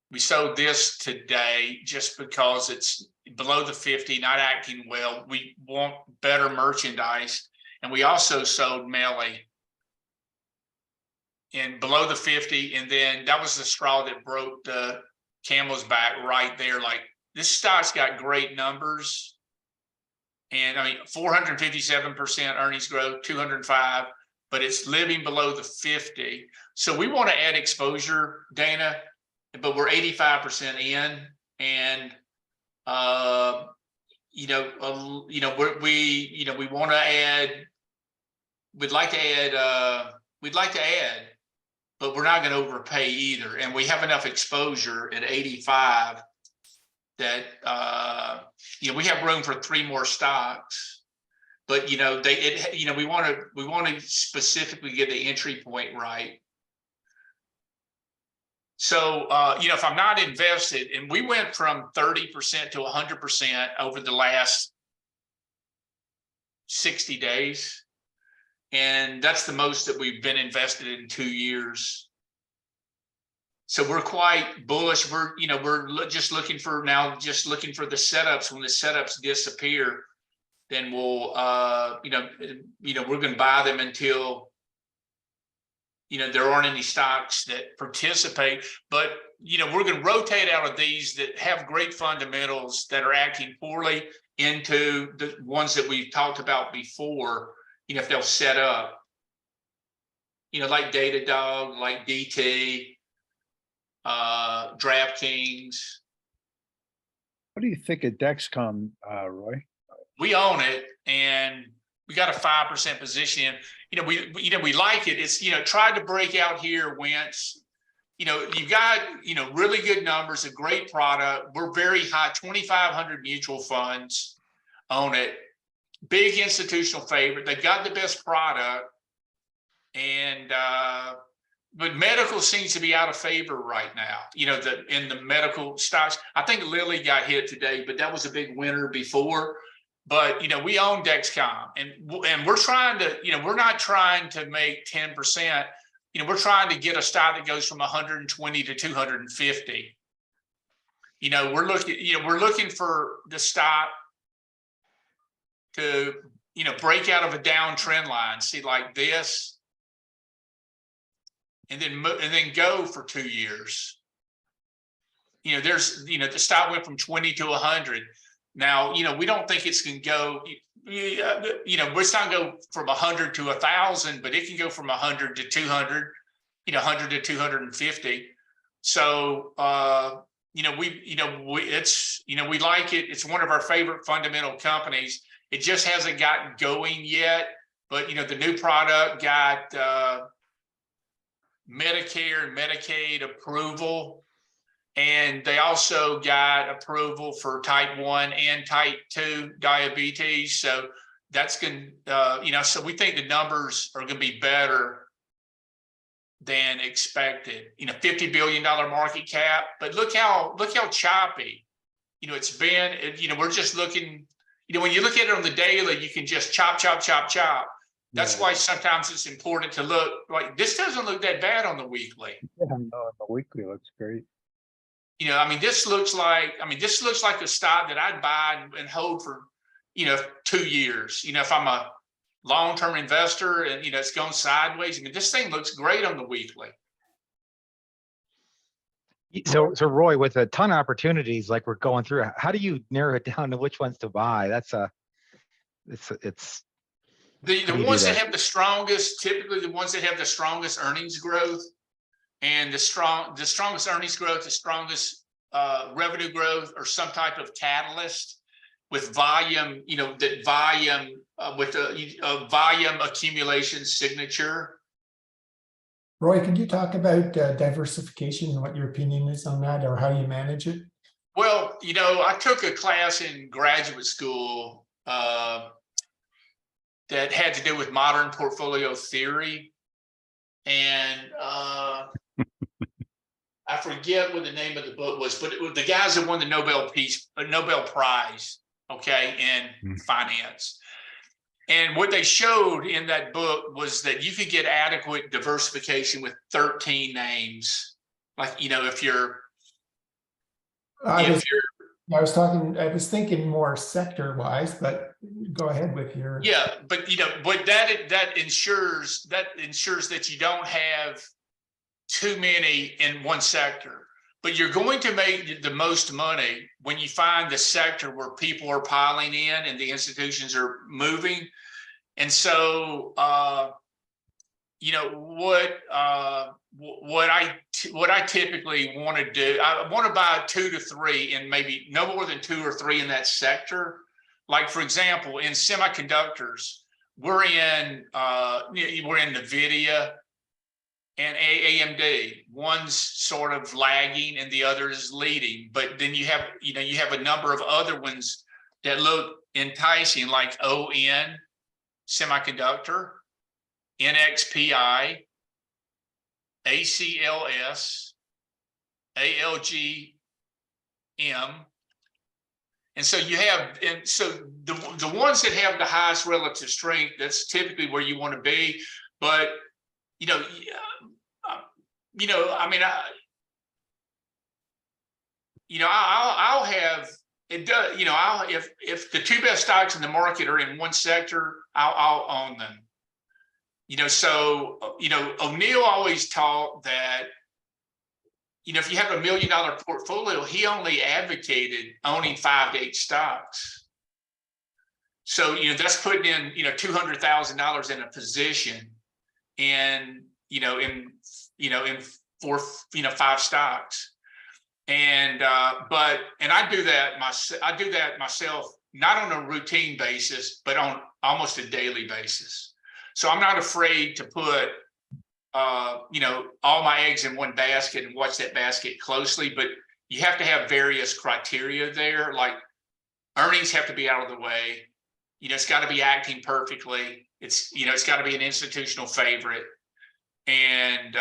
A: We sold this today just because it's below the 50, not acting well. We want better merchandise. And we also sold Melly and below the 50. And then that was the straw that broke the camel's back right there. Like, this stock's got great numbers. And I mean, 457% earnings growth, 205, but it's living below the 50. So we want to add exposure, Dana, but we're 85% in, and we want to add. We'd like to add, but we're not going to overpay either. And we have enough exposure at 85 that we have room for 3 more stocks. But we want to specifically get the entry point right. So if I'm not invested, and we went from 30% to 100% over the last 60 days. And that's the most that we've been invested in 2 years. So we're quite bullish. We're just looking for the setups. When the setups disappear, then we'll we're going to buy them until there aren't any stocks that participate. But we're going to rotate out of these that have great fundamentals that are acting poorly into the ones that we've talked about before. If they'll set up, like Datadog, like DT, DraftKings.
J: What do you think of Dexcom, Roy?
A: We own it, and we got a 5% position in. We like it. It's tried to break out here. Wentz, you've got really good numbers, a great product. We're very high. 2,500 mutual funds own it. Big institutional favorite. They've got the best product, and but medical seems to be out of favor right now. In the medical stocks, I think Lilly got hit today, but that was a big winner before. But we own Dexcom, and we're trying to. We're not trying to make 10%. We're trying to get a stock that goes from 120 to 250. We're looking for the stock to break out of a downtrend line, see like this, and then go for 2 years. The stock went from 20 to 100. Now we don't think it's going to go. It's not going to go from 100 to 1,000, but it can go from 100 to 200. 100 to 250. So we like it. It's one of our favorite fundamental companies. It just hasn't gotten going yet, but the new product got Medicare and Medicaid approval, and they also got approval for type 1 and type 2 diabetes. So that's going to, so we think the numbers are going to be better than expected. $50 billion market cap, but look how choppy it's been. We're just looking. When you look at it on the daily, you can just chop. That's why sometimes it's important to look. Like, this doesn't look that bad on the weekly.
J: Yeah, no, the weekly looks great.
A: This looks like a stock that I'd buy and hold for 2 years. If I'm a long-term investor and it's gone sideways, this thing looks great on the weekly.
M: So Roy, with a ton of opportunities like we're going through, how do you narrow it down to which ones to buy? It's
A: the ones that have the strongest, typically the ones that have the strongest earnings growth, and the strongest earnings growth, the strongest revenue growth, or some type of catalyst with volume, with a volume accumulation signature.
N: Roy, can you talk about diversification and what your opinion is on that, or how you manage it?
A: Well, I took a class in graduate school that had to do with modern portfolio theory. And I forget what the name of the book was, but it was the guys that won the Nobel Prize, in finance. And what they showed in that book was that you could get adequate diversification with 13 names. Like, if you're,
N: I was thinking more sector wise, but go ahead with your.
A: Yeah, but that ensures that you don't have too many in one sector. But you're going to make the most money when you find the sector where people are piling in and the institutions are moving. And so, you know, what I typically want to do, I want to buy 2 to 3 and maybe no more than 2 or 3 in that sector. Like, for example, in semiconductors, we're in NVIDIA and AMD. One's sort of lagging and the other is leading. But then you have a number of other ones that look enticing, like ON Semiconductor, NXPI, ACLS, ALGM. And so you have, and so the ones that have the highest relative strength, that's typically where you want to be. But, I mean, I'll have, it does, if the 2 best stocks in the market are in one sector, I'll own them. So O'Neill always taught that, if you have $1 million portfolio, he only advocated owning 5 to 8 stocks. So, that's putting in, $200,000 in a position and, for 5 stocks. And I do that myself, not on a routine basis, but on almost a daily basis. So I'm not afraid to put, all my eggs in one basket and watch that basket closely, but you have to have various criteria there. Like earnings have to be out of the way. It's got to be acting perfectly. It's got to be an institutional favorite, and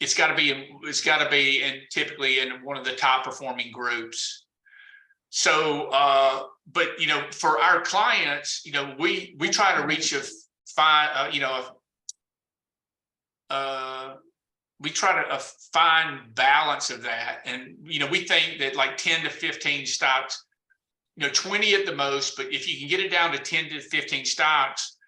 A: it's got to be typically in one of the top performing groups. So, but for our clients, we try to reach we try to find balance of that, and we think that like 10 to 15 stocks, 20 at the most, but if you can get it down to 10 to 15 stocks,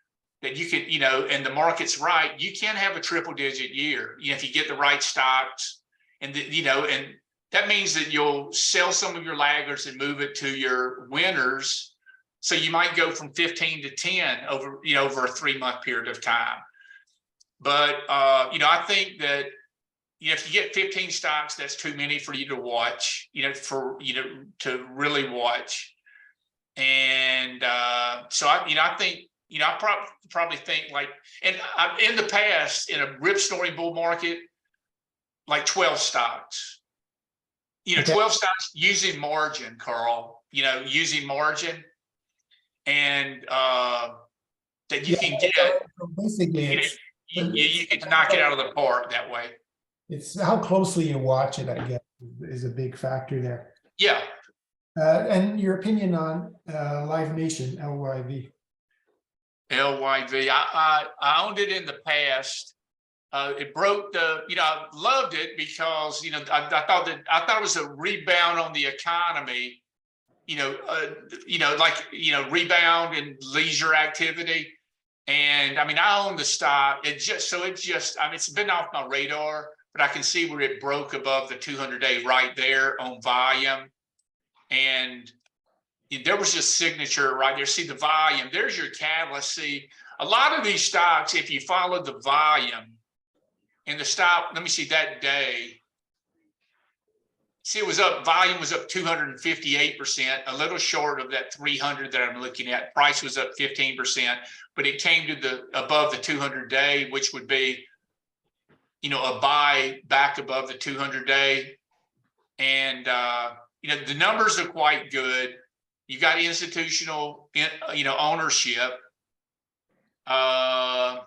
A: that you can, and the market's right, you can have a triple digit year, if you get the right stocks, and and that means that you'll sell some of your laggards and move it to your winners. So you might go from 15 to 10 over a 3-month period of time. But I think that if you get 15 stocks, that's too many for you to watch, to really watch. And so I think, I probably think like, and in the past, in a rip snoring bull market, like 12 stocks, 12 stocks using margin, Carl, using margin, and that you can get,
N: basically,
A: you can knock it out of the park that way.
N: It's how closely you watch it, I guess, is a big factor there.
A: Yeah.
N: And your opinion on Live Nation, LYV?
A: LYV, I owned it in the past. It broke the, I loved it because, I thought it was a rebound on the economy, rebound in leisure activity. And I mean, I own the stock. It's been off my radar, but I can see where it broke above the 200-day right there on volume. And there was just signature right there. See the volume, there's your catalyst. See, a lot of these stocks, if you follow the volume and the stock, let me see that day. See, volume was up 258%, a little short of that 300 that I'm looking at. Price was up 15%, but it came to above the 200-day, which would be, a buy back above the 200-day. And, the numbers are quite good. You got institutional, ownership. And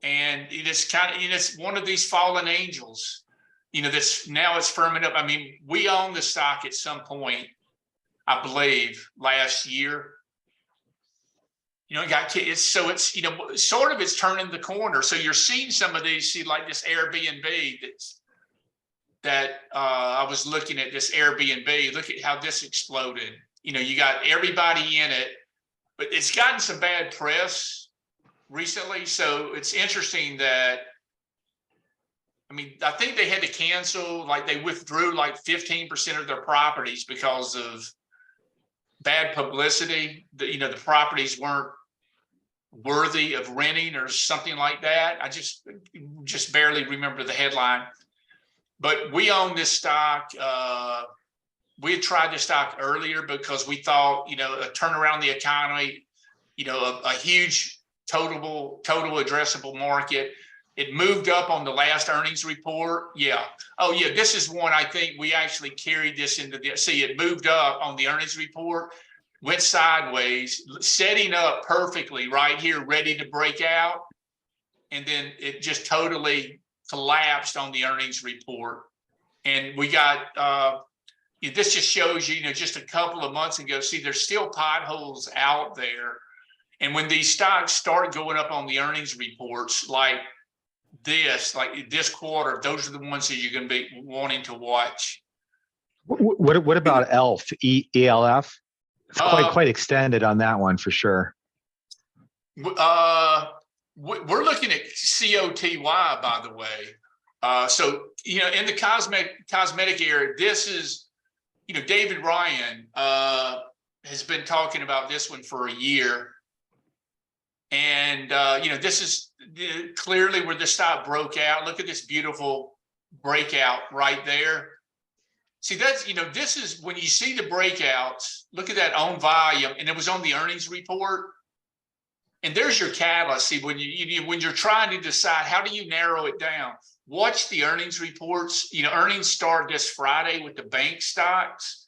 A: it's kind of, it's one of these fallen angels, that's now it's firming up. I mean, we own the stock at some point, I believe, last year. It's sort of it's turning the corner. So you're seeing some of these, see like this Airbnb that I was looking at this Airbnb. Look at how this exploded. You got everybody in it, but it's gotten some bad press recently. So it's interesting that, mean, I think they had to cancel, like they withdrew like 15% of their properties because of bad publicity. The properties weren't worthy of renting or something like that. I just barely remember the headline. But we own this stock. We had tried this stock earlier because we thought, a turnaround the economy, a huge total addressable market. It moved up on the last earnings report. Yeah. Oh yeah, this is one I think we actually carried this into it moved up on the earnings report, went sideways, setting up perfectly right here, ready to break out. And then it just totally collapsed on the earnings report. And we got, this just shows you, just a couple of months ago, see, there's still potholes out there. And when these stocks start going up on the earnings reports, like this quarter, those are the ones that you're going to be wanting to watch.
M: What about ELF, ELF? It's quite extended on that one for sure.
A: We're looking at COTY, by the way. So, in the cosmetic area, this is, David Ryan has been talking about this one for a year. And, this is clearly where the stock broke out. Look at this beautiful breakout right there. See, that's, this is when you see the breakouts, look at that on volume, and it was on the earnings report. And there's your catalyst. See, when you're trying to decide, how do you narrow it down? Watch the earnings reports. Earnings start this Friday with the bank stocks.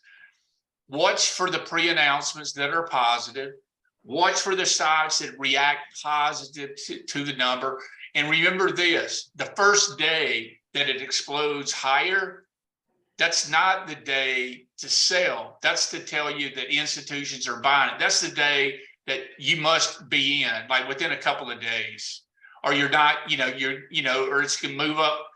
A: Watch for the pre-announcements that are positive. Watch for the stocks that react positive to the number. And remember this, the first day that it explodes higher, that's not the day to sell. That's to tell you that institutions are buying it. That's the day that you must be in, like within a couple of days, or you're not, or it's gonna move up,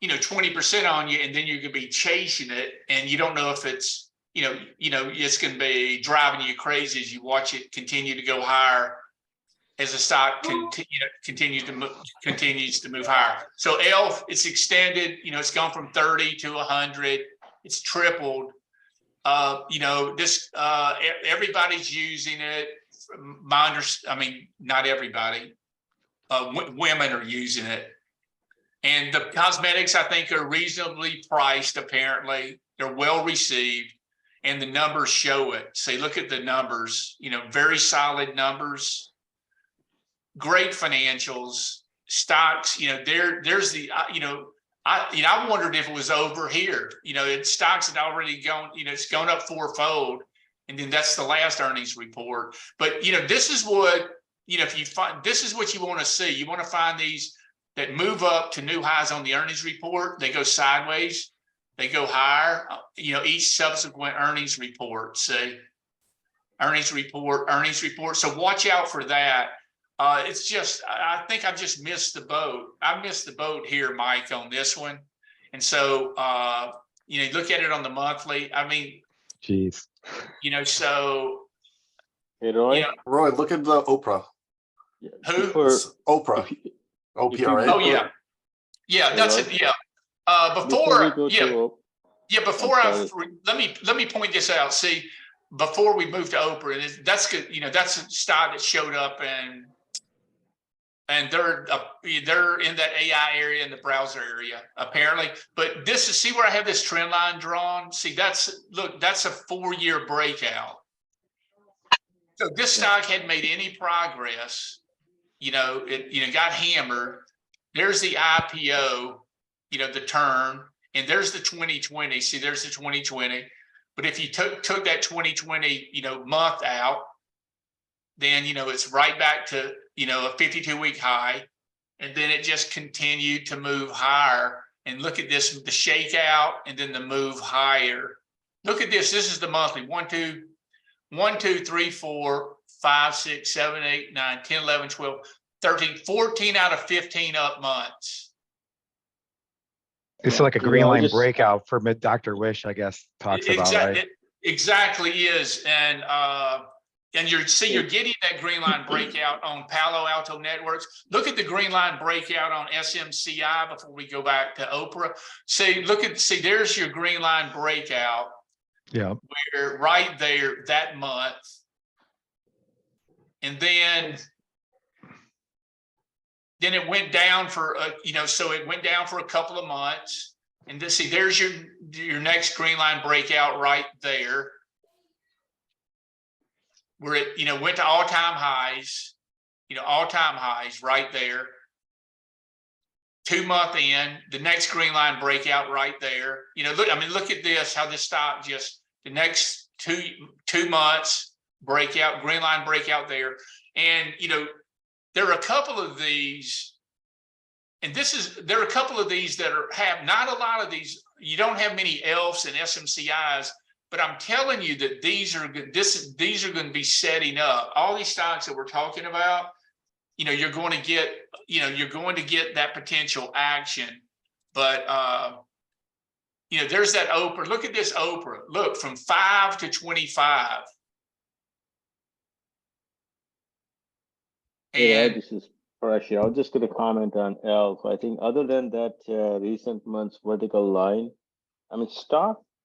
A: 20% on you, and then you're gonna be chasing it, and you don't know if it's, it's gonna be driving you crazy as you watch it continue to go higher as the stock continues to move higher. So ELF, it's extended, it's gone from 30 to 100, it's tripled. Everybody's using it. Not everybody. Women are using it, and the cosmetics I think are reasonably priced. Apparently, they're well received, and the numbers show it. See, look at the numbers. Very solid numbers, great financials, stocks. There's the. I wondered if it was over here. Stocks had already gone. It's gone up fourfold. And then that's the last earnings report. But, this is what, if you find, this is what you want to see. You want to find these that move up to new highs on the earnings report. They go sideways, they go higher, each subsequent earnings report, see, earnings report. So watch out for that. It's just, I think I just missed the boat. I missed the boat here, Mike, on this one. And so, look at it on the monthly.
M: Jeez.
A: So.
O: Hey, Roy.
P: Roy, look at the Oprah.
A: Who?
P: It's Oprah. OPRA.
A: Oh yeah. Yeah, that's it. Yeah. Let me point this out. See, before we move to Oprah, and that's good. That's a stock that showed up, and they're in that AI area, in the browser area, apparently. But this is, see where I have this trend line drawn? See, that's a 4-year breakout. So this stock hadn't made any progress. It got hammered. There's the IPO, the turn, and there's the 2020. See, there's the 2020. But if you took that 2020, month out, then, it's right back to, a 52-week high. And then it just continued to move higher. And look at this, the shakeout, and then the move higher. Look at this. This is the monthly. 1, 2, 3, 4, 5, 6, 7, 8, 9, 10, 11, 12, 13, 14 out of 15 up months.
M: It's like a green line breakout for Dr. Wish, I guess, talks about, right?
A: It exactly is. And And you're getting that green line breakout on Palo Alto Networks. Look at the green line breakout on SMCI before we go back to Oprah. See, there's your green line breakout.
M: Yeah.
A: Where right there that month. And then it went down for so it went down for a couple of months. And there's your next green line breakout right there. Where it went to all-time highs, all-time highs right there. 2 month in, the next green line breakout right there. Look at this, how this stock just the next two months breakout, green line breakout there. And there are a couple of these, and there are a couple of these that have not a lot of these. You don't have many ELFs and SMCIs. But I'm telling you that these are going to be setting up. All these stocks that we're talking about, you're going to get that potential action. But there's that Oprah. Look at this Oprah. Look, from 5 to 25.
O: Yeah, this is Parashi. I was just going to comment on ELF. I think other than that recent month's vertical line,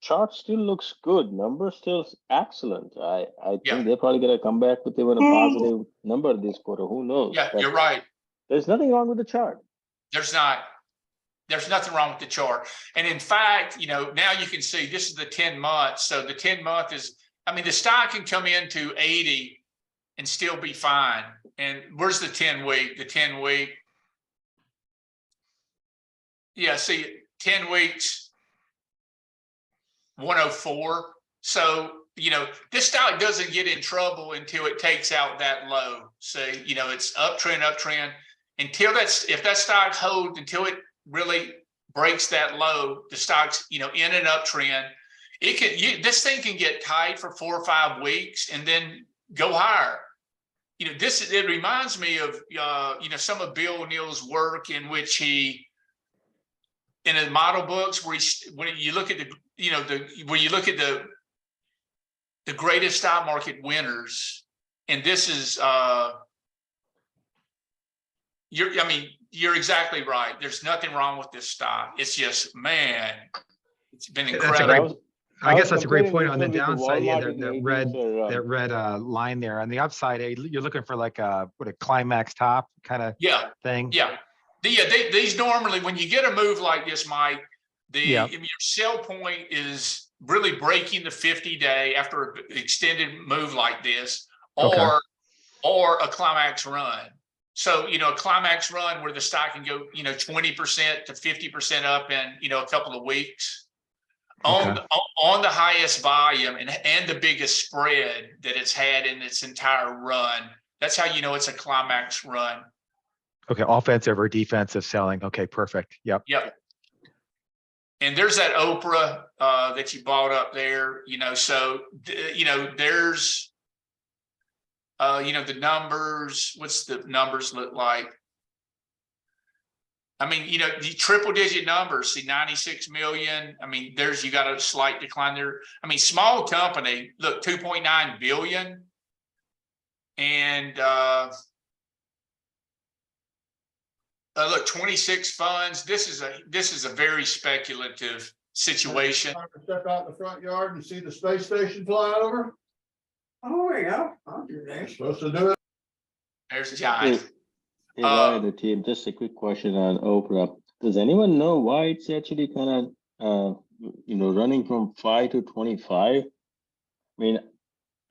O: chart still looks good. Numbers still excellent. I think they're probably going to come back with even a positive number this quarter. Who knows?
A: Yeah, you're right.
O: There's nothing wrong with the chart.
A: There's nothing wrong with the chart. And in fact, now you can see this is the 10 months. So the 10 month is, the stock can come into 80 and still be fine. And where's the 10 week? The 10 week. Yeah, see, 10 weeks. 104. So, this stock doesn't get in trouble until it takes out that low. So, it's uptrend until if that stock holds until it really breaks that low, the stock's, in an uptrend. This thing can get tight for 4 or 5 weeks and then go higher. It reminds me of, some of Bill O'Neill's work in which he, in his model books, when you look at the greatest stock market winners, and this is you're exactly right. There's nothing wrong with this stock. It's just, man, it's been incredible.
M: I guess that's a great point. On the downside, that red line there. On the upside, you're looking for like a climax top kind of thing.
A: Yeah. These normally, when you get a move like this, Mike, your sell point is really breaking the 50-day after an extended move like this, or a climax run. So, a climax run where the stock can go, 20% to 50% up in, a couple of weeks on the highest volume and the biggest spread that it's had in its entire run. That's how it's a climax run.
M: Okay, offensive or defensive selling. Okay, perfect. Yep.
A: And there's that Oprah that you bought up there, so, there's, the numbers, what's the numbers look like? The triple digit numbers, see 96 million. You got a slight decline there. Small company, look, 2.9 billion. And, look, 26 funds. This is a very speculative situation.
Q: Step out in the front yard and see the space station fly over. Oh, yeah, I'll do that. Supposed to do it.
A: There's John.
O: Hey, Ryan, the team. Just a quick question on Oprah. Does anyone know why it's actually kind of running from 5 to 25?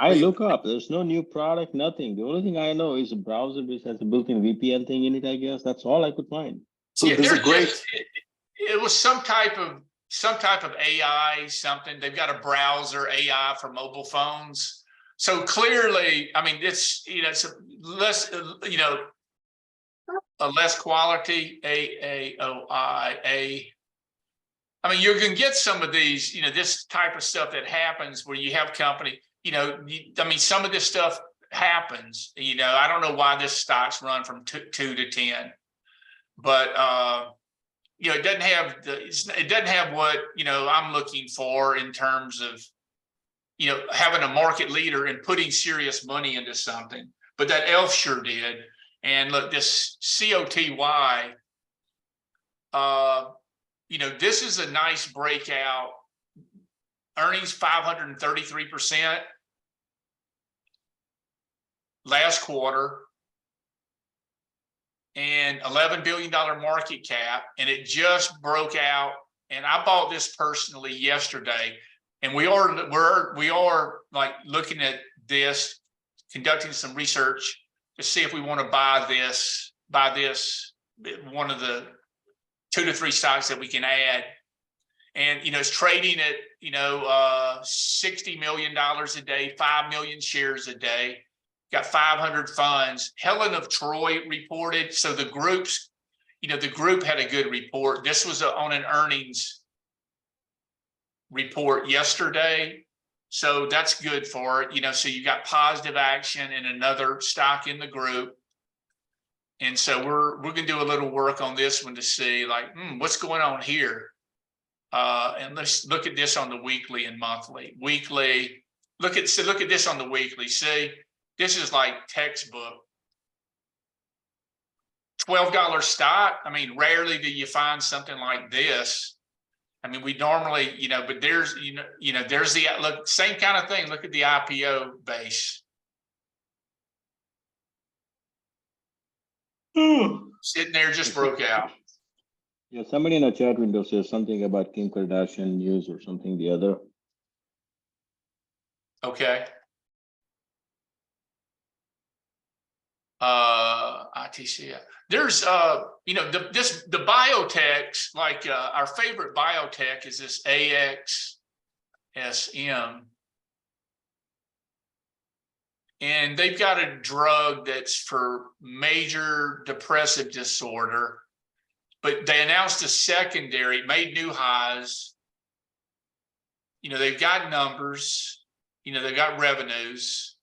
O: I look up, there's no new product, nothing. The only thing I know is a browser which has a built-in VPN thing in it, I guess. That's all I could find.
P: So there's a great.
A: It was some type of AI, something. They've got a browser AI for mobile phones. So clearly, it's it's a less a less quality AAOI. You can get some of these, this type of stuff that happens where you have company. Some of this stuff happens. I don't know why this stock's run from 2 to 10, but it doesn't have what I'm looking for in terms of having a market leader and putting serious money into something. But that ELF sure did. And look, this COTY, this is a nice breakout. Earnings 533% last quarter, and $11 billion market cap, and it just broke out. And I bought this personally yesterday, and we are like looking at this, conducting some research to see if we want to buy this, one of the 2 to 3 stocks that we can add. And it's trading at $60 million a day, 5 million shares a day, got 500 funds. Helen of Troy reported, so the groups, the group had a good report. This was on an earnings report yesterday, so that's good for it. So you got positive action in another stock in the group. And so we're gonna do a little work on this one to see like, what's going on here. And let's look at this on the weekly and monthly. Weekly, look at this on the weekly. See, this is like textbook. $12 stock. I mean, rarely do you find something like this. I mean, we normally, but there's, there's the look, same kind of thing. Look at the IPO base. Sitting there, just broke out.
O: Yeah, somebody in a chat window says something about Kim Kardashian news or something the other.
A: Okay. ITC. There's the biotechs, like our favorite biotech is this AXSM. And they've got a drug that's for major depressive disorder, but they announced a secondary, made new highs. They've got numbers, they've got revenues,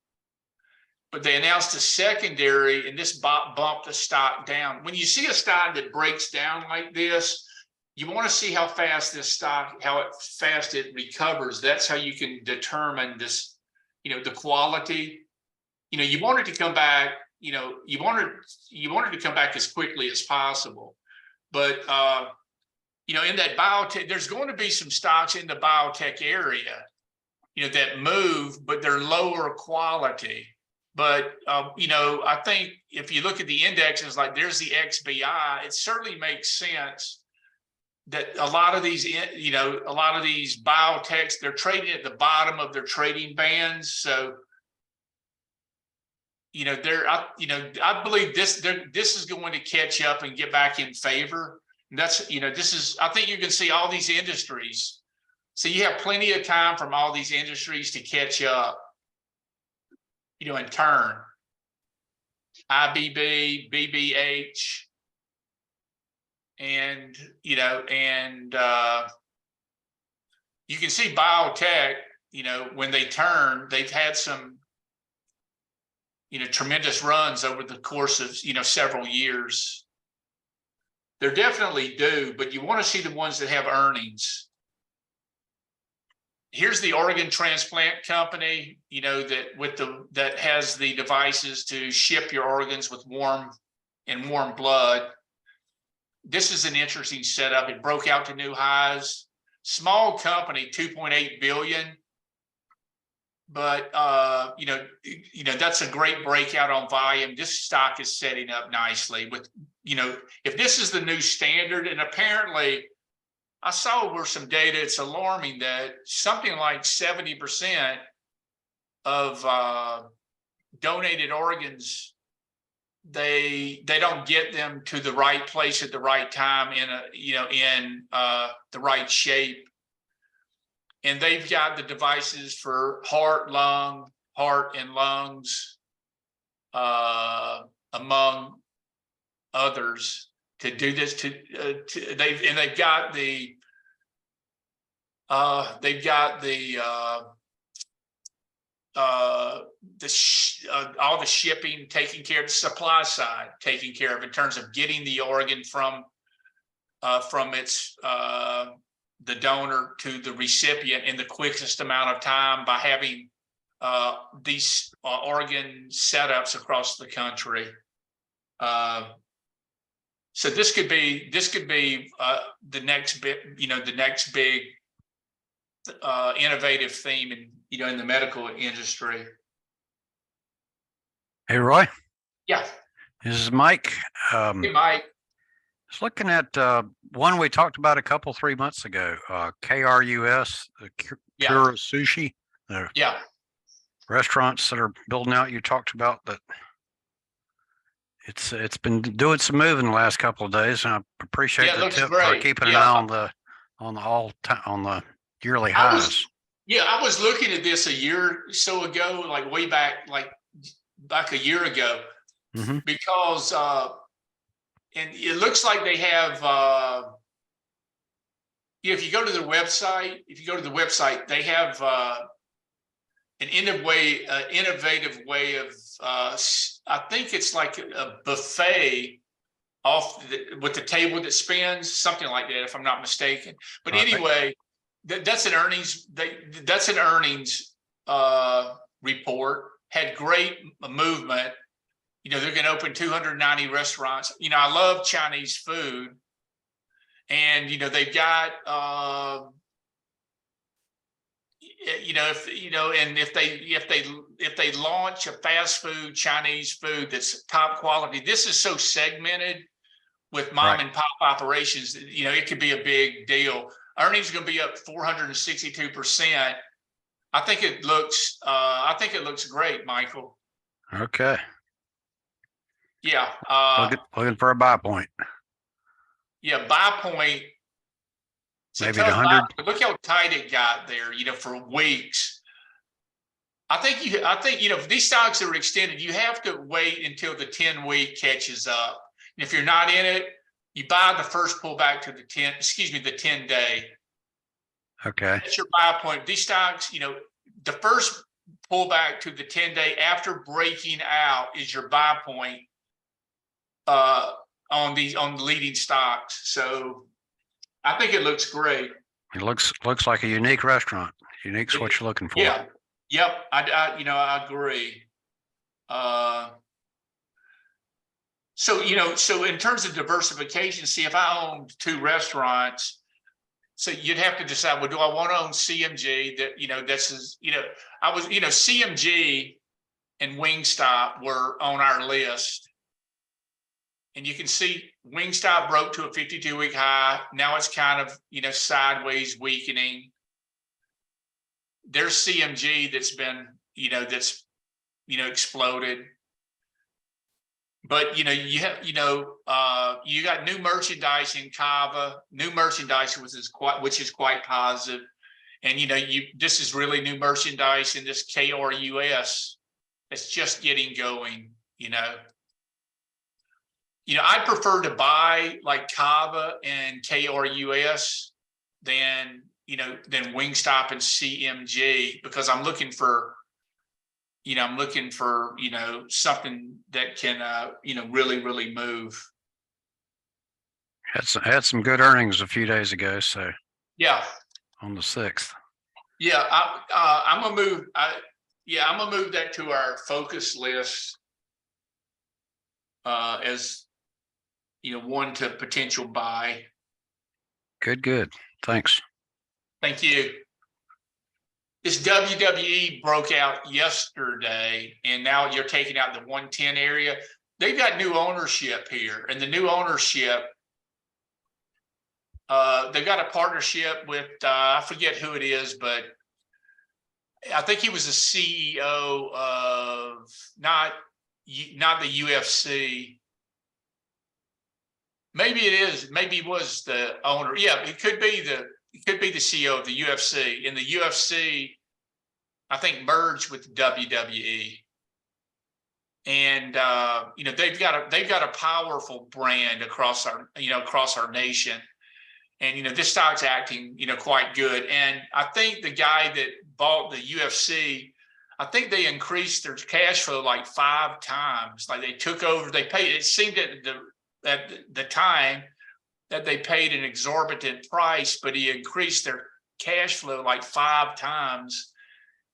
A: but they announced a secondary, and this bumped the stock down. When you see a stock that breaks down like this, you want to see how fast this stock, fast it recovers. That's how you can determine this, the quality. You want it to come back, you want it to come back as quickly as possible. But, in that biotech, there's going to be some stocks in the biotech area, that move, but they're lower quality. But, I think if you look at the indexes, like there's the XBI, it certainly makes sense that a lot of these biotechs, they're trading at the bottom of their trading bands. So, I believe this is going to catch up and get back in favor. And that's, I think you can see all these industries. So you have plenty of time from all these industries to catch up, and turn. IBB, BBH, and, you can see biotech, when they turn, they've had some, tremendous runs over the course of, several years. They're definitely due, but you want to see the ones that have earnings. Here's the organ transplant company, that has the devices to ship your organs with warm blood. This is an interesting setup. It broke out to new highs. Small company, 2.8 billion. But that's a great breakout on volume. This stock is setting up nicely with, if this is the new standard, and apparently I saw where some data, it's alarming that something like 70% of donated organs, they don't get them to the right place at the right time in the right shape. And they've got the devices for heart and lungs, among others, to do this. They've got all the shipping taken care of, the supply side taken care of in terms of getting the organ from its the donor to the recipient in the quickest amount of time by having these organ setups across the country. So this could be the next big, the next big innovative theme in the medical industry.
R: Hey, Roy.
A: Yeah.
R: This is Mike.
A: Hey, Mike.
R: Just looking at one we talked about 3 months ago, KRUS, the Kura Sushi.
A: Yeah.
R: Restaurants that are building out. You talked about that. It's been doing some moving the last couple of days, and I appreciate the tip for keeping an eye on the yearly highs.
A: I was looking at this a year or so ago, like way back, back a year ago, because and it looks like they have. If you go to their website, they have an innovative way of. I think it's like a buffet with the table that spins, something like that, if I'm not mistaken. But anyway, that's an earnings. That's an earnings report. Had great movement. They're going to open 290 restaurants. I love Chinese food, and they've got. If they launch a fast food Chinese food that's top quality, this is so segmented with mom and pop operations. It could be a big deal. Earnings are going to be up 462%. I think it looks great, Michael.
R: Okay.
A: Yeah.
R: Looking for a buy point.
A: Yeah, buy point.
R: Maybe 100.
A: Look how tight it got there, for weeks. I think if these stocks are extended, you have to wait until the 10-week catches up. And if you're not in it, you buy the first pullback to the 10-day.
R: Okay.
A: That's your buy point. These stocks, the first pullback to the 10-day after breaking out is your buy point on the leading stocks. So I think it looks great.
R: It looks like a unique restaurant. Unique's what you're looking for.
A: Yeah. Yep. I agree. So in terms of diversification, see, if I owned 2 restaurants, so you'd have to decide, well, do I want to own CMG that, this is, CMG and Wingstop were on our list. And you can see Wingstop broke to a 52-week high. Now it's kind of, sideways weakening. There's CMG that's been, exploded. But, you have, you got new merchandise in Kava, new merchandise, which is quite positive. And, this is really new merchandise in this KRUS that's just getting going, I prefer to buy like Kava and KRUS than Wingstop and CMG, because I'm looking for something that can, really, really move.
R: Had some good earnings a few days ago. So
A: yeah,
R: on the 6th.
A: Yeah, I'm gonna move. I'm gonna move that to our focus list as one to potential buy.
R: Good. Thanks.
A: Thank you. This WWE broke out yesterday, and now you're taking out the 110 area. They've got new ownership here, and the new ownership, they've got a partnership with, I forget who it is, but I think he was the CEO of not the UFC. Maybe it is. Maybe he was the owner. Yeah, it could be the CEO of the UFC. And the UFC, I think, merged with WWE. And they've got a powerful brand across our nation. And this stock's acting quite good. And I think the guy that bought the UFC, I think they increased their cash flow like 5 times. Like they took over, they paid. It seemed at the time that they paid an exorbitant price, but he increased their cash flow like 5 times.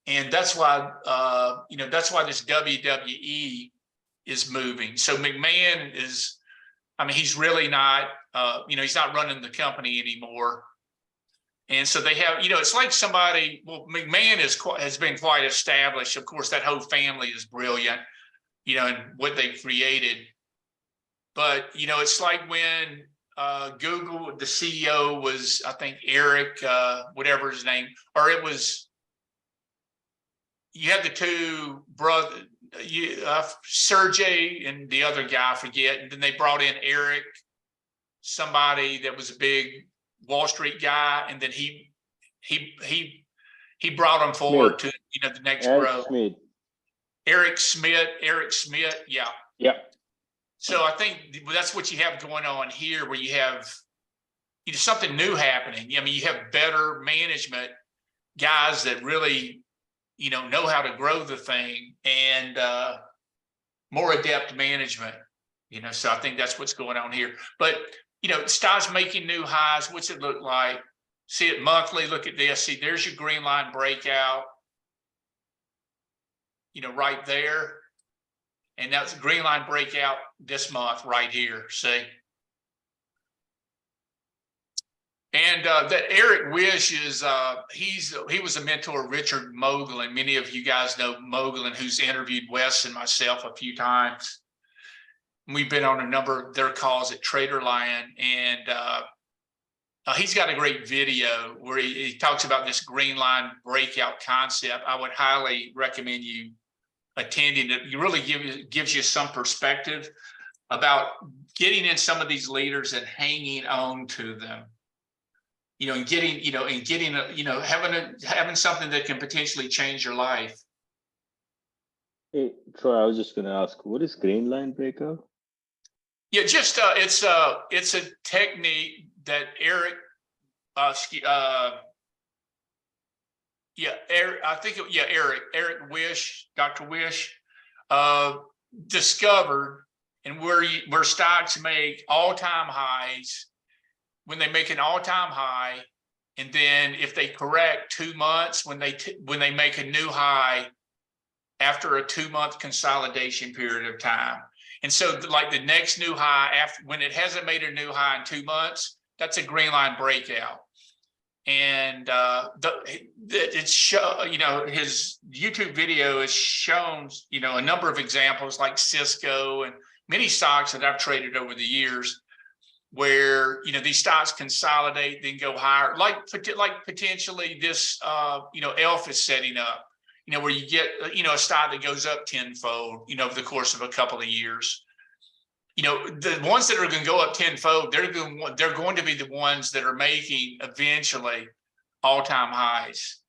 A: And that's why, that's why this WWE is moving. So McMahon is, I mean, he's really not, he's not running the company anymore. And so they have, it's like somebody, well, McMahon has been quite established. Of course, that whole family is brilliant, and what they created. But, it's like when Google, the CEO was, I think, Eric, whatever his name, or it was, you had the two brothers, Sergey and the other guy, I forget. And then they brought in Eric, somebody that was a big Wall Street guy, and then he brought him forward to the next growth. Eric Schmidt, yeah. So I think that's what you have going on here, where you have something new happening. I mean, you have better management guys that really know how to grow the thing, and more adept management. So I think that's what's going on here. But stock's making new highs. What's it look like? See it monthly. Look at this. See, there's your green line breakout. Right there. And that's a green line breakout this month right here. See? And that Eric Wish is, he was a mentor of Richard Moglen. Many of you guys know Moglen, who's interviewed Wes and myself a few times. We've been on a number of their calls at Trader Lion, and he's got a great video where he talks about this green line breakout concept. I would highly recommend you attending it. You really gives you some perspective about getting in some of these leaders and hanging on to them. And getting, having something that can potentially change your life.
O: Hey, Troy, I was just going to ask, what is green line breakout?
A: Yeah, just it's a technique that Eric, Eric Wish, Dr. Wish, discovered, and where stocks make all-time highs. When they make an all-time high, and then if they correct 2 months, when they make a new high after a 2-month consolidation period of time. And so like the next new high, after when it hasn't made a new high in 2 months, that's a green line breakout. And his YouTube video has shown, a number of examples like Cisco and many stocks that I've traded over the years, where these stocks consolidate, then go higher, like potentially this ELF is setting up, where you get a stock that goes up tenfold, over the course of a couple of years. The ones that are going to go up tenfold, they're going to be the ones that are making eventually all-time highs.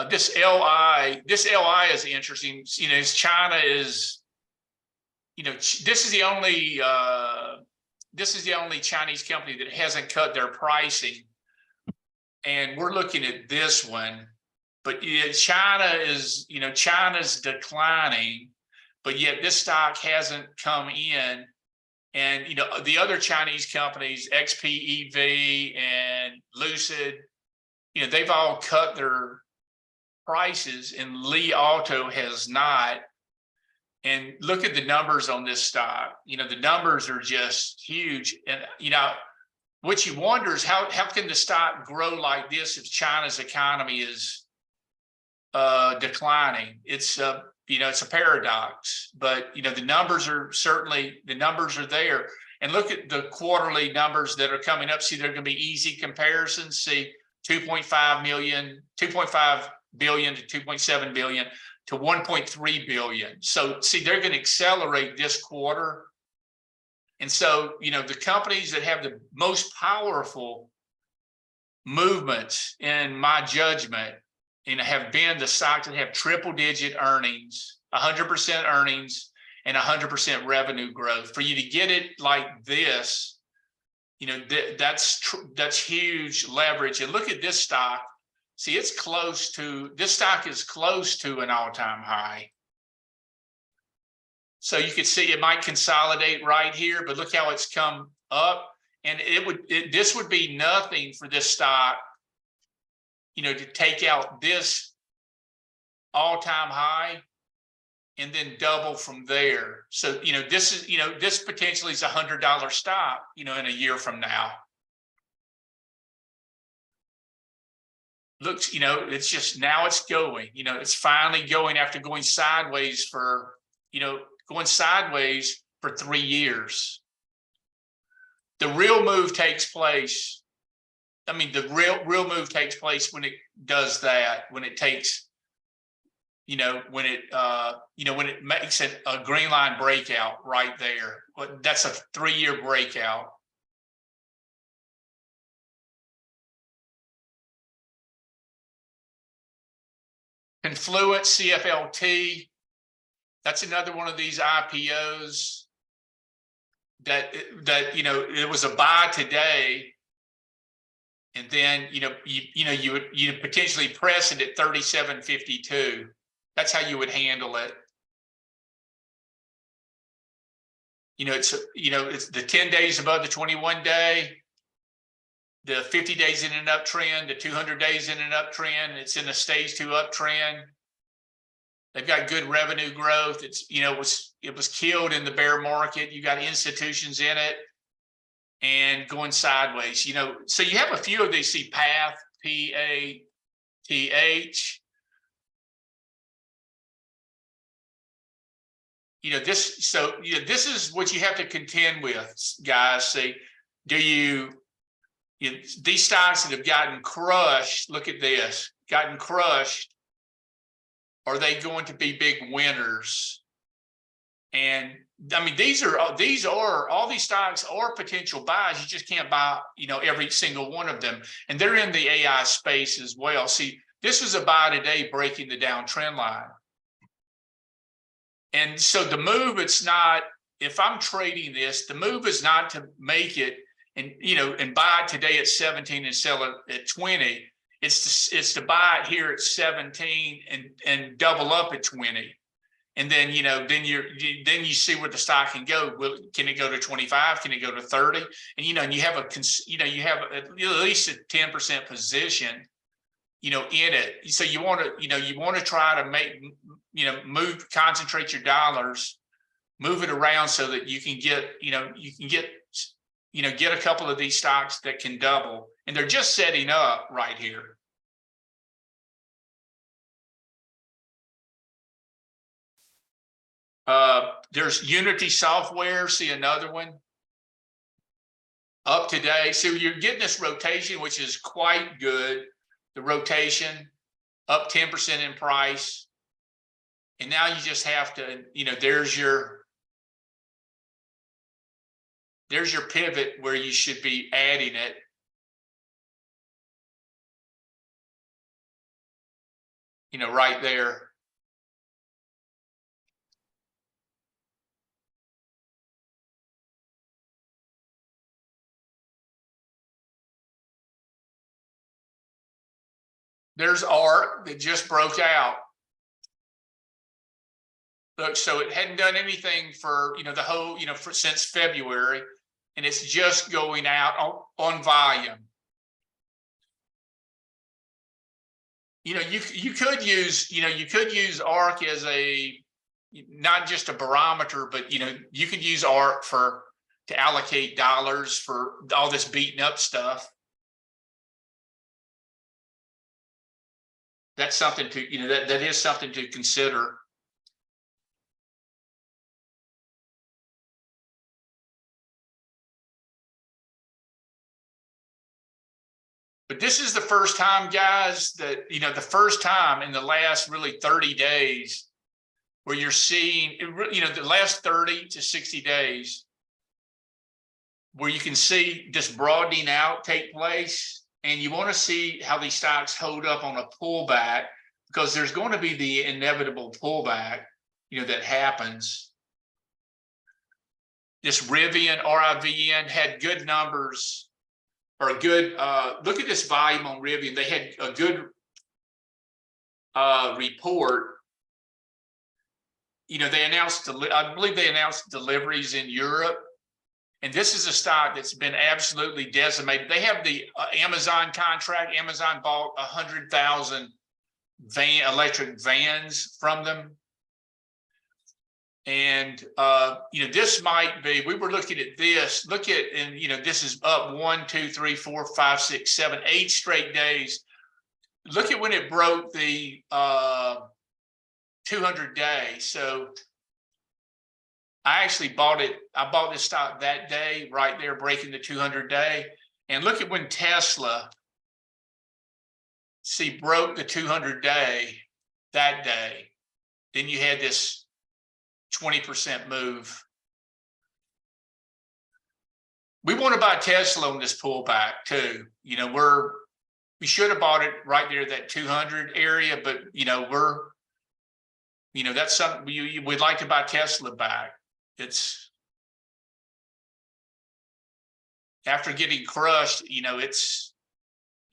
A: This LI is interesting. China is. This is the only Chinese company that hasn't cut their pricing, and we're looking at this one. But China is, China's declining, but yet this stock hasn't come in. And the other Chinese companies, XPEV and Lucid, they've all cut their prices, and Li Auto has not. And look at the numbers on this stock. The numbers are just huge. And, what you wonder is how can the stock grow like this if China's economy is declining? It's a paradox, but, the numbers are there. And look at the quarterly numbers that are coming up. See, they're going to be easy comparisons. See, 2.5 billion to 2.7 billion. To 1.3 billion. So see, they're going to accelerate this quarter. And so, the companies that have the most powerful movements, in my judgment, have been the stocks that have triple-digit earnings, 100% earnings, and 100% revenue growth. For you to get it like this, that's huge leverage. And look at this stock. See, this stock is close to an all-time high. So you can see it might consolidate right here, but look how it's come up. And this would be nothing for this stock, you know, to take out this all-time high and then double from there. So, you know, this is, you know, this potentially is $100 stock, you know, in a year from now. Looks, you know, it's just now it's going, you know, it's finally going after going sideways for, you know, going sideways for 3 years. The real move takes place. I mean, the real move takes place when it does that, when it takes, you know, when it, you know, when it makes it a green line breakout right there. But that's a 3-year breakout. Confluent CFLT. That's another one of these IPOs that you know, it was a buy today, and then you know you would potentially press it at 37.52. That's how you would handle it. You know, it's the 10 days above the 21 day, the 50 days in an uptrend, the 200 days in an uptrend. It's in a stage 2 uptrend. They've got good revenue growth. It's, you know, it was killed in the bear market. You got institutions in it and going sideways, you know. So you have a few of these, see PATH, PATH. You know, this, so you know, this is what you have to contend with, guys. See, these stocks that have gotten crushed, look at this, gotten crushed, are they going to be big winners? And I mean, these are all these stocks are potential buys. You just can't buy, you know, every single one of them. And they're in the AI space as well. See, this was a buy today, breaking the downtrend line. And so the move, it's not, if I'm trading this, the move is not to make it and, you know, and buy it today at 17 and sell it at 20. It's to buy it here at 17 and double up at 20. And then, you know, then you see where the stock can go. Can it go to 25? Can it go to 30? And, you know, and you have at least a 10% position, you know, in it. So you want to try to make, you know, concentrate your dollars, move it around so that you can get, get a couple of these stocks that can double, and they're just setting up right here. There's Unity Software, see another one. Up today, so you're getting this rotation, which is quite good. The rotation up 10% in price. And now you just have to, you know, there's your pivot where you should be adding it. You know, right there. There's ARC that just broke out. Look, so it hadn't done anything for, you know, the whole, you know, since February, and it's just going out on volume. You know, you could use ARC as not just a barometer, but, you know, you could use ARC to allocate dollars for all this beaten up stuff. That's something to, you know, that is something to consider. But this is the first time, guys, that, you know, the first time in the last really 30 days where you're seeing, you know, the last 30 to 60 days where you can see this broadening out take place. And you want to see how these stocks hold up on a pullback, because there's going to be the inevitable pullback, you know, that happens. This Rivian, RIVN, had good numbers, or a good, look at this volume on Rivian. They had a good report. they announced, I believe they announced deliveries in Europe. And this is a stock that's been absolutely decimated. They have the Amazon contract. Amazon bought 100,000 electric vans from them. And, this might be, we were looking at this, and this is up 1, 2, 3, 4, 5, 6, 7, 8 straight days. Look at when it broke the 200-day. So I actually bought it. I bought this stock that day, right there, breaking the 200-day. And look at when Tesla, broke the 200-day that day. Then you had this 20% move. We want to buy Tesla on this pullback too. We should have bought it right there, that 200 area, but that's something we'd like to buy Tesla back. It's after getting crushed,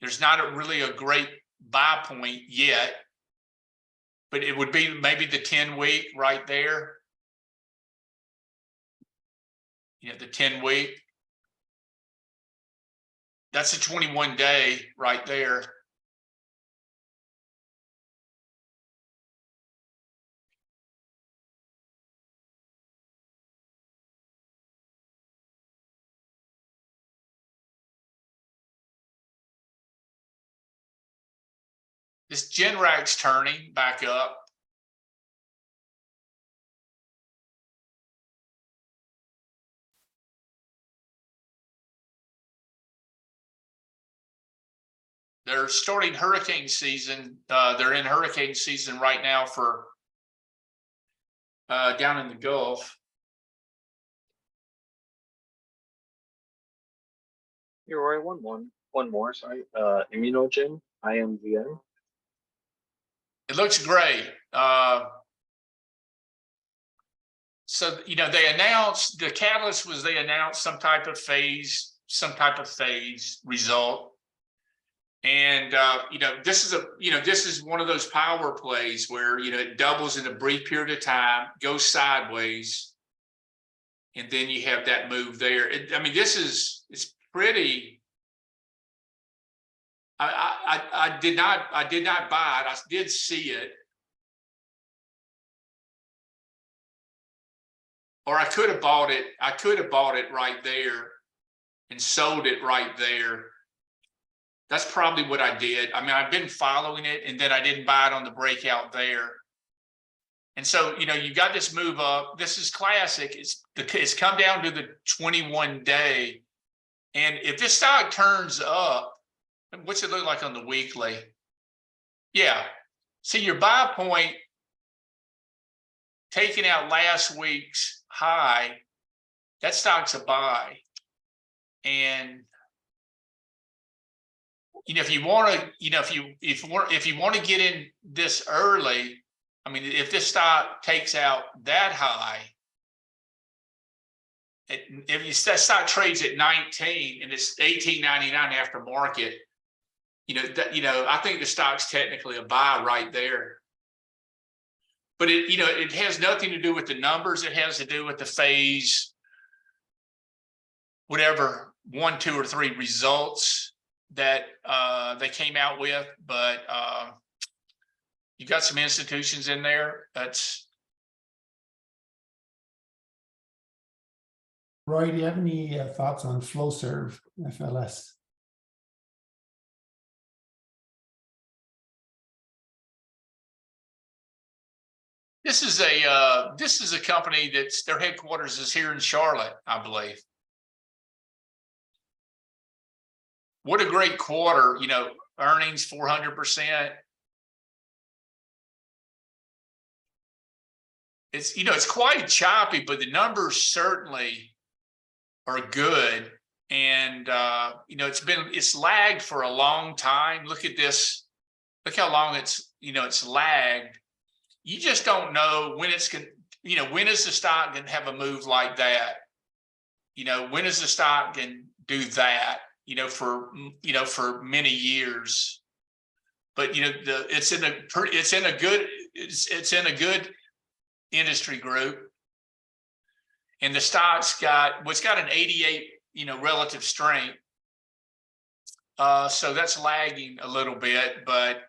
A: there's not really a great buy point yet, but it would be maybe the 10-week right there. The 10-week. That's a 21-day right there. This Genrac's turning back up. They're starting hurricane season. They're in hurricane season right now for down in the Gulf.
K: You're right. One more. Sorry. Immunogen, IMVN.
A: It looks great. So they announced the catalyst was they announced some type of phase result. And this is one of those power plays where it doubles in a brief period of time, goes sideways, and then you have that move there. It's pretty. I did not buy it. I did see it, or I could have bought it. I could have bought it right there and sold it right there. That's probably what I did. I've been following it, and then I didn't buy it on the breakout there. And so, you got this move up. This is classic. It's come down to the 21-day. And if this stock turns up, what's it look like on the weekly? Yeah. See, your buy point, taking out last week's high, that stock's a buy. And if you want to, if you want to get in this early, if this stock takes out that high, if that stock trades at 19 and it's 18.99 after market, I think the stock's technically a buy right there. But it has nothing to do with the numbers. It has to do with the phase, whatever 1, 2, or 3 results that they came out with. But you got some institutions in there.
N: Roy, do you have any thoughts on Flowserve FLS?
A: This is a company that's their headquarters is here in Charlotte, I believe. What a great quarter, earnings 400%. It's quite choppy, but the numbers certainly are good. And it's lagged for a long time. Look at this. Look how long it's lagged. You just don't know when when is the stock going to have a move like that? When is the stock going to do that? For many years. But it's in a good industry group. And the stock's got, well, it's got an 88, relative strength. So that's lagging a little bit, but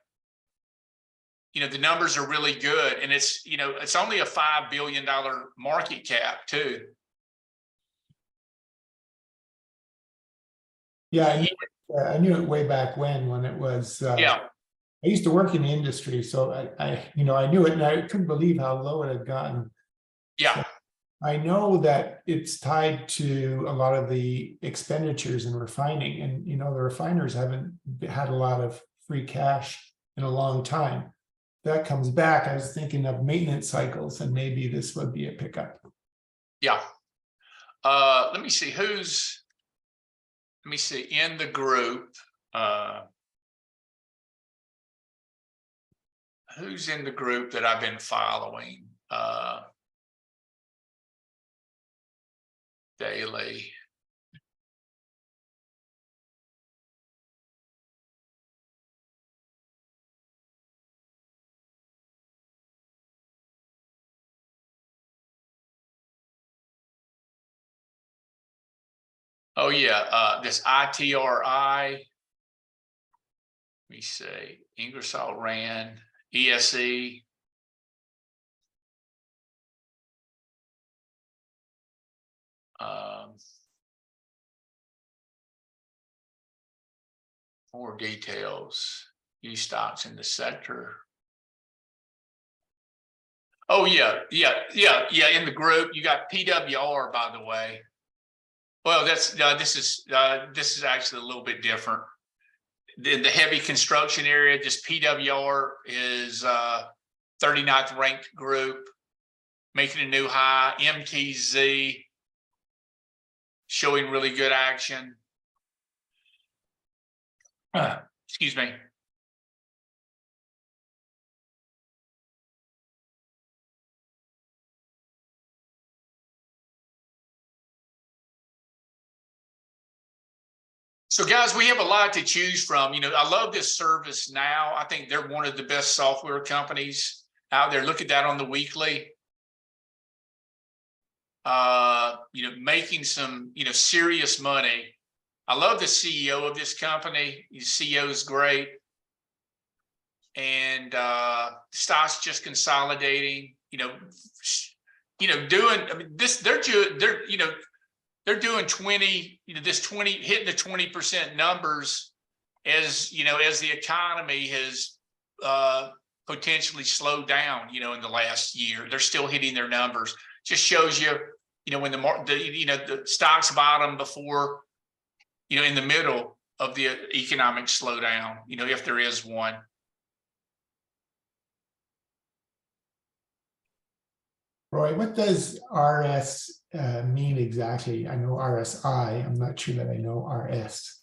A: the numbers are really good. And it's, it's only a $5 billion market cap too.
N: Yeah, I knew it way back when it was.
A: Yeah.
N: I used to work in the industry, so I knew it, and I couldn't believe how low it had gotten.
A: Yeah.
N: So I know that it's tied to a lot of the expenditures in refining, and the refiners haven't had a lot of free cash in a long time. That comes back. I was thinking of maintenance cycles, and maybe this would be a pickup.
A: Yeah. Let me see in the group. Who's in the group that I've been following daily? Oh yeah, this ITRI. Let me see, Ingersoll Rand, ESE. More details. New stocks in the sector. Oh yeah. In the group, you got PWR, by the way. Well, that's this is actually a little bit different. The heavy construction area, just PWR is 39th ranked group, making a new high. MTZ showing really good action. Excuse me. So guys, we have a lot to choose from. I love this service now. I think they're one of the best software companies out there. Look at that on the weekly. Making some, serious money. I love the CEO of this company. The CEO is great. And stock's just consolidating, doing, they're doing 20, hitting the 20% numbers as, as the economy has potentially slowed down, in the last year. They're still hitting their numbers. Just shows you, when the stocks bottom before, in the middle of the economic slowdown, if there is one.
N: Roy, what does RS mean exactly? I know RSI. I'm not sure that I know RS.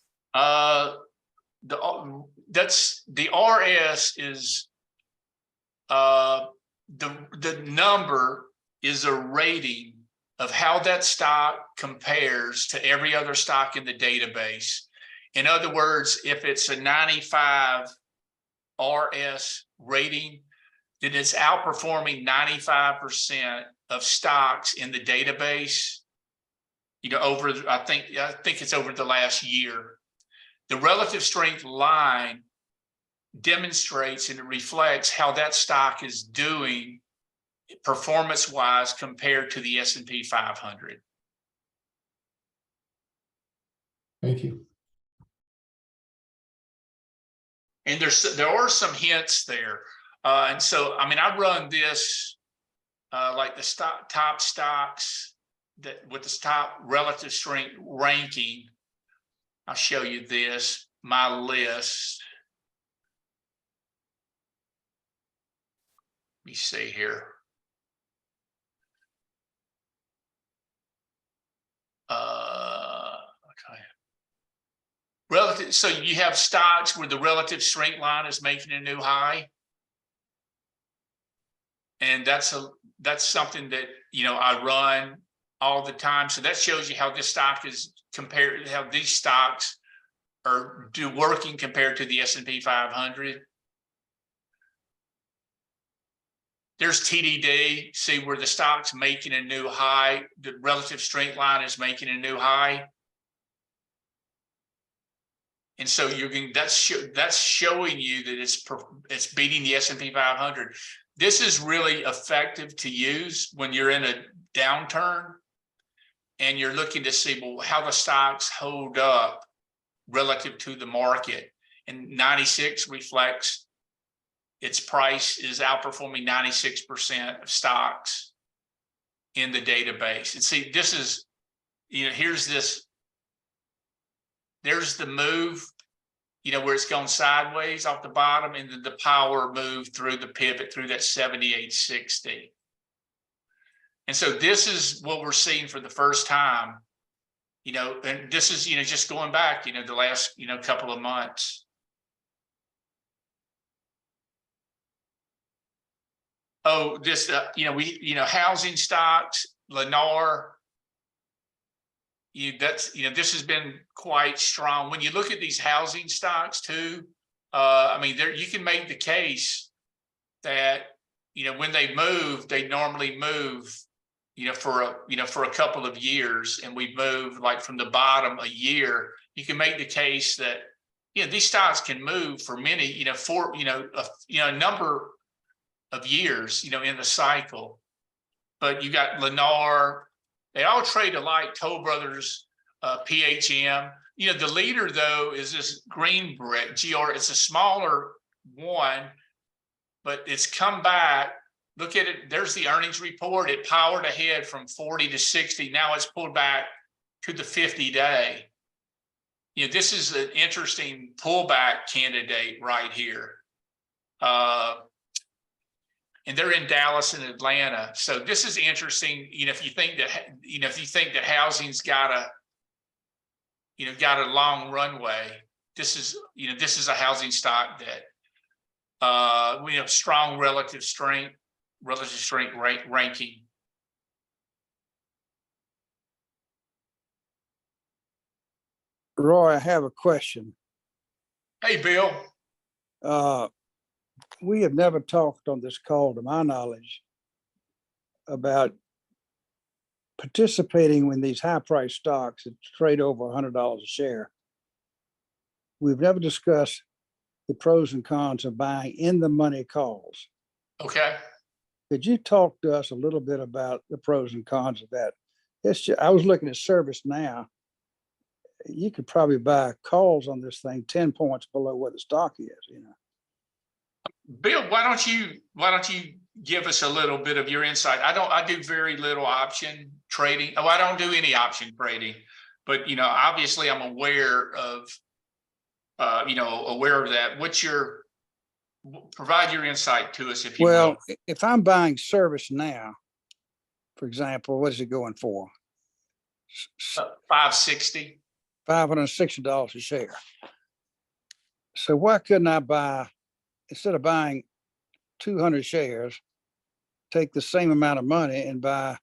A: The RS is the number is a rating of how that stock compares to every other stock in the database. In other words, if it's a 95 RS rating, then it's outperforming 95% of stocks in the database, over, I think it's over the last year. The relative strength line demonstrates and it reflects how that stock is doing performance-wise compared to the S&P 500.
N: Thank you.
A: And there are some hints there. And so, I run this like the top stocks that with the top relative strength ranking. I'll show you this, my list. Let me see here. Okay. Relative, so you have stocks where the relative strength line is making a new high. And that's something that, I run all the time. So that shows you how this stock is compared, how these stocks are working compared to the S&P 500. There's TDD, see where the stock's making a new high, the relative strength line is making a new high. And so you're getting, that's showing you that it's beating the S&P 500. This is really effective to use when you're in a downturn and you're looking to see, well, how the stocks hold up relative to the market. And 96 reflects its price is outperforming 96% of stocks in the database. And see, this is, here's this, there's the move, where it's gone sideways off the bottom, and then the power move through the pivot through that 78.60. And so this is what we're seeing for the first time, and this is, just going back, the last, couple of months. Oh, this, housing stocks, Lennar, this has been quite strong. When you look at these housing stocks too, you can make the case that, when they move, they normally move, for a couple of years, and we move like from the bottom a year. You can make the case that, these stocks can move for many, for, a number of years, in the cycle. But you got Lennar, they all trade alike, Toll Brothers, PHM. The leader though is this green brick, GR. It's a smaller one, but it's come back. Look at it. There's the earnings report. It powered ahead from 40 to 60. Now it's pulled back to the 50-day. This is an interesting pullback candidate right here. And they're in Dallas and Atlanta. So this is interesting. If you think that, housing's got a long runway, this is a housing stock that we have strong relative strength ranking.
S: Roy, I have a question.
A: Hey, Bill.
S: We have never talked on this call, to my knowledge, about participating in these high-priced stocks that trade over $100 a share. We've never discussed the pros and cons of buying in-the-money calls.
A: Okay.
S: Could you talk to us a little bit about the pros and cons of that? I was looking at Service Now. You could probably buy calls on this thing 10 points below what the stock is,
A: Bill, why don't you give us a little bit of your insight? I do very little option trading. Oh, I don't do any option trading, but obviously I'm aware of that. Provide your insight to us, if you will.
S: If I'm buying Service Now, for example, what is it going for?
A: $560.
S: $560 a share. So why couldn't I buy, instead of buying 200 shares, take the same amount of money and buy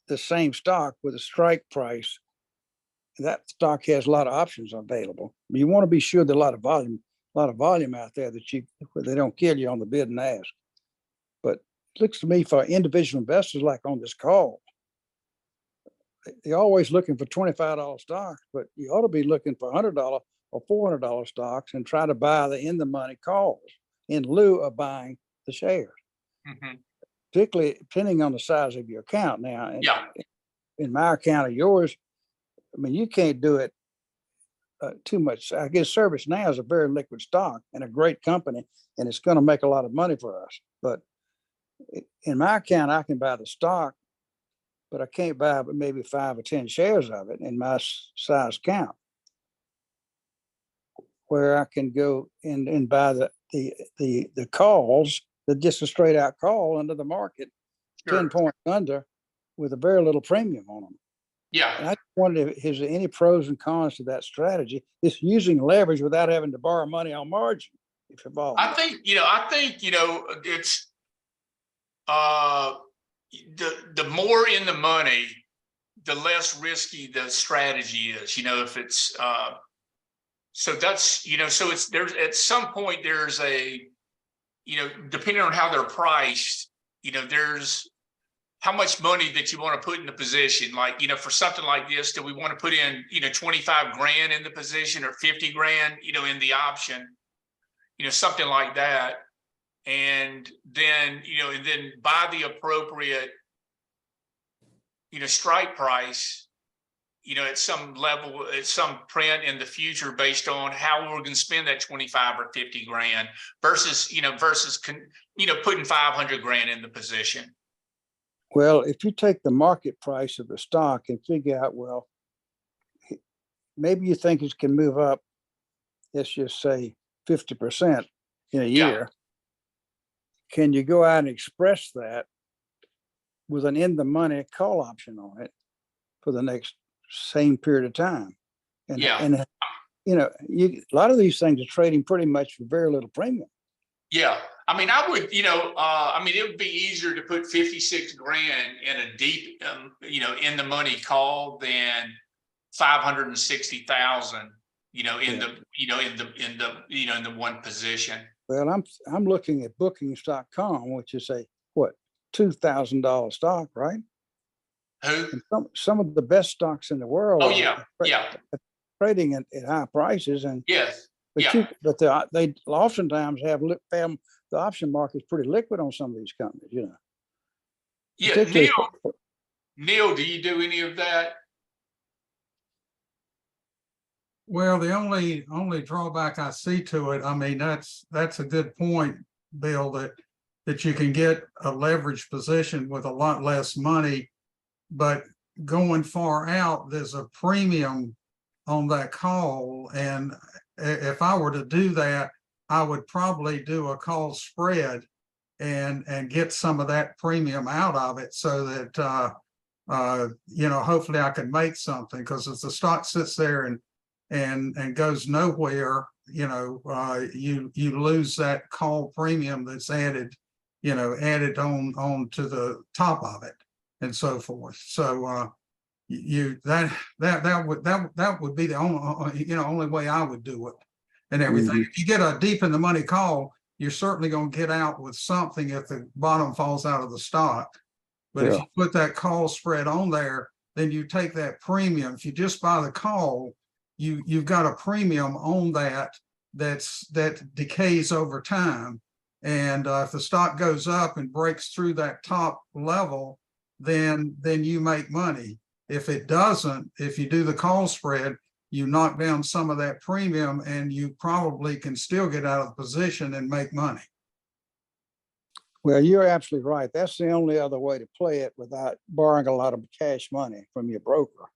S: the same stock with a strike price? That stock has a lot of options available. You want to be sure there's a lot of volume out there that they don't kill you on the bid and ask. But it looks to me, for individual investors like on this call, they're always looking for $25 stocks, but you ought to be looking for $100 or $400 stocks and try to buy the in-the-money calls in lieu of buying the shares.
A: Mm-hmm.
S: Particularly depending on the size of your account. Now, in my account or yours, you can't do it too much. I guess Service Now is a very liquid stock and a great company, and it's going to make a lot of money for us. But in my account, I can buy the stock, but I can't buy but maybe 5 or 10 shares of it in my size account, where I can go and buy the calls, just a straight out call under the market, sure, 10 points under, with a very little premium on them.
A: Yeah.
S: And I wondered, is there any pros and cons to that strategy? It's using leverage without having to borrow money on margin. If involved.
A: I think it's the more in the money, the less risky the strategy is. If it's so that's so it's there's at some point there's a depending on how they're priced, there's how much money that you want to put in the position. Like, for something like this, do we want to put in, 25 grand in the position or 50 grand, in the option, something like that. And then, and then buy the appropriate, strike price, at some level, at some print in the future based on how we're going to spend that 25 or 50 grand versus, putting 500 grand in the position.
S: Well, if you take the market price of the stock and figure out, well, maybe you think it can move up, let's just say 50% in a year. Can you go out and express that with an in the money call option on it for the next same period of time? And, and a lot of these things are trading pretty much for very little premium.
A: Yeah. I mean, I would, it would be easier to put 56 grand in a deep, in the money call than 560,000, in the one position.
S: Well, I'm looking at bookings.com, which is a $2,000 stock, right?
A: Who?
S: And some of the best stocks in the world.
A: Oh yeah,
S: trading at high prices, and
A: yes,
S: but they oftentimes have the option market is pretty liquid on some of these companies,
A: Yeah, Neil, do you do any of that?
T: Well, the only drawback I see to it, I mean, that's a good point, Bill, that you can get a leveraged position with a lot less money, but going far out, there's a premium on that call. And if I were to do that, I would probably do a call spread and get some of that premium out of it so that, hopefully I could make something, because if the stock sits there and goes nowhere, you lose that call premium that's added on to the top of it and so forth. So that would be the only way I would do it and everything. If you get a deep in the money call, you're certainly going to get out with something if the bottom falls out of the stock. But if you put that call spread on there, then you take that premium. If you just buy the call, you've got a premium on that decays over time. And if the stock goes up and breaks through that top level, then you make money. If it doesn't, if you do the call spread, you knock down some of that premium and you probably can still get out of the position and make money.
S: Well, you're absolutely right. That's the only other way to play it without borrowing a lot of cash money from your broker.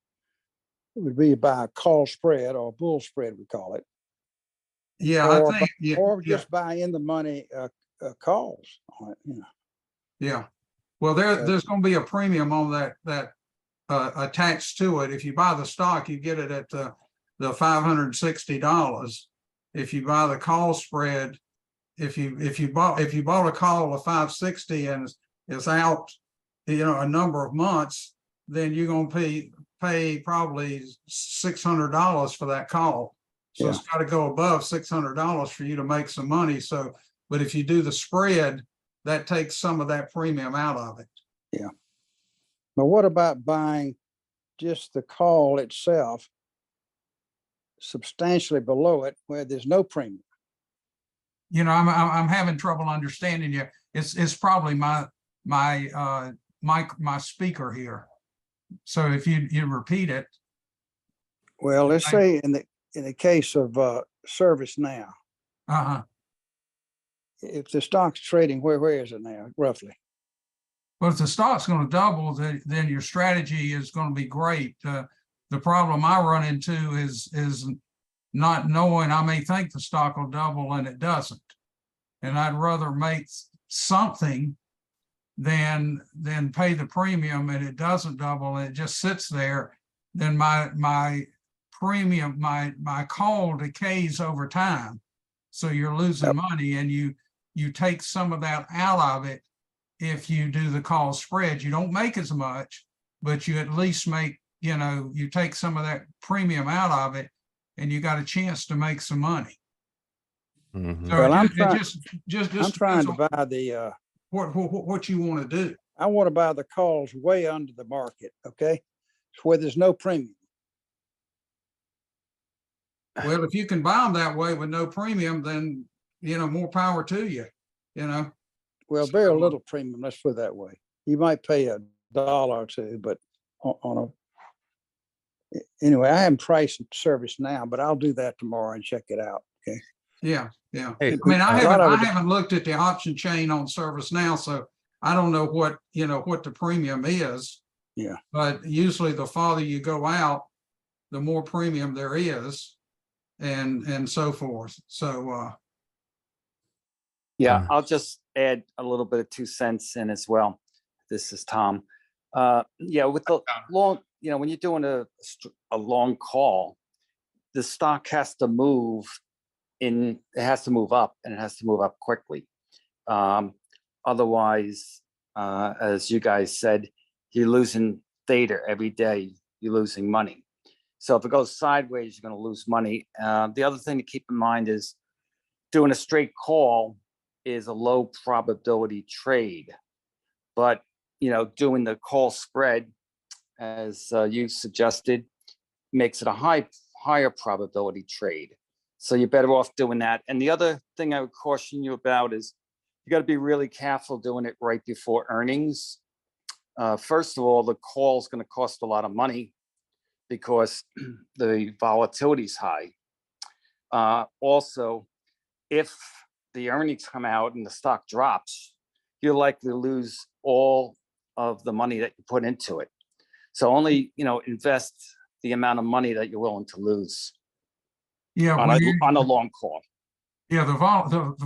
S: It would be by a call spread or bull spread, we call it.
T: Yeah,
S: or just buy in the money calls on it.
T: Yeah. Well, there's going to be a premium on that attached to it. If you buy the stock, you get it at the $560. If you buy the call spread, if you bought a call of 560 and is out, a number of months, then you're going to pay probably $600 for that call. So it's got to go above $600 for you to make some money. So, but if you do the spread, that takes some of that premium out of it.
S: Yeah. But what about buying just the call itself substantially below it where there's no premium?
T: I'm having trouble understanding you. It's probably my speaker here. So if you repeat it.
S: Well, let's say in the case of ServiceNow. If the stock's trading, where is it now, roughly?
T: Well, if the stock's going to double, then your strategy is going to be great. The problem I run into is not knowing. I may think the stock will double and it doesn't, and I'd rather make something than pay the premium and it doesn't double and it just sits there. Then my premium, my call decays over time, so you're losing money, and you take some of that out of it. If you do the call spread, you don't make as much, but you at least make, you take some of that premium out of it and you got a chance to make some money.
M: Mhm.
T: So
S: Well, I'm
T: just
S: trying
T: depends
S: to
T: on
S: buy the,
T: what you want to do.
S: I want to buy the calls way under the market, okay? Where there's no premium.
T: Well, if you can buy them that way with no premium, then, more power to you,
S: Well, very little premium, let's put it that way. You might pay $1 or $2, but anyway, I haven't priced service now, but I'll do that tomorrow and check it out, okay?
T: Yeah.
M: Hey,
T: I mean, I
S: a lot of it-
T: haven't looked at the option chain on ServiceNow, so I don't know what the premium is.
S: Yeah.
T: But usually the farther you go out, the more premium there is and so forth. So,
U: Yeah, I'll just add a little bit of 2 cents in as well. This is Tom. Yeah, with the long, when you're doing a long call, the stock has to move it has to move up, and it has to move up quickly. Otherwise, as you guys said, you're losing theta every day, you're losing money. So if it goes sideways, you're going to lose money. The other thing to keep in mind is doing a straight call is a low probability trade, but doing the call spread, as you suggested, makes it a higher probability trade. So you're better off doing that. And the other thing I would caution you about is you got to be really careful doing it right before earnings. First of all, the call is going to cost a lot of money because the volatility is high. Also, if the earnings come out and the stock drops, you're likely to lose all of the money that you put into it. So only, invest the amount of money that you're willing to lose on a long call.
T: Yeah, the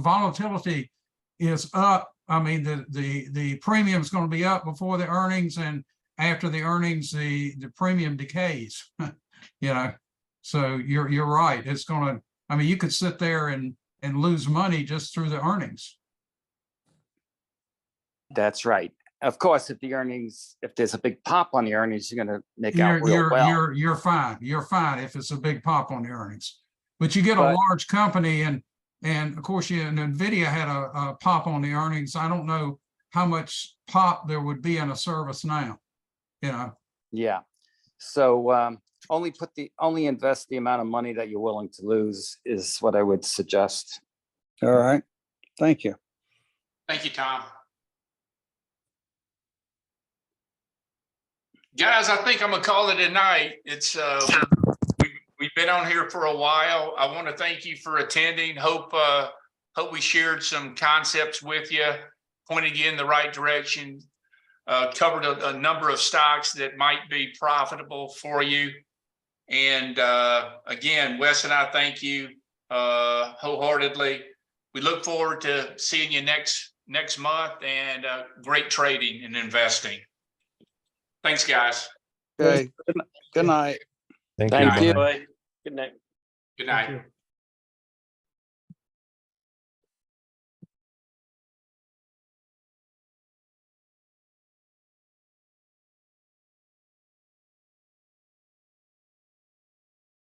T: volatility is up. I mean, the premium is going to be up before the earnings, and after the earnings, the premium decays. So you're right. It's going to. I mean, you could sit there and lose money just through the earnings.
U: That's right. Of course, if there's a big pop on the earnings, you're going to make out real well.
T: You're fine. You're fine if it's a big pop on the earnings. But you get a large company, and of course, NVIDIA had a pop on the earnings. I don't know how much pop there would be in a ServiceNow.
U: Yeah. So only invest the amount of money that you're willing to lose is what I would suggest.
S: All right. Thank you.
A: Thank you, Tom. Guys, I think I'm gonna call it a night. It's we've been on here for a while. I want to thank you for attending. Hope we shared some concepts with you, pointed you in the right direction, covered a number of stocks that might be profitable for you. And again, Wes and I thank you wholeheartedly. We look forward to seeing you next month, and great trading and investing. Thanks, guys.
S: Okay. Good night.
U: Thank you.
K: Good night.
A: Good night.